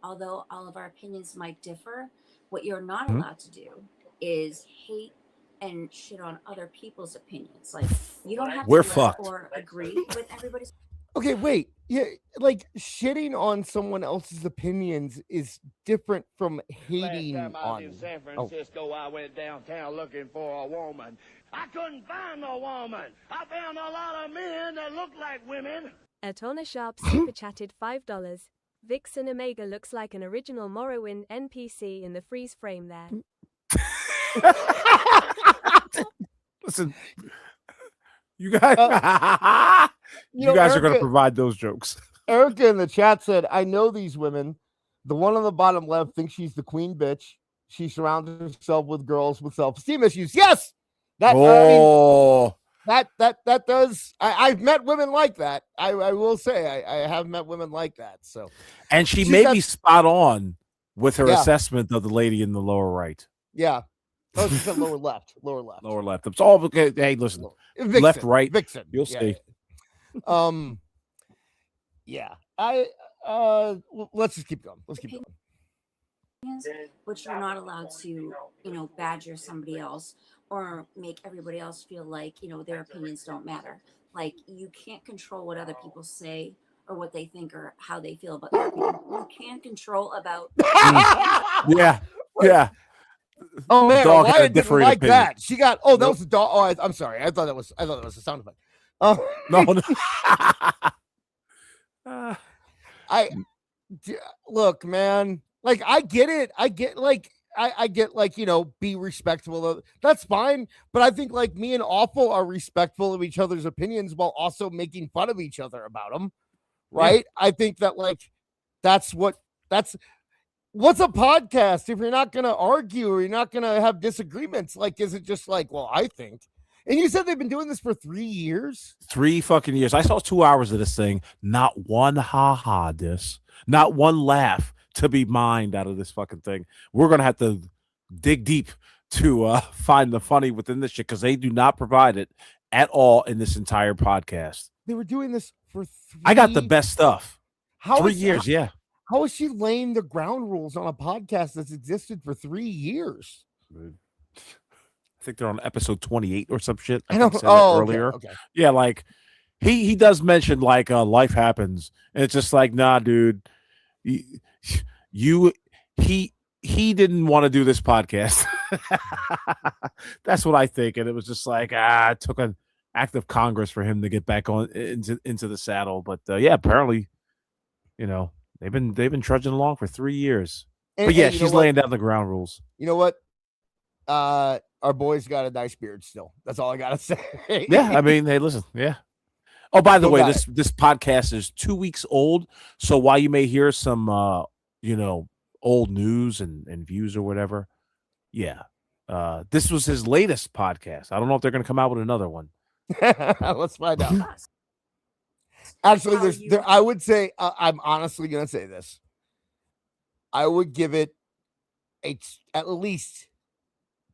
although all of our opinions might differ, what you're not allowed to do is hate and shit on other people's opinions. Like, you don't have to or agree with everybody's. Okay, wait. Yeah, like shitting on someone else's opinions is different from hating Last time I was on. in San Francisco, I went downtown looking for a woman. I couldn't find no woman. I found a lot of men that looked like women. At Honor Sharp super chatted $5. Vixen Omega looks like an original Morrowind NPC in the freeze frame there. Listen, you guys, you guys are going to provide those jokes. Erica in the chat said, "I know these women. The one on the bottom left thinks she's the queen bitch. She surrounds herself with girls with self-esteem issues." Yes, that that does. I've met women like that. I will say I have met women like that. So, and she may be spot on with her Yeah. assessment of the lady in the lower right. Yeah. Oh, she said lower left. Lower left. Lower left. It's all okay. Hey, listen. Vixen, Left, right. Vixen. You'll Yeah, see. Yeah. Let's just keep going. Let's keep going. But you're not allowed to, badger somebody else or make everybody else feel like, their opinions don't matter. Like, you can't control what other people say or what they think or how they feel about their opinion. You can't control about. Yeah. Yeah. Oh man, Dog had a Wyatt didn't different like opinion. that. She got. Oh, that Nope. was a dog. Oh, I'm sorry. I thought that was a sound effect. No. Look, man. Like, I get it. I get be respectful of. That's fine. But I think like me and Awful are respectful of each other's opinions while also making fun of each other about them. Right? Yeah. I think that that's what's a podcast if you're not going to argue or you're not going to have disagreements? Like, is it just like, well, I think, and you said they've been doing this for 3 years, 3 fucking years. I saw 2 hours of this thing. Not one ha-ha not one laugh to be mined out of this fucking thing. We're going to have to dig deep to find the funny within this shit because they do not provide it at all in this entire podcast. They were doing this for 3 I got the best stuff. How 3 years, yeah. How is she laying the ground rules on a podcast that's existed for 3 years? I think they're on episode 28 or some shit. I don't. Earlier. Okay. Yeah, like he does mention like life happens, and it's just like, nah, dude, he didn't want to do this podcast. That's what I think, and it was just like it took an act of Congress for him to get back on into the saddle. But yeah, apparently, they've been trudging along for 3 years. But yeah, she's laying down the ground rules. You know what? Our boy's got a nice beard still. That's all I gotta say. Yeah, I mean, hey, listen, yeah. Oh, by the way, this podcast is 2 weeks old. So while you may hear some old news and views or whatever, yeah. This was his latest podcast. I don't know if they're gonna come out with another one. Let's find out. Actually, I would say I'm honestly gonna say this. I would give it at least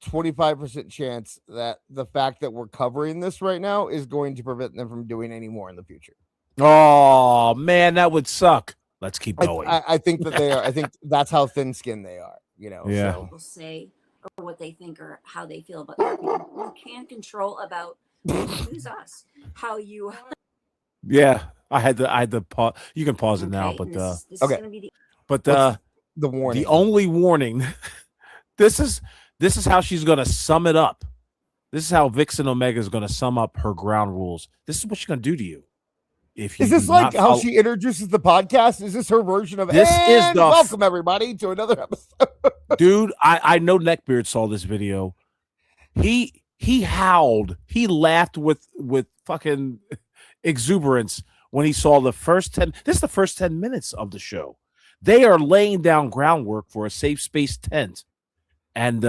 25% chance that the fact that we're covering this right now is going to prevent them from doing any more in the future. Oh man, that would suck. Let's keep going. I think that they are. I think that's how thin-skinned they are. Yeah. So. People say or what they think or how they feel about their opinion. You can't control about who's us. How you. Yeah, I had to pause. You can pause it now, but this is gonna be the warning. The only warning. This is how she's gonna sum it up. This is how Vixen Omega is gonna sum up her ground rules. This is what she's gonna do to you. If you is this like how she introduces the podcast? Is this her version of this? Is the welcome everybody to another episode? Dude, I know Neckbeard saw this video. He howled. He laughed with fucking exuberance when he saw the first 10. This is the first 10 minutes of the show. They are laying down groundwork for a safe space tent. And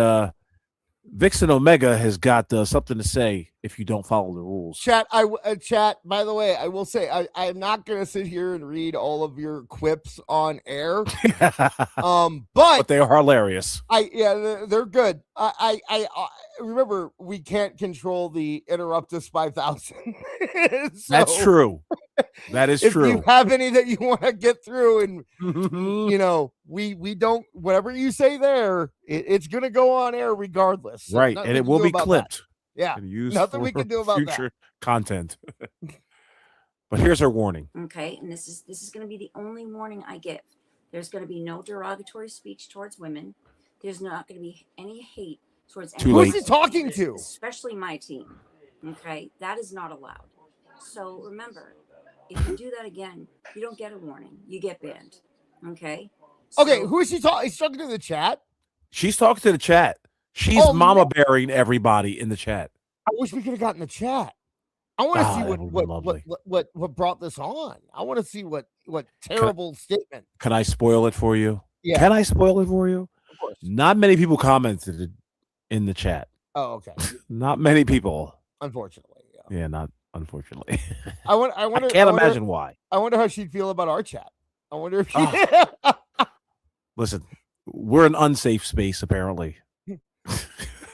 Vixen Omega has got something to say if you don't follow the rules. Chat, chat. By the way, I will say I'm not going to sit here and read all of your quips on air. But they are hilarious. They're good. I remember we can't control the Interruptus 5000. That's true. That is true. If you have any that you want to get through, and we don't. Whatever you say there, it's going to go on air regardless. So right, and it will be clipped. Yeah, nothing we can do about future content. But here's our warning. Okay, and this is going to be the only warning I give. There's going to be no derogatory speech towards women. There's not going to be any hate towards anyone. Who's he talking to? Especially my team. Okay, that is not allowed. So remember, if you do that again, you don't get a warning. You get banned. Okay. Okay, who is she talking? He's talking to the chat. She's talking to the chat. She's mama bearing everybody in the chat. I wish we could have gotten the chat. I want to see what brought this on. I want to see what terrible statement. Can I spoil it for you? Yeah. Can I spoil it for you? Of course. Not many people commented in the chat. Oh, okay. Not many people. Unfortunately. Yeah, not unfortunately. I can't imagine why. I wonder how she'd feel about our chat. I wonder if she Listen, we're an unsafe space, apparently.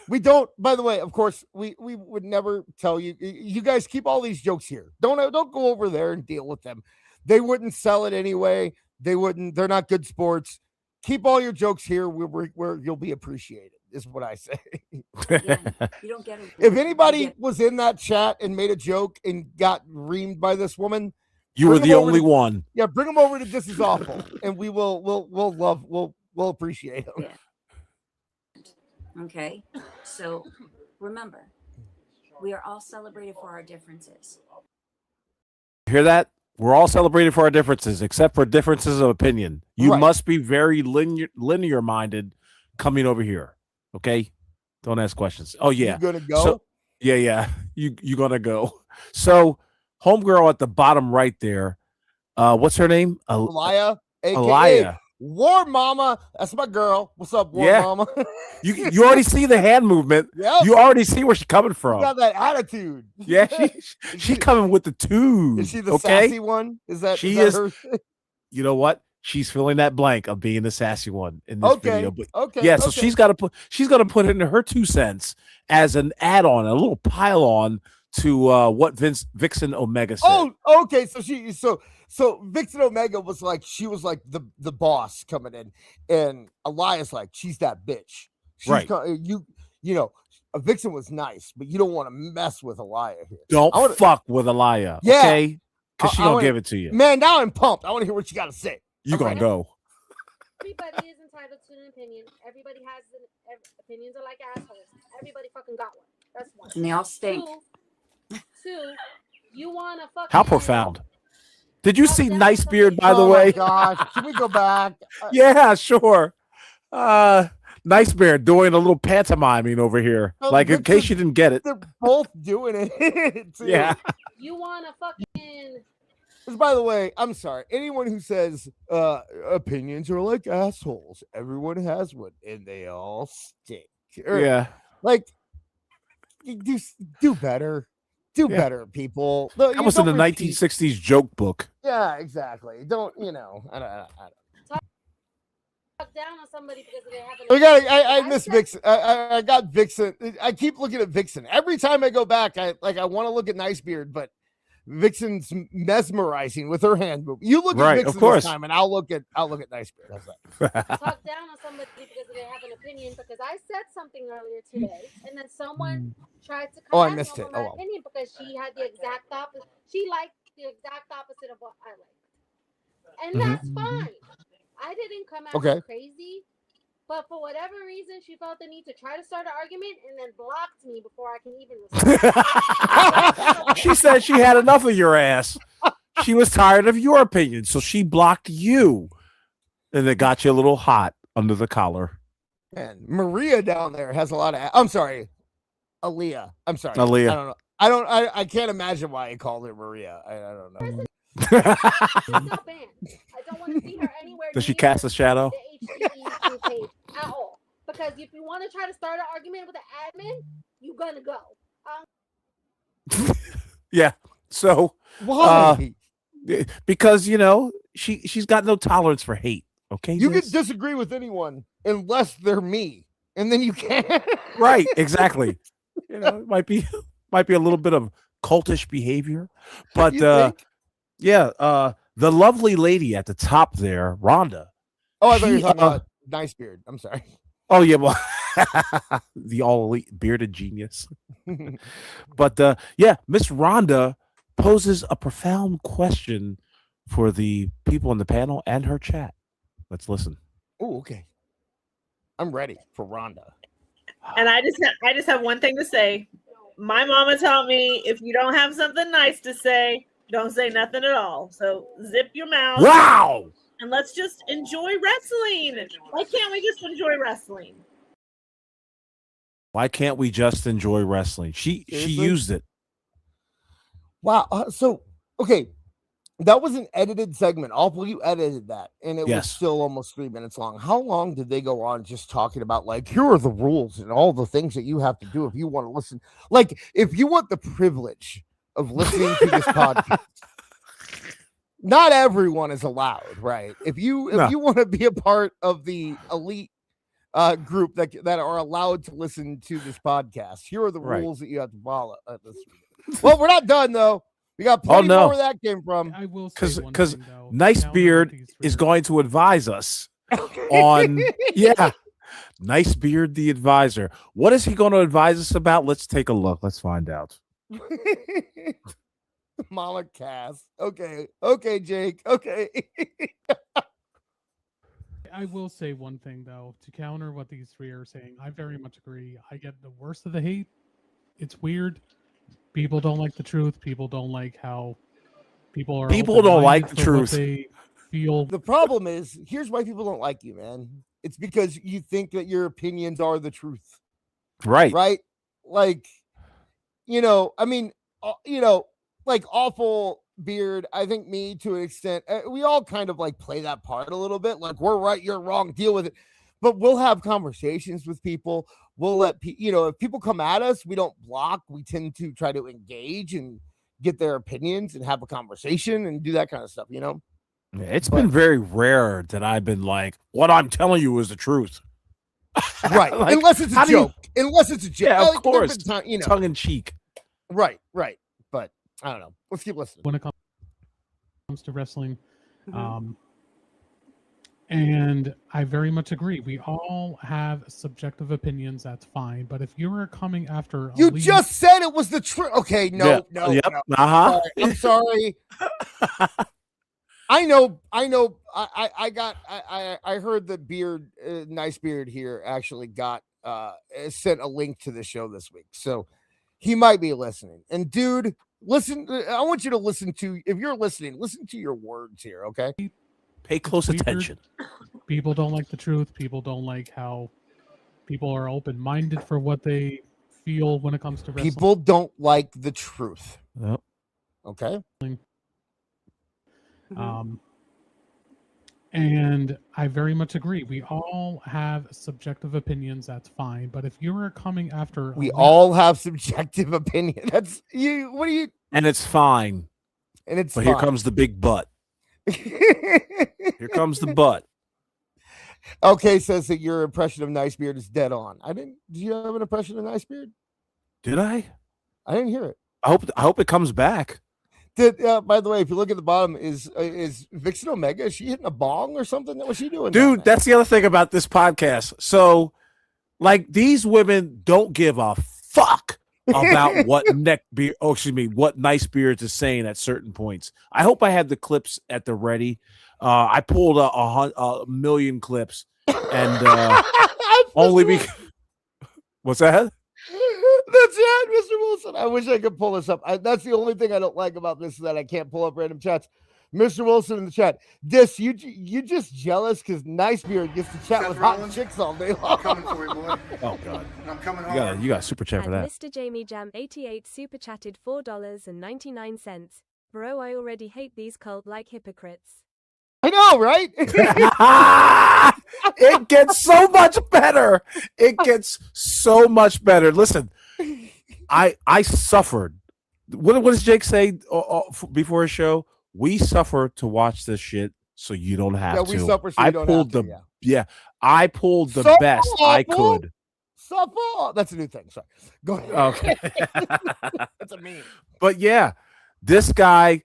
We don't, by the way, of course, we would never tell you. You guys keep all these jokes here. Don't go over there and deal with them. They wouldn't sell it anyway. They wouldn't. They're not good sports. Keep all your jokes here where you'll be appreciated, is what I say. Yeah, you don't get it. If anybody was in that chat and made a joke and got reamed by this woman, you were the only one. Yeah, bring them over to This Is Awful, and we'll appreciate them. Yeah. Okay, so remember, we are all celebrated for our differences. Hear that? We're all celebrated for our differences, except for differences of opinion. You Right. must be very linear minded coming over here. Okay, don't ask questions. Oh yeah, You gonna go? So, yeah. You gonna go? So, homegirl at the bottom right there. What's her name? Aliyah, aka Aliyah. War Mama. That's my girl. What's up, War Yeah. Mama? You already see the hand movement. Yep. You already see where she's coming from. Got that attitude. Yeah, she coming with the twos. Is she the okay? sassy one? Is that She is that is. her? You know what? She's filling that blank of being the sassy one in this Okay, video. But okay, yeah, so okay. she's gonna put in her 2 cents as an add-on, a little pile on to what Vixen Omega said. Oh, okay. So Vixen Omega was like, she was like the boss coming in, and Elias like, she's that bitch. She's Right. You know, Vixen was nice, but you don't want to mess with Aliyah here. Don't I wanna- fuck with Aliyah, Yeah. okay? Because she I gonna wanna- give it to you. Man, now I'm pumped. I want to hear what you got to say. You gonna go? Everybody is entitled to an opinion. Everybody has opinions are like assholes. Everybody fucking got one. That's one. And they all stink. Two, you wanna fucking How profound. Did you see Nicebeard, by the Oh way? my gosh, can we go back? Yeah, sure. Nicebeard doing a little pantomiming over here. Oh, Like, in Vixen- case you didn't get it. They're both doing it. too. Yeah. You wanna fucking 'Cause, by the way, I'm sorry. Anyone who says opinions are like assholes, everyone has one, and they all stink. Or, Yeah. like you do better. Do Yeah. better, people. No, That you was in the don't repeat- 1960s joke book. Yeah, exactly. Don't I don't. talk down on somebody because they have an I opinion. miss said- Vixen. I got Vixen. I keep looking at Vixen every time I go back. I want to look at Nicebeard, but Vixen's mesmerizing with her hand move. You look Right, at of Vixen course. this time, and I'll look at Nicebeard. How's that? talk down on somebody because they have an opinion because I said something earlier today and then someone tried to Oh, I come at missed me it. over my Oh, well. opinion because she had the exact opposite. She liked the exact opposite of what I liked. And that's fine. I didn't come at Okay. her crazy, but for whatever reason, she felt the need to try to start an argument and then blocked me before I can even respond. She said she had enough of your ass. She was tired of your opinion, so she blocked you. And it got you a little hot under the collar. Man, Maria down there has a lot of. I'm sorry, Aaliyah. I'm sorry, Aaliyah. I don't know. I can't imagine why he called her Maria. I don't know. She's now banned. I don't want to see her anywhere. Does she near cast a shadow? the HDE page at all. Because if you want to try to start an argument with an admin, you're gonna go. Yeah. So Why? because she's got no tolerance for hate. Okay. You can Liz? disagree with anyone unless they're me, and then you can't. Right, exactly. It might be a little bit of cultish behavior, but You think? the lovely lady at the top there, Rhonda. Oh, I thought you were she, talking about Nicebeard. I'm sorry. Oh yeah, well, the all elite bearded genius. But Miss Rhonda poses a profound question for the people in the panel and her chat. Let's listen. Oh, okay. I'm ready for Rhonda. And I just have one thing to say. My mama taught me if you don't have something nice to say, don't say nothing at all. So zip your mouth. Wow. And let's just enjoy wrestling. Why can't we just enjoy wrestling? Why can't we just enjoy wrestling? She Seriously? used it. Wow. So, okay. That was an edited segment. Awful, you edited that, and it was Yes. still almost 3 minutes long. How long did they go on just talking about, like, here are the rules and all the things that you have to do if you want to listen? Like, if you want the privilege of listening to this podcast, not everyone is allowed, right? If you No. want to be a part of the elite group that are allowed to listen to this podcast, here are the Right. rules that you have to follow. Well, we're not done though. We got plenty more where that came from. I will say Because Nicebeard is going to advise us on Nicebeard the advisor. What is he going to advise us about? Let's take a look. Let's find out. Molocast. Okay, Jake. Okay. I will say one thing though, to counter what these three are saying. I very much agree. I get the worst of the hate. It's weird. People don't like the truth. People don't like how people are. People don't like the open-minded for what truth. They feel. The problem is, here's why people don't like you, man. It's because you think that your opinions are the truth. Right. Right? Like, I mean, like Awful Beard, I think me to an extent, we all kind of like play that part a little bit. Like, we're right, you're wrong, deal with it. But we'll have conversations with people. We'll let if people come at us, we don't block. We tend to try to engage and get their opinions and have a conversation and do that kind of stuff, It's been very rare that I've been like, what I'm telling you is the truth. Right. Like, unless it's a how do you- joke. Unless it's a joke. Yeah, Like, of course. there've been time, Tongue in cheek. Right. But I don't know. Let's keep listening. When it comes to wrestling, and I very much agree. We all have subjective opinions. That's fine. But if you are coming after, You just said it was the truth. Okay, no. Yep. Uh-huh. I'm sorry. I know. I heard that Nicebeard here actually got sent a link to the show this week, so he might be listening. And dude, listen. I want you to listen to. If you're listening, listen to your words here. Okay. Pay close attention. People don't like the truth. People don't like how people are open-minded for what they feel when it comes to wrestling. People don't like the truth. Yep. Okay. And I very much agree. We all have subjective opinions. That's fine. But if you are coming after, We all have subjective opinion. That's you. What do you? And it's fine. And it's. But fine. here comes the big butt. Here comes the butt. Okay, says that your impression of Nicebeard is dead on. Did you have an impression of Nicebeard? Did I? I didn't hear it. I hope it comes back. By the way, if you look at the bottom, is Vixen Omega? Is she hitting a bong or something? What was she doing? Dude, that's the other thing about this podcast. So, like, these women don't give a fuck about what what Nicebeards is saying at certain points. I hope I had the clips at the ready. I pulled a million clips, and only because what's that? That's it, Mr. Wilson. I wish I could pull this up. That's the only thing I don't like about this, is that I can't pull up random chats. Mr. Wilson in the chat. You just jealous because Nicebeard gets to chat with hot chicks all day long. I'm coming for you, boy. Oh God. And I'm coming hard. You got a super chat for And that. Mr. Jamie Jam 88 super chatted $4.99. Bro, I already hate these cult-like hypocrites. I know, right? It gets so much better. It gets so much better. Listen, I suffered. What does Jake say before his show? We suffer to watch this shit, so you don't have to. We suffer so you don't have to. I pulled the So best I could. Suffer. That's a new thing. Sorry. Go ahead. Okay. That's a meme. But yeah, this guy,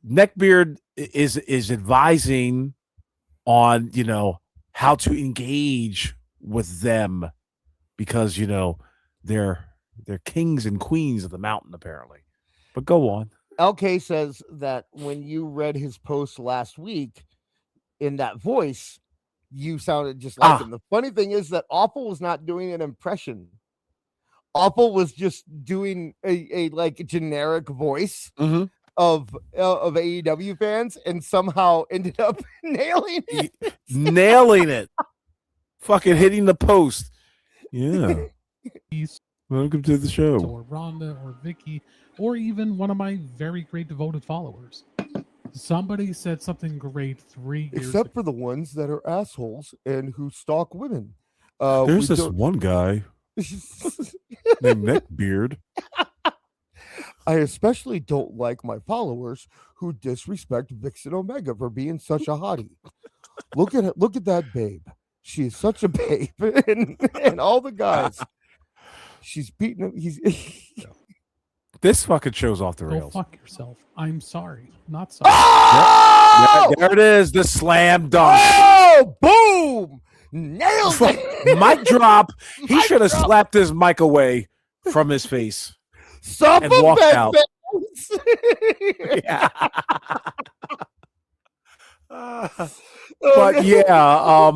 Neckbeard, is advising on how to engage with them, because they're kings and queens of the mountain apparently. But go on. LK says that when you read his post last week in that voice, you sounded just like him. The funny thing is that Awful was not doing an impression. Awful was just doing a generic voice of AEW fans, and somehow ended up nailing it. Fucking hitting the post. Yeah. Welcome to the show. Or Rhonda or Vicky, or even one of my very great devoted followers. Somebody said something great 3 years ago. Except for the ones that are assholes and who stalk women. There's this one guy named Neckbeard. I especially don't like my followers who disrespect Vixen Omega for being such a hottie. Look at that babe. She is such a babe, and all the guys. She's beating him. He's This fucking show's off the Go rails. fuck yourself. I'm sorry. Not sorry. Oh! There it is. The slam dunk. Oh, boom! Nailed it. Mic drop. He should have slapped his mic away from his face Stop and walked out. Yeah. But yeah,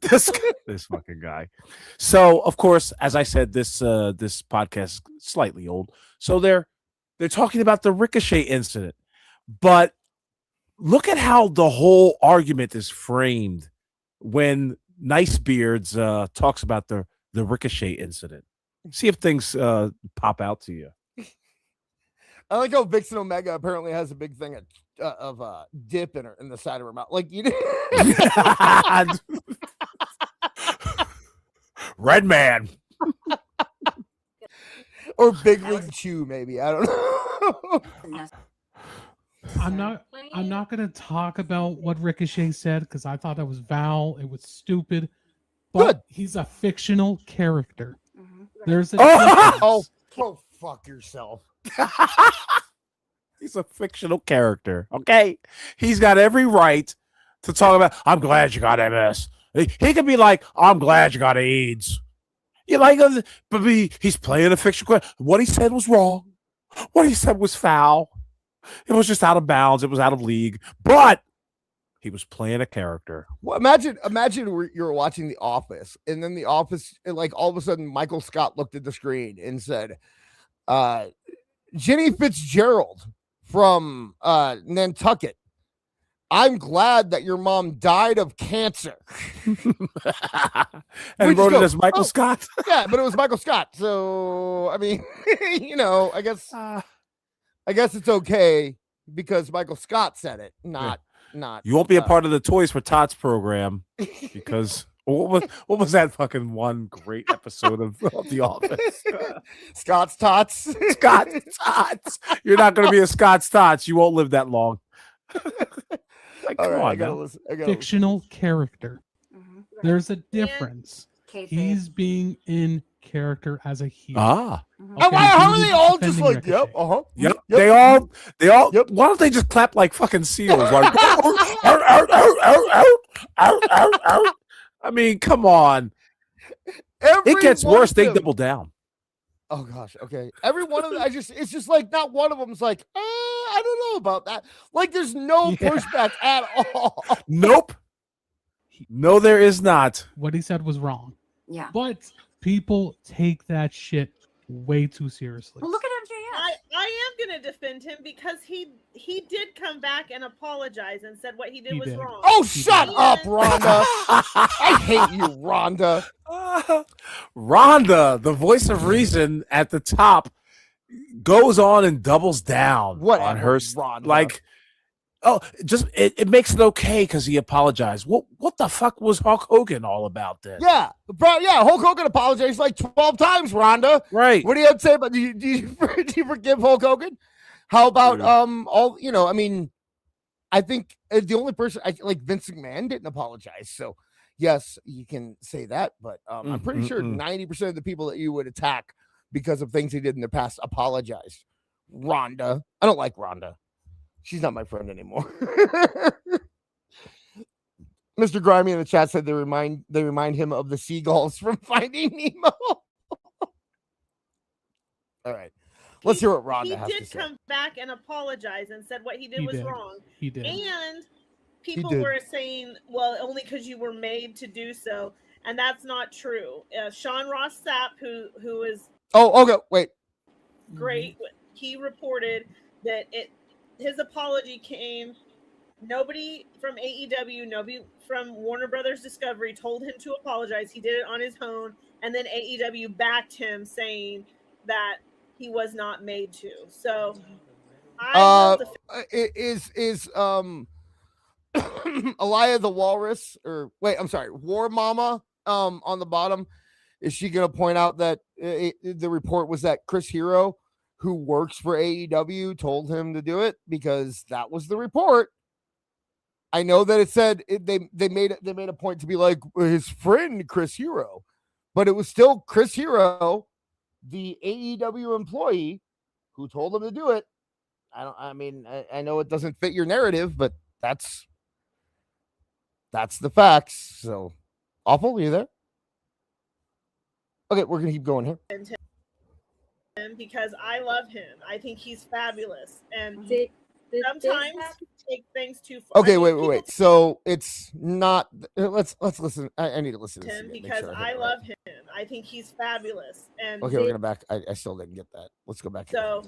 this fucking guy. So of course, as I said, this podcast is slightly old. So they're talking about the Ricochet incident, but look at how the whole argument is framed when Nicebeards talks about the Ricochet incident. See if things pop out to you. I like how Vixen Omega apparently has a big thing of dip in the side of her mouth. Like you Red Man. Or Big League Chew, maybe. I don't know. I'm not gonna talk about what Ricochet said because I thought that was foul. It was stupid. But he's a fictional character. There's a oh, fuck yourself. He's a fictional character. Okay, he's got every right to talk about. I'm glad you got MS. He could be like, I'm glad you got AIDS. You like, but he's playing a fictional. What he said was wrong. What he said was foul. It was just out of bounds. It was out of league. But he was playing a character. Well, imagine you're watching The Office, and then The Office, like all of a sudden, Michael Scott looked at the screen and said, Jenny Fitzgerald from Nantucket. I'm glad that your mom died of cancer. And wrote it as Michael Scott. Yeah, but it was Michael Scott. So I mean, I guess it's okay because Michael Scott said it, not. You won't be a part of the Toys for Tots program because what was that fucking one great episode of The Office? Scott's Tots. Scott's Tots. You're not going to be a Scott's Tots. You won't live that long. Like, come on, I gotta listen. Fictional character. There's a difference. He's being in character as a heel. Ah. Okay, how are they all just like, yep, uh-huh. Yep. They all yep. Why don't they just clap like fucking seals? Like, I mean, come on. It gets worse. They double down. Oh gosh, okay. Every one of them, it's just like not one of them's like, I don't know about that. Like there's no pushback at all. Nope. No, there is not. What he said was wrong. Yeah. But people take that shit way too seriously. Well, look at MJF. I am going to defend him because he did come back and apologize and said what he did was wrong. Oh, shut up, Rhonda. I hate you, Rhonda. Rhonda, the voice of reason at the top, goes on and doubles down on her. Rhonda. Like, oh, just it makes it okay because he apologized. What the fuck was Hulk Hogan all about then? Yeah, bro. Yeah, Hulk Hogan apologized like 12 times, Rhonda. Right. What do you have to say about? Do you forgive Hulk Hogan? How about all? I mean, I think the only person like Vince McMahon didn't apologize. So yes, you can say that, but I'm pretty sure 90% of the people that you would attack because of things he did in the past apologized. Rhonda, I don't like Rhonda. She's not my friend anymore. Mr. Grimy in the chat said they remind him of the seagulls from Finding Nemo. All right. Let's hear what Rhonda has to say. He did come back and apologize and said what he did was wrong. He did. And people were saying, well, only because you were made to do so. And that's not true. Sean Ross Sapp, who is... Oh, okay. Wait. Great. He reported that his apology came. Nobody from AEW, nobody from Warner Brothers Discovery told him to apologize. He did it on his own, and then AEW backed him, saying that he was not made to. So, is Aliyah the Walrus, or wait, I'm sorry, War Mama, on the bottom? Is she going to point out that the report was that Chris Hero who works for AEW told him to do it, because that was the report. I know that it said they made a point to be like his friend Chris Hero, but it was still Chris Hero, the AEW employee, who told him to do it. I know it doesn't fit your narrative, but that's the facts. So, Awful, are you there? Okay, we're gonna keep going here. Because I love him. I think he's fabulous, and sometimes take things too far. Okay, wait. So it's not. Let's listen. I need to listen to this him again, because sure I love him. I think he's fabulous, and okay, we're gonna back. I still didn't get that. Let's go back. So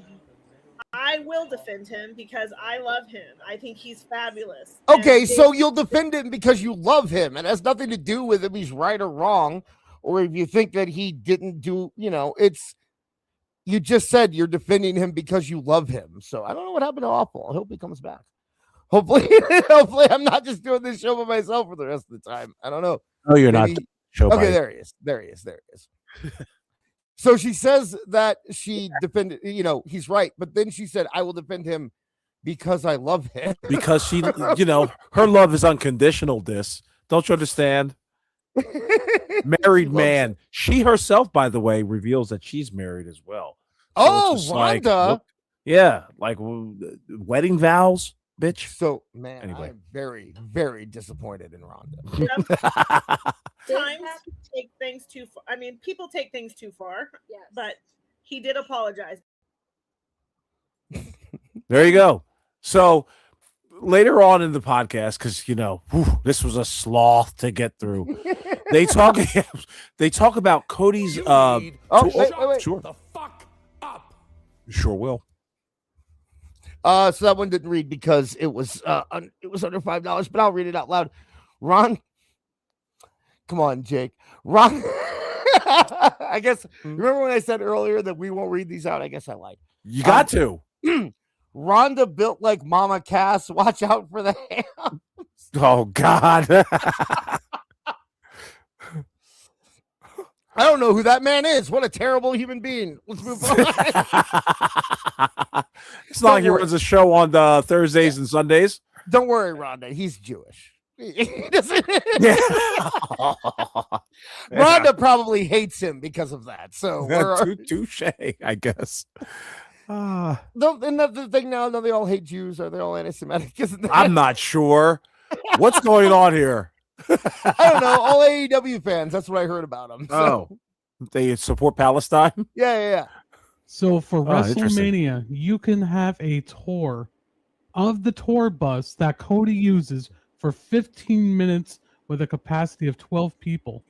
I will defend him because I love him. I think he's fabulous. Okay, so you'll defend him because you love him. It has nothing to do with if he's right or wrong, or if you think that he didn't do. It's. You just said you're defending him because you love him. So I don't know what happened to Awful. I hope he comes back. Hopefully I'm not just doing this show by myself for the rest of the time. I don't know. No, you're not. Okay, there he is. There he is. So she says that she defended, he's right. But then she said, I will defend him because I love him. Because she, her love is unconditional. Don't you understand? Married man. She herself, by the way, reveals that she's married as well. So Rhonda. Like wedding vows, bitch. So, man, anyway. I'm very, very disappointed in Rhonda. Sometimes take things too far. I mean, people take things too far. Yes. But he did apologize. There you go. So later on in the podcast, because this was a sloth to get through. They talk about Cody's. Wait. Sure. The fuck up. Sure will. So that one didn't read because it was under $5, but I'll read it out loud. Ron, come on, Jake. Ron, I guess. Remember when I said earlier that we won't read these out? I guess I lied. You got to. Rhonda built like Mama Cass. Watch out for the hams. Oh God. I don't know who that man is. What a terrible human being. Let's move on. It's not like he runs a show on the Thursdays and Sundays. Don't worry, Rhonda. He's Jewish. He doesn't. Rhonda probably hates him because of that. So touche, I guess. And the thing now, they all hate Jews. Are they all anti-Semitic? I'm not sure. What's going on here? I don't know. All AEW fans. That's what I heard about them. So. Oh, they support Palestine? Yeah. So for WrestleMania, you can have a tour of the tour bus that Cody uses for 15 minutes with a capacity of 12 people.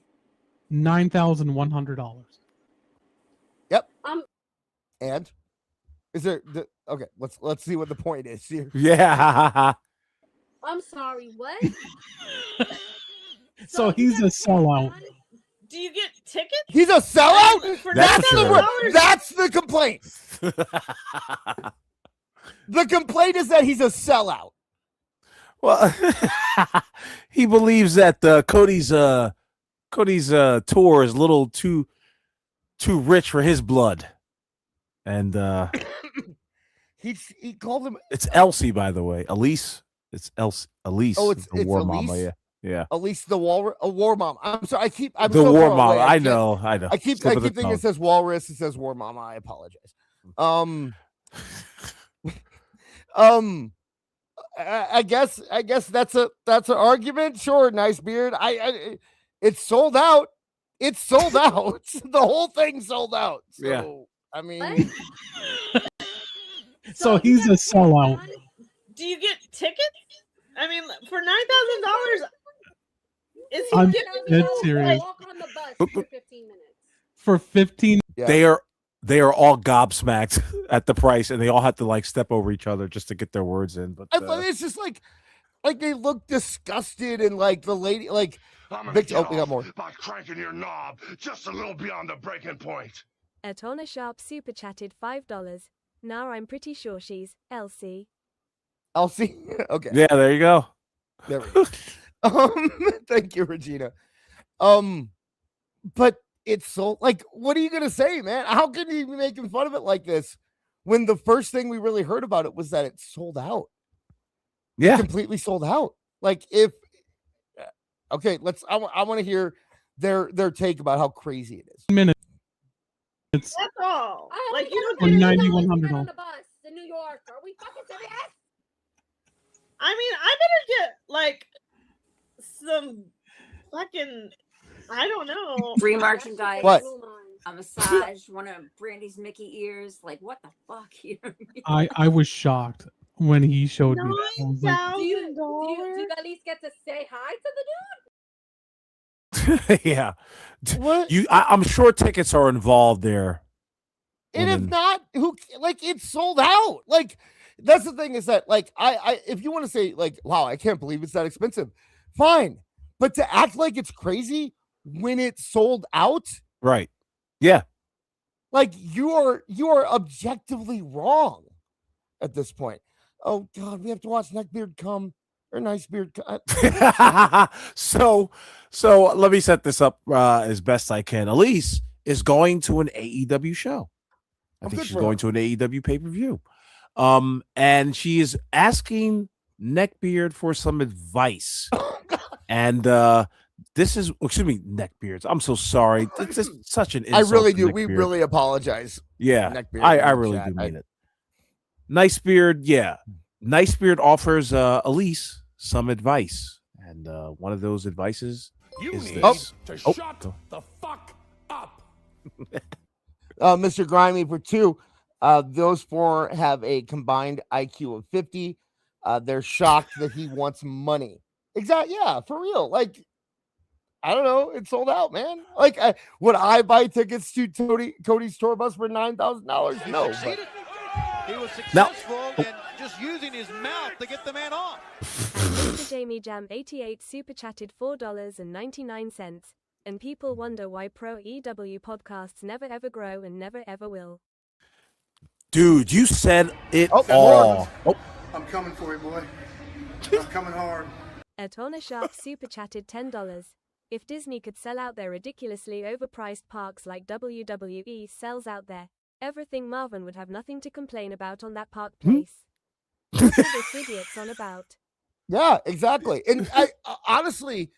$9,100. Yep. And is there okay? Let's see what the point is here. Yeah. I'm sorry. What? So he's a sellout. Do you get tickets? He's a sellout? That's the complaint. The complaint is that he's a sellout. Well, he believes that Cody's tour is a little too rich for his blood, and he called him. It's Elsie, by the way. Elise. It's Elise. Oh, it's War Elise? Mama. Yeah. Elise the War Mama. I'm sorry. I'm the so War far Mama. away. I know. I keep thinking it says Walrus. It says War Mama. I apologize. I guess that's an argument. Sure, Nicebeard. It's sold out. It's sold out. The whole thing sold out. So, yeah. I mean, so he's a sellout. Do you get tickets? I mean, for $9,000, is he I'm getting dead serious. Walk on the bus for 15 minutes. For 15, they are all gobsmacked at the price, and they all have to step over each other just to get their words in. But it's just like they look disgusted, and the lady I'm gonna Victor, get we got off more. by cranking your knob just a little beyond the breaking point. Etona Sharp super chatted $5. Now I'm pretty sure she's Elsie. Elsie? Okay. Yeah, there you go. There we go. Thank you, Regina. But it's so what are you gonna say, man? How can you be making fun of it like this when the first thing we really heard about it was that it sold out. Yeah, it completely sold out. Like if okay, I want to hear their take about how crazy it is. Minutes. That's all. Like you Or don't get $9,100. On the bus in New York. Are we fucking serious? I mean, I better get like some fucking, I don't know, Free merchandise. What? A massage, one of Brandy's Mickey ears. Like, what the fuck? You know what I mean? I was shocked when he showed me that. I was like, Do you at least get to say hi to the dude? Yeah. What? I'm sure tickets are involved there. And if not, it's sold out. Like, that's the thing is that, like, I if you want to say, like, wow, I can't believe it's that expensive, fine. But to act like it's crazy when it's sold out, Right. Yeah. like you are objectively wrong at this point. Oh God, we have to watch Neckbeard come or Nicebeard come. So let me set this up as best I can. Elise is going to an AEW show. I think she's going to an AEW pay-per-view. And she is asking Neckbeard for some advice. And this is, excuse me, Neckbeards. I'm so sorry. It's just such an insult. I really to do. Neckbeard. We really apologize. Yeah, Neckbeard I in the really chat. do mean it. Nicebeard, yeah. Nicebeard offers Elise some advice. And one of those advices is this. to shut the fuck up. Mr. Grimy for 2. Those 4 have a combined IQ of 50. They're shocked that he wants money. Exactly. Yeah, for real. Like, I don't know. It sold out, man. Like, would I buy tickets to Cody's tour bus for $9,000? No. But... He was successful in just using his mouth to get the man off. Mr. Jamie Jam 88 super chatted $4.99. And people wonder why pro EW podcasts never ever grow and never ever will. Dude, you said it Oh, all. Oh. I'm coming for you, boy. I'm coming hard. Atona Shark super chatted $10. If Disney could sell out their ridiculously overpriced parks like WWE sells out there, everything Marvin would have nothing to complain about on that park place. What are this idiots on about? Yeah, exactly. And I honestly,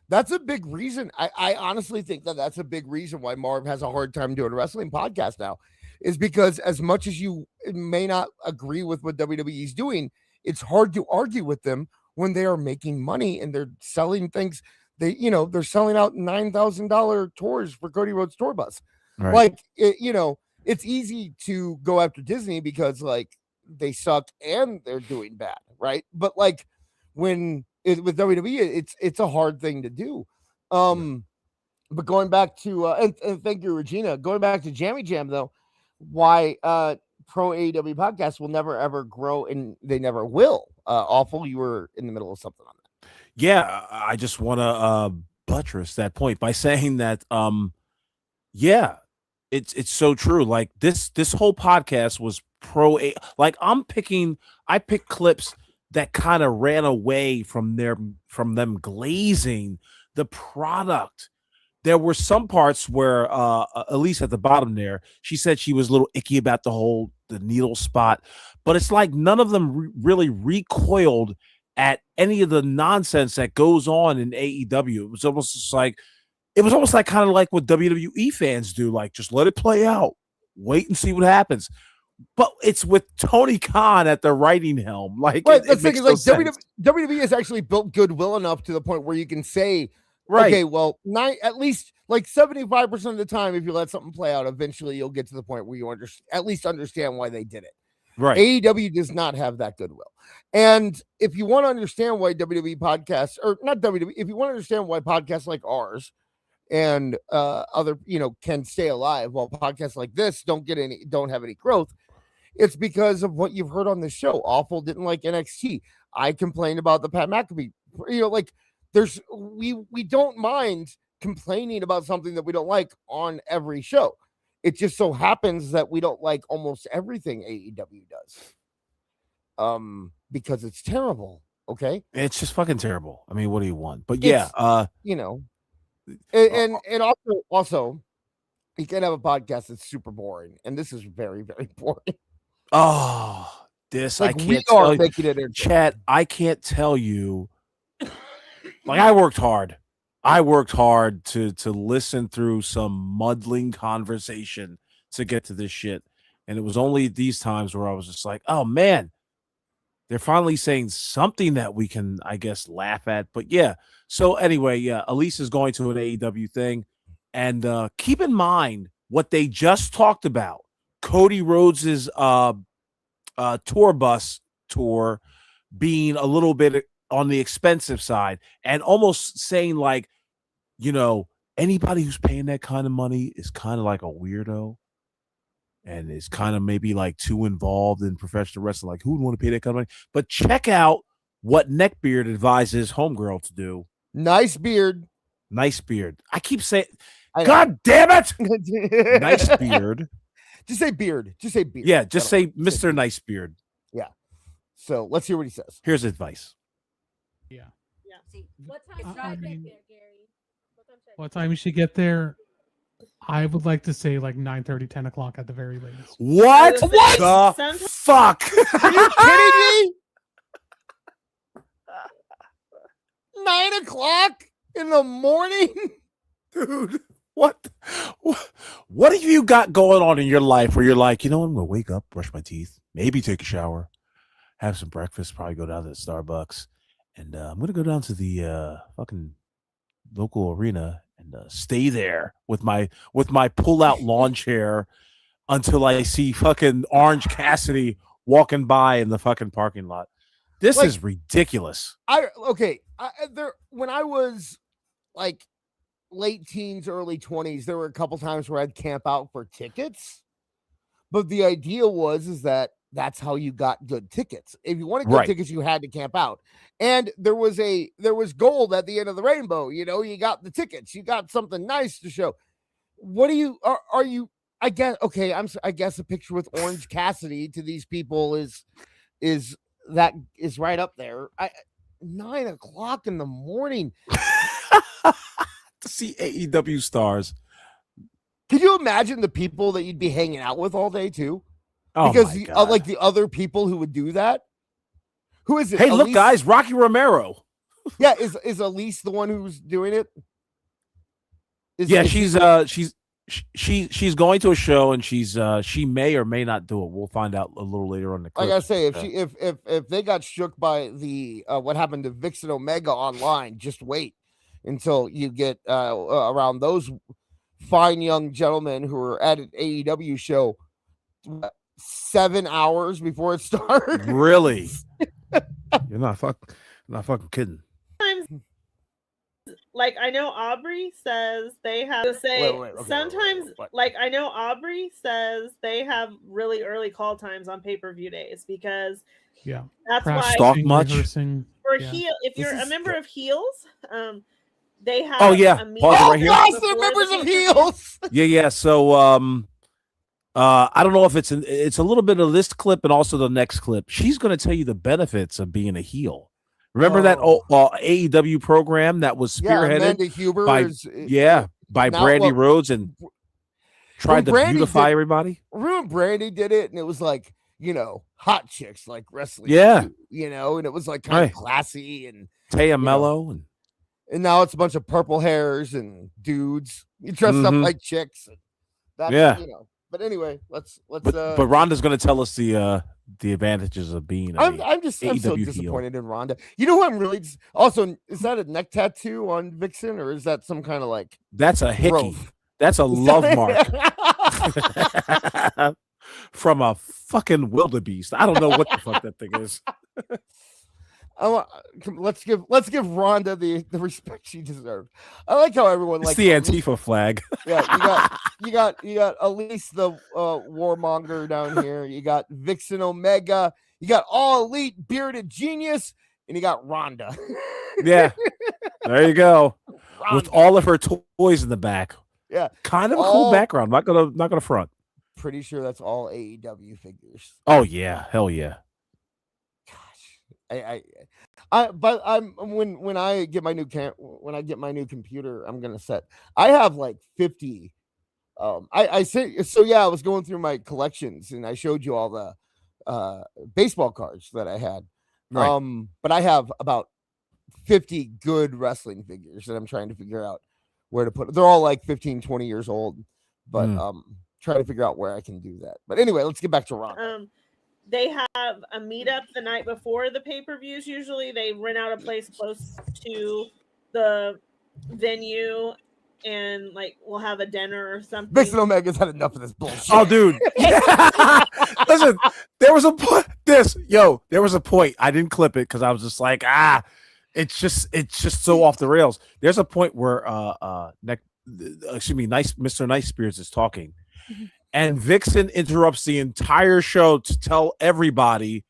that's a big reason. I honestly think that that's a big reason why Marv has a hard time doing a wrestling podcast now, is because as much as you may not agree with what WWE is doing, it's hard to argue with them when they are making money and they're selling things. They're selling out $9,000 tours for Cody Rhodes tour bus. Right. Like, it's easy to go after Disney because like they suck and they're doing bad, right? But like with WWE, it's a hard thing to do. But going back to and thank you, Regina. Going back to Jammy Jam though, why pro AEW podcasts will never ever grow and they never will. Awful, you were in the middle of something on that. Yeah, I just want to buttress that point by saying that yeah, it's so true. Like this whole podcast was like I pick clips that kind of ran away from them glazing the product. There were some parts where Elise at the bottom there, she said she was a little icky about the needle spot, but it's like none of them really recoiled at any of the nonsense that goes on in AEW. It was almost like kind of like what WWE fans do, like just let it play out, wait and see what happens. But it's with Tony Khan at the writing helm. Like, right, the thing is, like WWE has actually built goodwill enough to the point where you can say, right, okay, well, at least like 75% of the time, if you let something play out, eventually you'll get to the point where you at least understand why they did it. Right. AEW does not have that goodwill. And if you want to understand why WWE podcasts, or not WWE, if you want to understand why podcasts like ours and other, can stay alive while podcasts like this don't have any growth, it's because of what you've heard on the show. Awful didn't like NXT. I complained about the Pat McAfee. Like we don't mind complaining about something that we don't like on every show. It just so happens that we don't like almost everything AEW does. Because it's terrible. Okay. It's just fucking terrible. I mean, what do you want? But yeah, and also you can have a podcast that's super boring, and this is very, very boring. Oh, this Like I we can't tell are you. making it in. Chat, I can't tell you. Like I worked hard. I worked hard to listen through some muddling conversation to get to this shit. And it was only these times where I was just like, oh man, they're finally saying something that we can, I guess, laugh at. But yeah. So anyway, yeah, Elise is going to an AEW thing. And keep in mind what they just talked about. Cody Rhodes's tour bus tour being a little bit on the expensive side and almost saying like, you know, anybody who's paying that kind of money is kind of like a weirdo and is kind of maybe like too involved in professional wrestling. Like, who would want to pay that kind of money? But check out what Neckbeard advises Homegirl to do. Nicebeard. Nicebeard. I keep saying, God damn it! Nicebeard. Just say beard. Just say beard. Yeah, just say Mr. Nicebeard. Yeah. So let's hear what he says. Here's advice. Yeah. See, what time should I get there, Gary? What time you should get there? I would like to say like 9:30, 10 o'clock at the very latest. What? What the fuck? Are you kidding me? 9 o'clock in the morning? Dude, what have you got going on in your life where you're like, you know, I'm going to wake up, brush my teeth, maybe take a shower, have some breakfast, probably go down to the Starbucks, and I'm going to go down to the fucking local arena and stay there with my pull-out lawn chair until I see fucking Orange Cassidy walking by in the fucking parking lot. This is ridiculous. When I was like late teens, early 20s, there were a couple times where I'd camp out for tickets. But the idea was that's how you got good tickets. If you wanted good tickets, you had to camp out. And there was gold at the end of the rainbow. You know, you got the tickets, you got something nice to show. What do you are you? I guess I guess a picture with Orange Cassidy to these people is right up there. 9 o'clock in the morning to see AEW stars. Could you imagine the people that you'd be hanging out with all day too? Oh, because my God. like the other people who would do that. Who is it? Hey, Elise? look, guys, Rocky Romero. Yeah, is Elise the one who's doing it? She's going to a show and she may or may not do it. We'll find out a little later on the clip. Like I say, if they got shook by the what happened to Vixen Omega online, just wait until you get around those fine young gentlemen who are at an AEW show 7 hours before it starts. Really? You're not fucking kidding. Like I know Aubrey says they have to say sometimes like I know Aubrey says they have really early call times on pay-per-view days because that's why stock much for heel if you're a member of Heels they have pause it right here. They're members of Heels. Yeah. So I don't know if it's a little bit of this clip and also the next clip. She's going to tell you the benefits of being a heel. Remember that AEW program that was spearheaded by Brandy Rhodes and tried to beautify everybody? Remember Brandy did it, and it was like, you know, hot chicks like wrestling. Yeah. Too, you know, and it was like kind of classy and Taya Mello. And now it's a bunch of purple hairs and dudes dressed up like chicks. That's, you know. But anyway, let's. But Ronda's going to tell us the advantages of being. I'm so disappointed in Ronda. You know what? I'm really also. Is that a neck tattoo on Vixen, or is that some kind of like? That's a hickey. Growth? That's a love mark from a fucking wildebeest. I don't know what the fuck that thing is. Let's give Ronda the respect she deserves. I like how everyone likes the Antifa flag. Yeah, you got Elise the warmonger down here. You got Vixen Omega. You got All Elite bearded genius, and you got Ronda. Yeah, there you go. Ronda. With all of her toys in the back. Yeah, kind of a cool background. Not gonna front. Pretty sure that's all AEW figures. Oh yeah, hell yeah. But when I get my new computer, I'm gonna set. I have like 50. I say so. Yeah, I was going through my collections and I showed you all baseball cards that I had. Right. But I have about 50 good wrestling figures that I'm trying to figure out where to put. They're all like 15, 20 years old, but trying to figure out where I can do that. But anyway, let's get back to Ronda. They have a meetup the night before the pay-per-views. Usually they rent out a place close to the venue and like we'll have a dinner or something. Vixen Omega's had enough of this bullshit. Oh, dude. Listen, there was a point. There was a point. I didn't clip it because I was just like, it's just so off the rails. There's a point where Mr. Nicebeards is talking. And Vixen interrupts the entire show to tell everybody,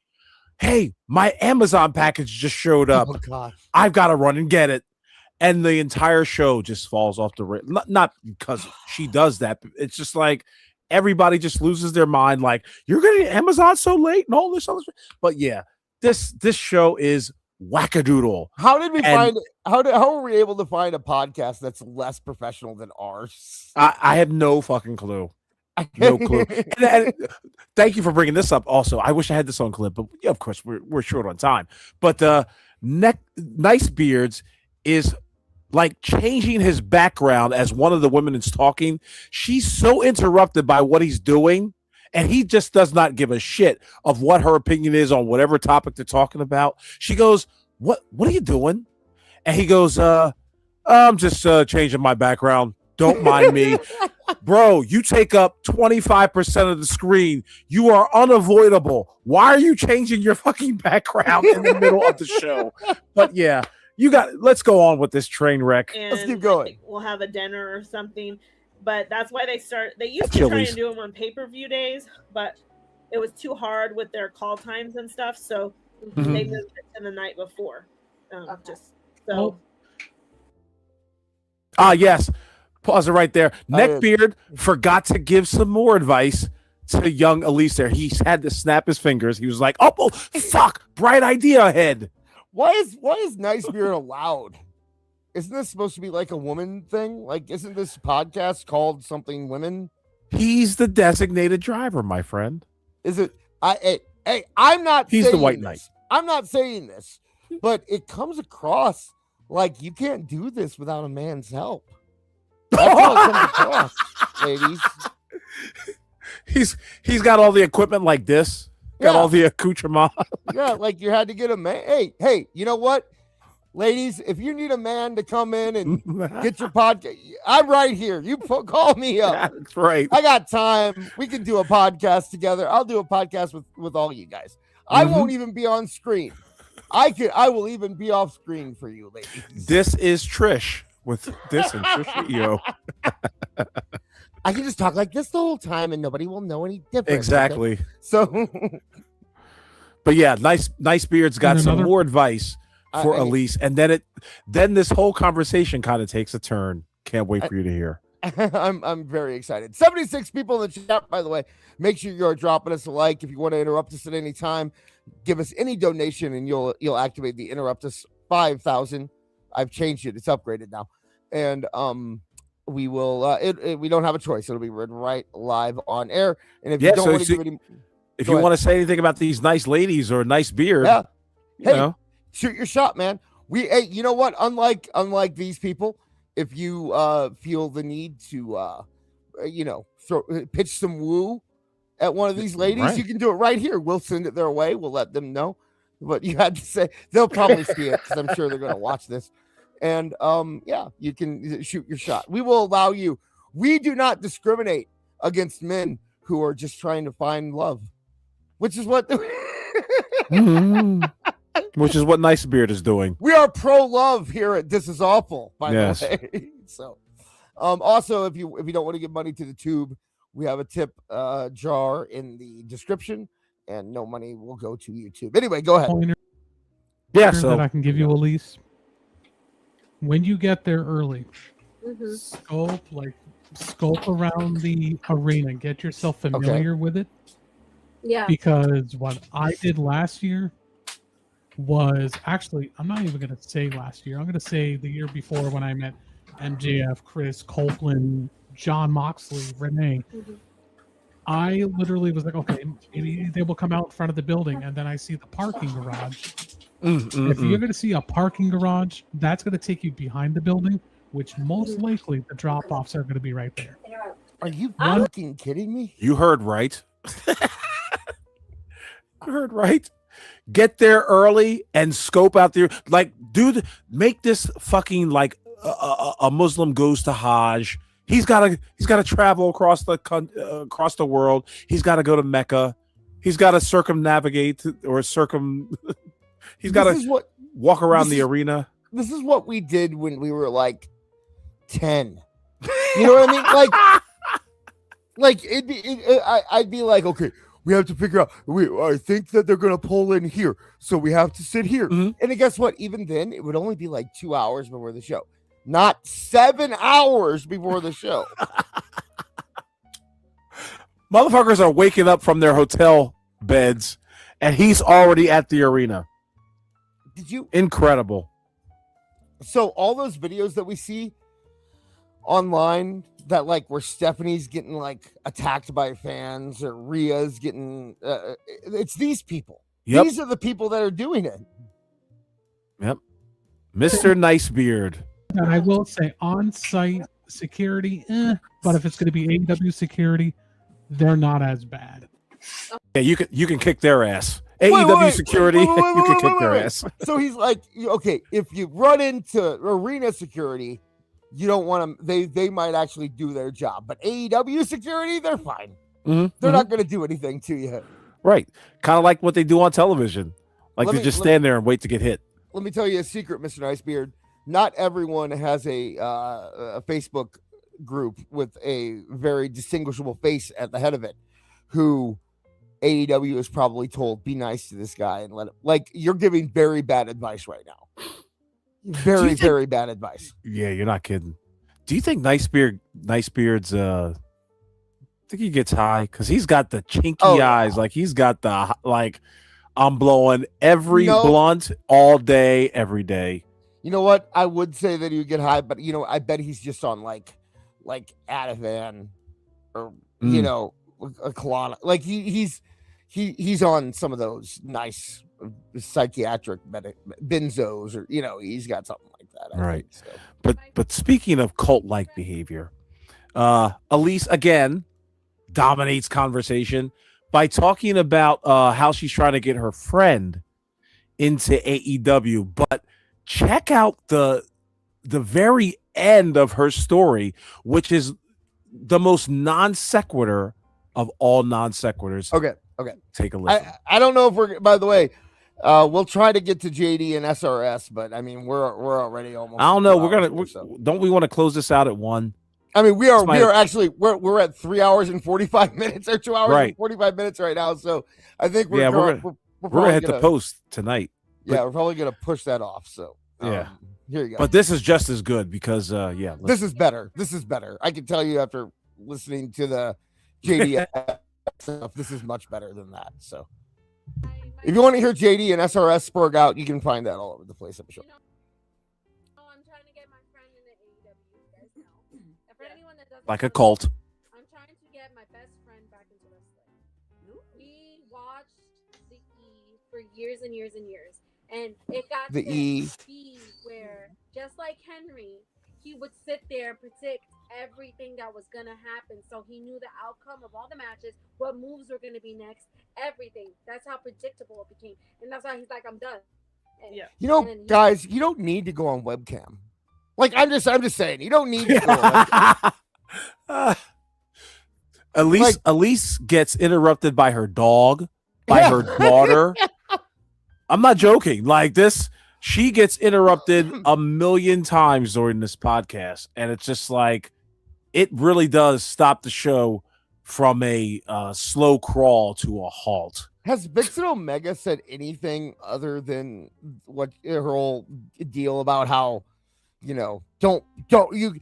hey, my Amazon package just showed up. Oh, God. I've got to run and get it. And the entire show just falls off the rail. Not because she does that. But it's just like everybody just loses their mind. Like, you're going to get Amazon so late and all this other stuff. But yeah, this show is wackadoodle. How did we find it? How were we able to find a podcast that's less professional than ours? I have no fucking clue. No clue. and thank you for bringing this up. Also, I wish I had this on clip, but yeah, of course we're short on time. But Nicebeards is like changing his background as one of the women is talking. She's so interrupted by what he's doing, and he just does not give a shit of what her opinion is on whatever topic they're talking about. She goes, "What are you doing?" And he goes, "I'm just changing my background. Don't mind me." Bro, you take up 25% of the screen. You are unavoidable. Why are you changing your fucking background in the middle of the show? But yeah, let's go on with this train wreck. And let's keep going. We'll have a dinner or something. But that's why they used to try and do them on pay-per-view days, but it was too hard with their call times and stuff. So they moved it to the night before. Yes. Pause it right there. Neckbeard forgot to give some more advice to young Elise there. He had to snap his fingers. He was like, oh fuck, bright idea ahead. Why is Nicebeard allowed? Isn't this supposed to be like a woman thing? Like, isn't this podcast called something women? He's the designated driver, my friend. Is it? I'm not. He's the white knight. I'm not saying this, but it comes across like you can't do this without a man's help. That's how it comes across, ladies. He's got all the equipment like this. Got all the accoutrement. Yeah, like you had to get a man. Hey, you know what? Ladies, if you need a man to come in and get your podcast, I'm right here. You call me up. That's right. I got time. We can do a podcast together. I'll do a podcast with all you guys. I won't even be on screen. I will even be off screen for you, ladies. This is Trish with this and Trish EO. I can just talk like this the whole time and nobody will know any different. Exactly. Okay? So, but yeah, Nicebeard's got some more advice for Elise, and then this whole conversation kind of takes a turn. Can't wait for you to hear. I'm very excited. 76 people in the chat, by the way. Make sure you're dropping us a like. If you want to interrupt us at any time, give us any donation and you'll activate the interrupt us 5,000. I've changed it. It's upgraded now. And we will we don't have a choice. It'll be read right live on air. And if you don't want to give any, if you want to say anything about these nice ladies or nice beard, you know, shoot your shot, man. You know what? Unlike these people, if you feel the need to pitch some woo at one of these ladies, you can do it right here. We'll send it their way. We'll let them know. But you had to say they'll probably see it because I'm sure they're going to watch this. And you can shoot your shot. We will allow you. We do not discriminate against men who are just trying to find love, which is what which is what Nicebeard is doing. We are pro love here at This Is Awful, by the way. So also if you don't want to give money to the tube, we have a tip jar in the description, and no money will go to YouTube. Anyway, go ahead. So that I can give you, Elise. When you get there early, scope around the arena, get yourself familiar with it. Yeah. Because what I did last year was actually, I'm not even going to say last year. I'm going to say the year before when I met MJF, Chris, Copeland, John Moxley, Renee. I literally was like, okay, maybe they will come out in front of the building, and then I see the parking garage. If you're going to see a parking garage, that's going to take you behind the building, which most likely the drop-offs are going to be right there. Are you fucking kidding me? You heard right. You heard right. Get there early and scope out there. Like, dude, make this fucking like a Muslim goes to Hajj. He's got to travel across the world. He's got to go to Mecca. He's got to circumnavigate or He's got to walk around the arena. This is what we did when we were like 10. You know what I mean? Like I'd be like, okay, we have to figure out. I think that they're gonna pull in here, so we have to sit here. And then guess what? Even then, it would only be like 2 hours before the show, not 7 hours before the show. Motherfuckers are waking up from their hotel beds, and he's already at the arena. Did you? Incredible. So all those videos that we see online that like where Stephanie's getting like attacked by fans or Rhea's getting it's these people. Yep. These are the people that are doing it. Yep. Mr. Nicebeard. And I will say on-site security, but if it's going to be AEW security, they're not as bad. Yeah, you can kick their ass. AEW security, you can kick their ass. So he's like, okay, if you run into arena security, you don't want them. They might actually do their job, but AEW security, they're fine. They're not going to do anything to you. Right, kind of like what they do on television. Like they just stand there and wait to get hit. Let me tell you a secret, Mr. Nicebeard. Not everyone has a Facebook group with a very distinguishable face at the head of it, who AEW is probably told, be nice to this guy and let him. Like, you're giving very bad advice right now. Very bad advice. Yeah, you're not kidding. Do you think Nicebeard's think he gets high? Because he's got the chinky eyes. Like he's got the I'm blowing every blunt all day, every day. You know what? I would say that he would get high, but I bet he's just on like Ativan or a Kalana. Like he's on some of those nice psychiatric benzos, or he's got something like that. I Right. think, so. But speaking of cult-like behavior, Elise again dominates conversation by talking about how she's trying to get her friend into AEW. But check out the very end of her story, which is the most non sequitur of all non sequiturs. Okay. Take a listen. I don't know if we're. By the way, we'll try to get to JD and SRS, but I mean we're already almost. I don't know. Don't we want to close this out at 1? I mean, we are actually we're at 3 hours and 45 minutes or 2 hours and 45 minutes right now. So I think we're gonna hit the post tonight. Yeah, we're probably gonna push that off. So yeah, here you go. But this is just as good because this is better. This is better. I can tell you after listening to the JD stuff, this is much better than that. So if you want to hear JD and SRS spurg out, you can find that all over the place. I'm sure. I'm trying to get my friend in the AEW. You guys know. For anyone that doesn't like a cult. I'm trying to get my best friend back into wrestling. We watched the E for years and years and years, and it got The to E. be where, just like Henry, he would sit there and predict everything that was gonna happen. So he knew the outcome of all the matches, what moves were gonna be next, everything. That's how predictable it became, and that's why he's like, I'm done. And, Guys, you don't need to go on webcam. Like I'm just saying, you don't need to go on webcam. Elise gets interrupted by her dog, by her daughter. I'm not joking. Like this, she gets interrupted a million times during this podcast, and it's just like it really does stop the show from a slow crawl to a halt. Has Vixen Omega said anything other than what her whole deal about how, don't you,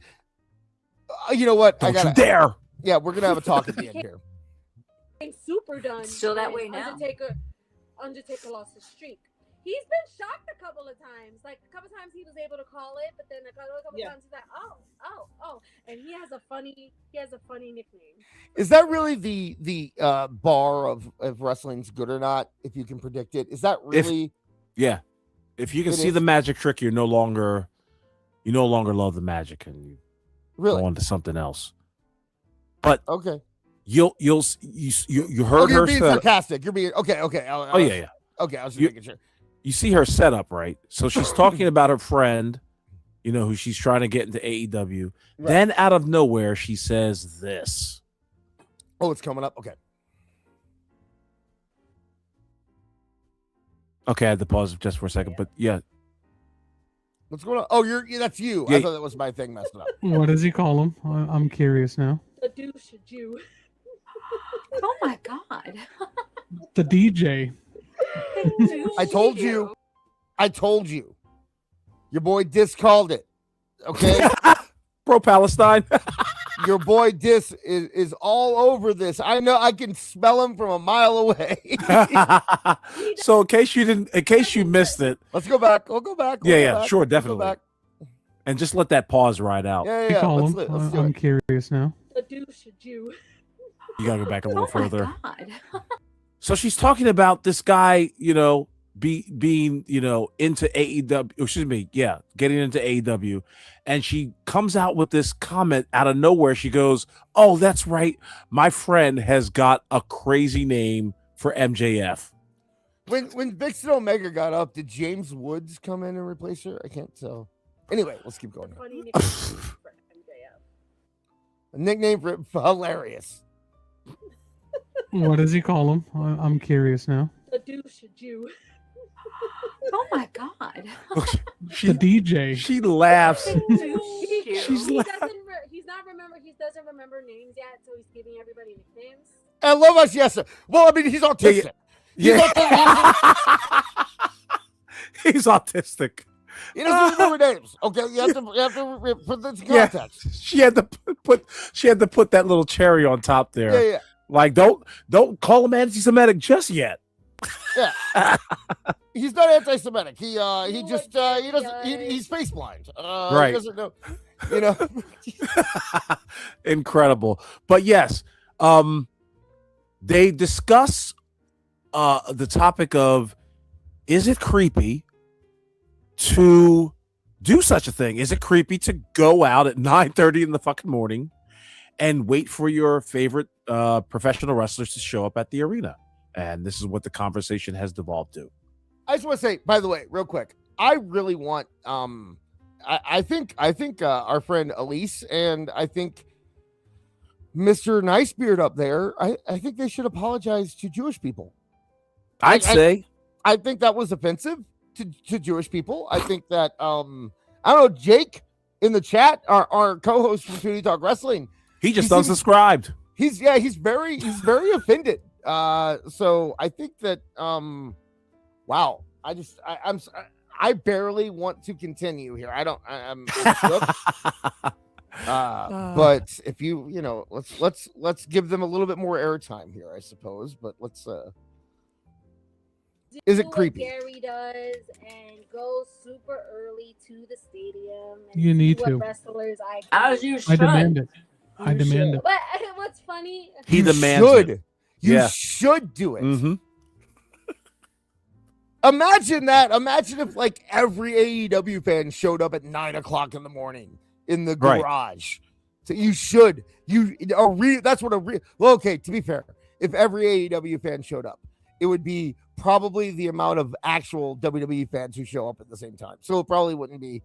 you know what? Don't you dare. Yeah, we're going to have a talk at the end here. Super done. Still that way now. Undertaker lost his streak. He's been shocked a couple of times. Like a couple of times he was able to call it, but then a couple of times he's like, oh, and he has a funny nickname. Is that really the bar of wrestling's good or not? If you can predict it, is that really? If you can see the magic trick, you no longer love the magic, and you go on to something else. But okay, you heard you're her being sarcastic. You're being okay. Okay. Yeah. Okay, I was just making sure. You see her setup, right? So she's talking about her friend, who she's trying to get into AEW. Right. Then out of nowhere, she says this. Oh, it's coming up. Okay. Okay, I had to pause just for a second, but yeah. What's going on? Oh, that's you. Yeah. I thought that was my thing messed up. What does he call him? I'm curious now. The douche Jew. Oh my God. The DJ. I told you. Your boy Dis called it. Okay. Pro Palestine. Your boy Dis is all over this. I know. I can smell him from a mile away. So in case you missed it, let's go back. We'll go back. Sure, definitely. And just let that pause ride out. Yeah. Call him. Let's do I'm it. curious now. The douche Jew. You gotta go back a little further. God. So she's talking about this guy, being, into AEW. Excuse me, getting into AEW, and she comes out with this comment out of nowhere. She goes, "Oh, that's right. My friend has got a crazy name for MJF." When Vixen Omega got up, did James Woods come in and replace her? I can't tell. Anyway, let's keep going. Funny nickname for MJF. A nickname for hilarious. What does he call him? I'm curious now. The douche Jew. Oh my God. The DJ. She laughs. He doesn't remember names yet, so he's giving everybody nicknames. I love us, yes, sir. Well, I mean, he's autistic. Yeah. He's autistic. He doesn't remember names. Okay, you have to put this in context. Yeah. She had to put that little cherry on top there. Yeah. Like, don't call him anti-Semitic just yet. Yeah. He's not anti-Semitic. He's face blind. Right. He doesn't know. Incredible. But yes, they discuss the topic of, is it creepy to do such a thing? Is it creepy to go out at 9:30 in the fucking morning and wait for your favorite professional wrestlers to show up at the arena? And this is what the conversation has devolved to. I just want to say, by the way, real quick, I really want I think our friend Elise and I think Mr. Nicebeard up there, I think they should apologize to Jewish people. I think that was offensive to Jewish people. I think that I don't know, Jake in the chat, our co-host from Toonie Talk Wrestling, he just unsubscribed. He's very offended. So I think that wow, I barely want to continue here. I'm but if let's give them a little bit more airtime here, I suppose. But let's is it creepy? Gary does and go super early to the stadium. And You need see to. what wrestlers As you I should. demand it. I demand it. But what's funny? He You demands should. it. You Yeah. should do it. Mm-hmm. Imagine that. Imagine if like every AEW fan showed up at 9:00 in the morning in the Right. garage. So you should. That's what well, okay, to be fair, if every AEW fan showed up, it would be probably the amount of actual WWE fans who show up at the same time. So it probably wouldn't be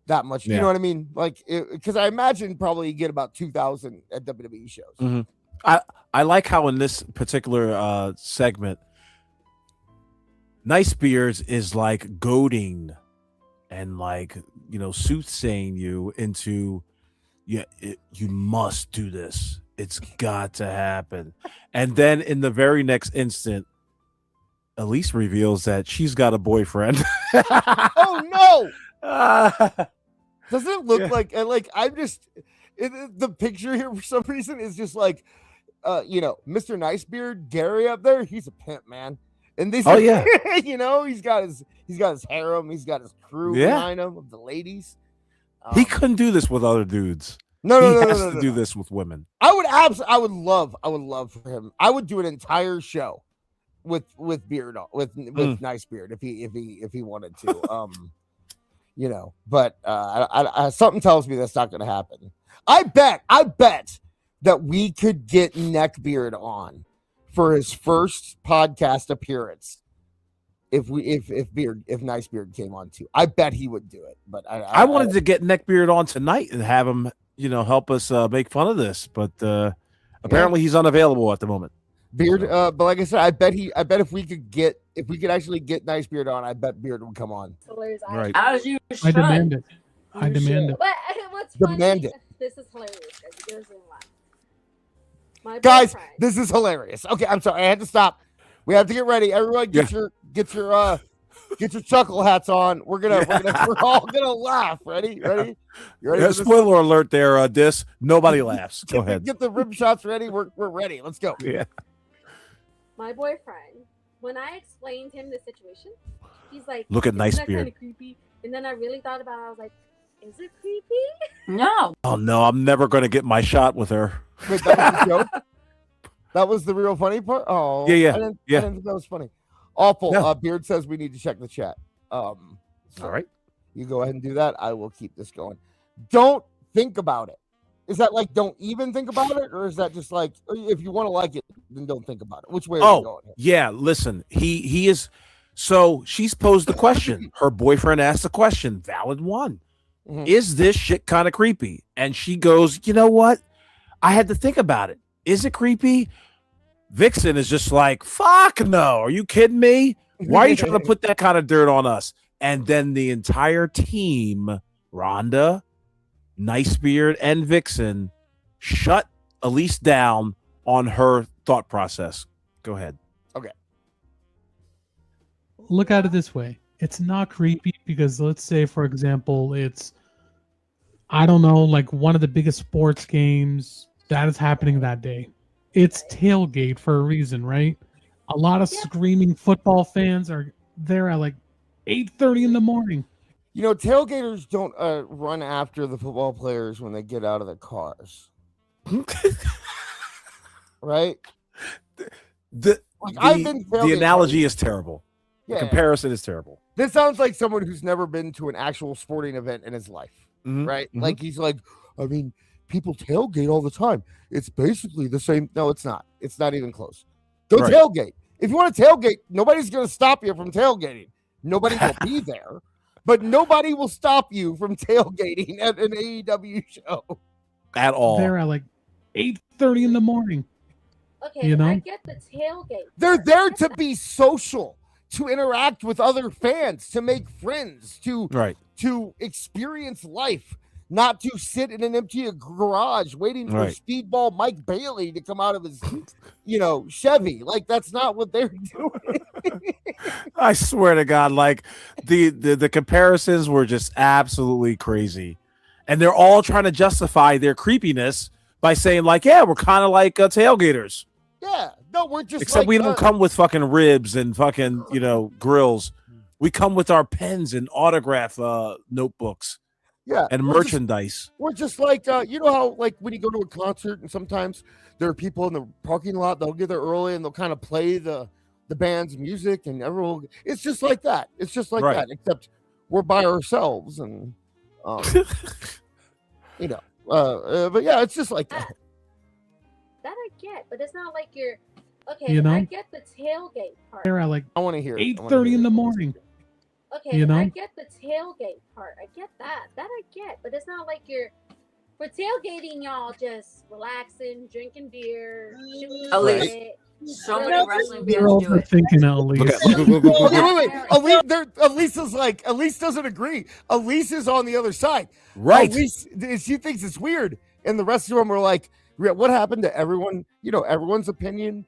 that much. You Yeah. know what I mean? Like, because I imagine probably you get about 2,000 at WWE shows. Mm-hmm. I like how in this particular segment, Nicebeards is like goading and like, soothsaying you into, you must do this. It's got to happen. And then in the very next instant, Elise reveals that she's got a boyfriend. Oh no! Doesn't it look like I'm just the picture here for some reason is just like Mr. Nicebeard, Gary up there, he's a pimp, man. And these, Oh, yeah. you know, he's got his harem, he's got his crew behind him of the ladies. He couldn't do this with other dudes. No, he has to do this with women. I would love for him. I would do an entire show with Beard on, with Nicebeard if he wanted to. You know, but I something tells me that's not going to happen. I bet that we could get NECKBEARD on for his first podcast appearance. If Nicebeard came on too, I bet he would do it. But I wanted to get NECKBEARD on tonight and have him, you know, help us make fun of this, but apparently he's unavailable at the moment. Beard, but like I said, I bet if we could actually get Nicebeard on, I bet Beard would come on. Right. As you I should. demand it. I demand it. But what's funny? Demand it. This is hilarious, guys. You guys didn't laugh. My Guys, boyfriend- this is hilarious. Okay, I'm sorry, I had to stop. We have to get ready. Everyone, get your chuckle hats on. We're all gonna laugh. Ready? You ready? Yeah, for this? spoiler alert there, Dis. Nobody laughs. Go ahead. Get the rim shots ready. We're ready. Let's go. Yeah. My boyfriend, when I explained him the situation, he's like, Look at "Isn't that Nicebeard." kinda creepy?" And then I really thought about it. I was like, is it creepy? No. Oh no, I'm never going to get my shot with her. Wait, that was the joke? That was the real funny part? Oh, Yeah. I didn't think that was funny. Awful. No. Beard says we need to check the chat. All right. You go ahead and do that. I will keep this going. Don't think about it. Is that like don't even think about it? Or is that just like if you want to like it, then don't think about it? Which way are you going? Yeah, listen. He is so she's posed the question. Her boyfriend asked the question, valid one. Mm-hmm. Is this shit kind of creepy? And she goes, you know what? I had to think about it. Is it creepy? Vixen is just like, fuck no. Are you kidding me? Why are you trying to put that kind of dirt on us? And then the entire team, Rhonda, Nicebeard, and Vixen, shut Elise down on her thought process. Go ahead. Okay. Look at it this way. It's not creepy because let's say, for example, it's, I don't know, like one of the biggest sports games that is happening that day. It's tailgate for a reason, right? A lot of screaming football fans are there at like 8:30 in the morning. You know, tailgaters don't run after the football players when they get out of their cars. Right? The analogy is terrible. Yeah. The comparison is terrible. This sounds like someone who's never been to an actual sporting event in his life, right? Mhm. Like he's like, I mean, people tailgate all the time. It's basically the same. No, it's not. It's not even close. Go Right. tailgate. If you want to tailgate, nobody's going to stop you from tailgating. Nobody will be there, but nobody will stop you from tailgating at an AEW show. At all. They're at like 8:30 in the morning. Okay, You know? I get the tailgate. They're there to be social, to interact with other fans, to make friends, to experience life, not to sit in an empty garage waiting for Right. Speedball Mike Bailey to come out of his, Chevy. Like that's not what they're doing. I swear to God, like the comparisons were just absolutely crazy. And they're all trying to justify their creepiness by saying, like, yeah, we're kind of like tailgaters. Yeah, no, we're just Except like, we don't come with fucking ribs and fucking, grills. We come with our pens and autograph notebooks. Yeah, And we're just- merchandise. We're just like, you know how like when you go to a concert and sometimes there are people in the parking lot, they'll get there early and they'll kind of play the band's music and everyone. It's just like that. It's just like Right. that, except we're by ourselves and, but yeah, it's just like that. That I get, but it's not like you're okay. You know? I get the tailgate part. They're at like I want to hear 8:30 in the morning. Okay, You know? I get the tailgate part. I get that. That I get, but it's not like you're for tailgating, y'all just relaxing, drinking beer, shooting Elise. shit. So many wrestling They're fans do it. overthinking it, Elise. Wait. Elise is like, Elise doesn't agree. Elise is on the other side. Right. Elise, she thinks it's weird. And the rest of them are like, what happened to everyone? Everyone's opinion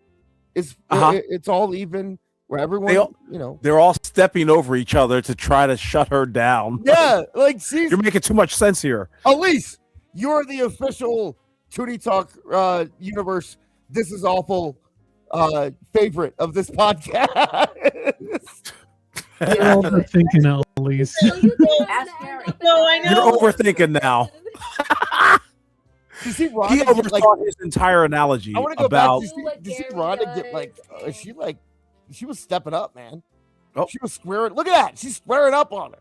is, it's all even. Where everyone, They're all stepping over each other to try to shut her down. Yeah, like You're making too much sense here. Elise, you're the official Tootie Talk universe. This is awful favorite of this podcast. You're overthinking it, Elise. No, I know. You're overthinking now. You see Rhonda He get, overthought his entire analogy I want to go about. back. Did you see Rhonda get she was stepping up, man. Oh. She was squaring. Look at that. She's squaring up on her.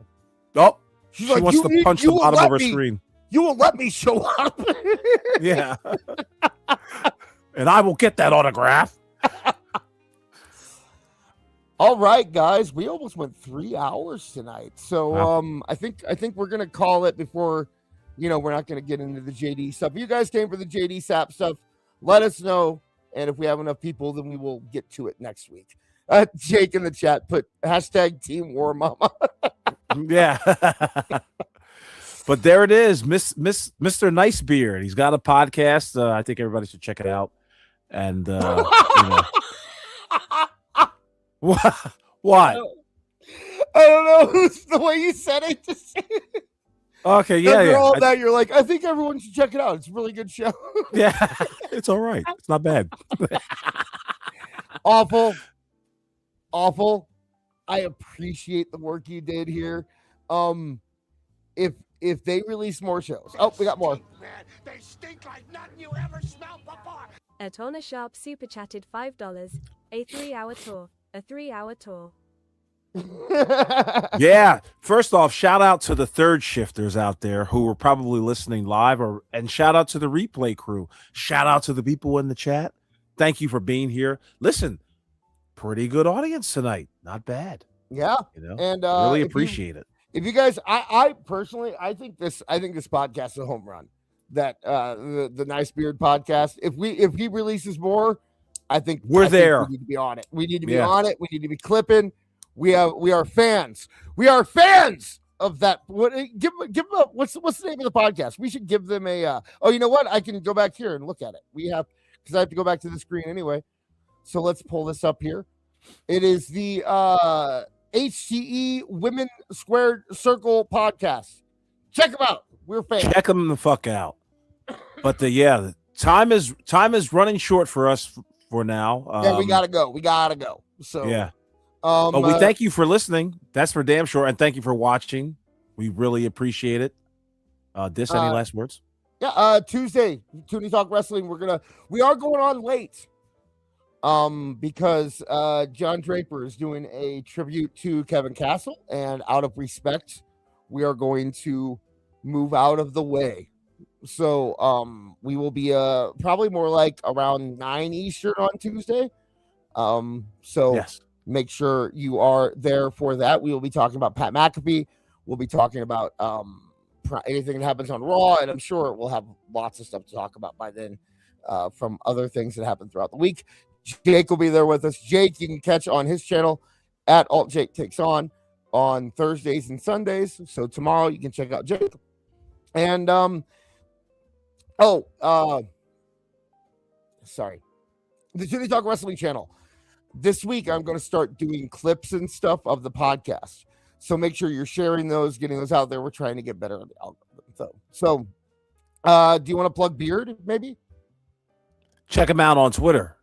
Oh, She's she like, wants to punch the bottom of her screen. You will let me show up. Yeah. And I will get that autograph. All right, guys. We almost went 3 hours tonight. So Wow. I think we're gonna call it before, we're not gonna get into the JD stuff. If you guys came for the JD SAP stuff, let us know. And if we have enough people, then we will get to it next week. Jake in the chat put hashtag Team War Mama. Yeah. But there it is, Mr. Nicebeard. He's got a podcast. I think everybody should check it out. And what? I don't know. It's the way you said it. Okay, yeah, After yeah. all that, you're like, I think everyone should check it out. It's a really good show. Yeah, it's all right. It's not bad. Awful. I appreciate the work you did here. If they release more shows, we got more. They stink like nothing you ever smelled before. Atona Sharp super chatted $5. A 3-hour tour. A 3-hour tour. Yeah. First off, shout out to the third shifters out there who were probably listening live, and shout out to the replay crew. Shout out to the people in the chat. Thank you for being here. Listen, pretty good audience tonight. Not bad. Yeah. And really appreciate it. If you guys, I personally, I think this podcast is a home run. That the Nicebeard podcast. If he releases more, I think we need to be on it. We need to be on it. We need to be clipping. We are fans. We are fans of that. Give them what's the name of the podcast? We should give them a. You know what? I can go back here and look at it. Because I have to go back to the screen anyway. So let's pull this up here. It is the HTE Women Squared Circle podcast. Check them out. We're fans. Check them the fuck out. But the time is running short for us for now. We gotta go. So yeah. But we thank you for listening. That's for damn sure. And thank you for watching. We really appreciate it. Any last words? Yeah. Tuesday, Toonie Talk Wrestling. We are going on late. Because John Draper is doing a tribute to Kevin Castle, and out of respect, we are going to move out of the way. So we will be probably more like around 9 Eastern on Tuesday. So yes. Make sure you are there for that. We will be talking about Pat McAfee. We'll be talking about anything that happens on Raw, and I'm sure we'll have lots of stuff to talk about by then from other things that happen throughout the week. Jake will be there with us. Jake, you can catch on his channel at Alt Jake Takes On Thursdays and Sundays. So tomorrow you can check out Jake. And sorry, the Toonie Talk Wrestling channel. This week I'm going to start doing clips and stuff of the podcast. So make sure you're sharing those, getting those out there. We're trying to get better on the algorithm. So do you want to plug Beard maybe? Check him out on Twitter.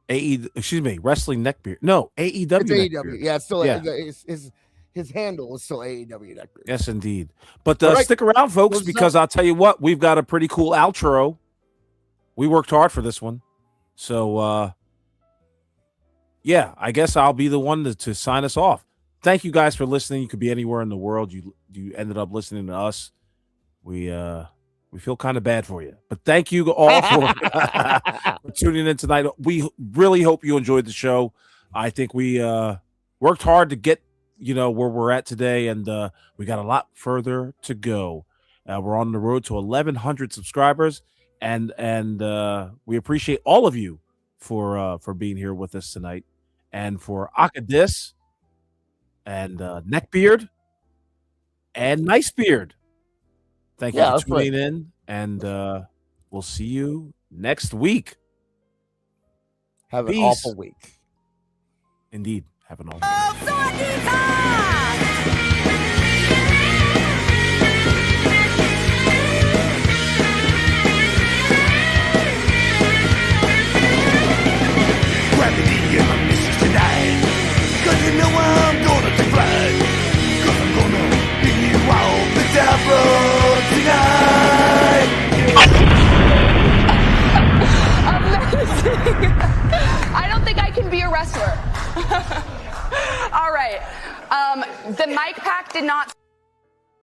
Wrestling Neckbeard. No, AEW. It's AEW. Yeah, it's still his handle is still AEW Neckbeard. Yes, indeed. But All right. stick around, folks, because I'll tell you what, we've got a pretty cool outro. We worked hard for this one. So, I guess I'll be the one to sign us off. Thank you guys for listening. You could be anywhere in the world. You ended up listening to us. We feel kind of bad for you, but thank you all for tuning in tonight. We really hope you enjoyed the show. I think we worked hard to get where we're at today, and we got a lot further to go. We're on the road to 1,100 subscribers, and we appreciate all of you for being here with us tonight, and for Akadis and Neckbeard and Nicebeard. Thank you for tuning in, and we'll see you next week. Have an awful week. Indeed. Have an awful week. Grab wrestler. All right. The mic pack did not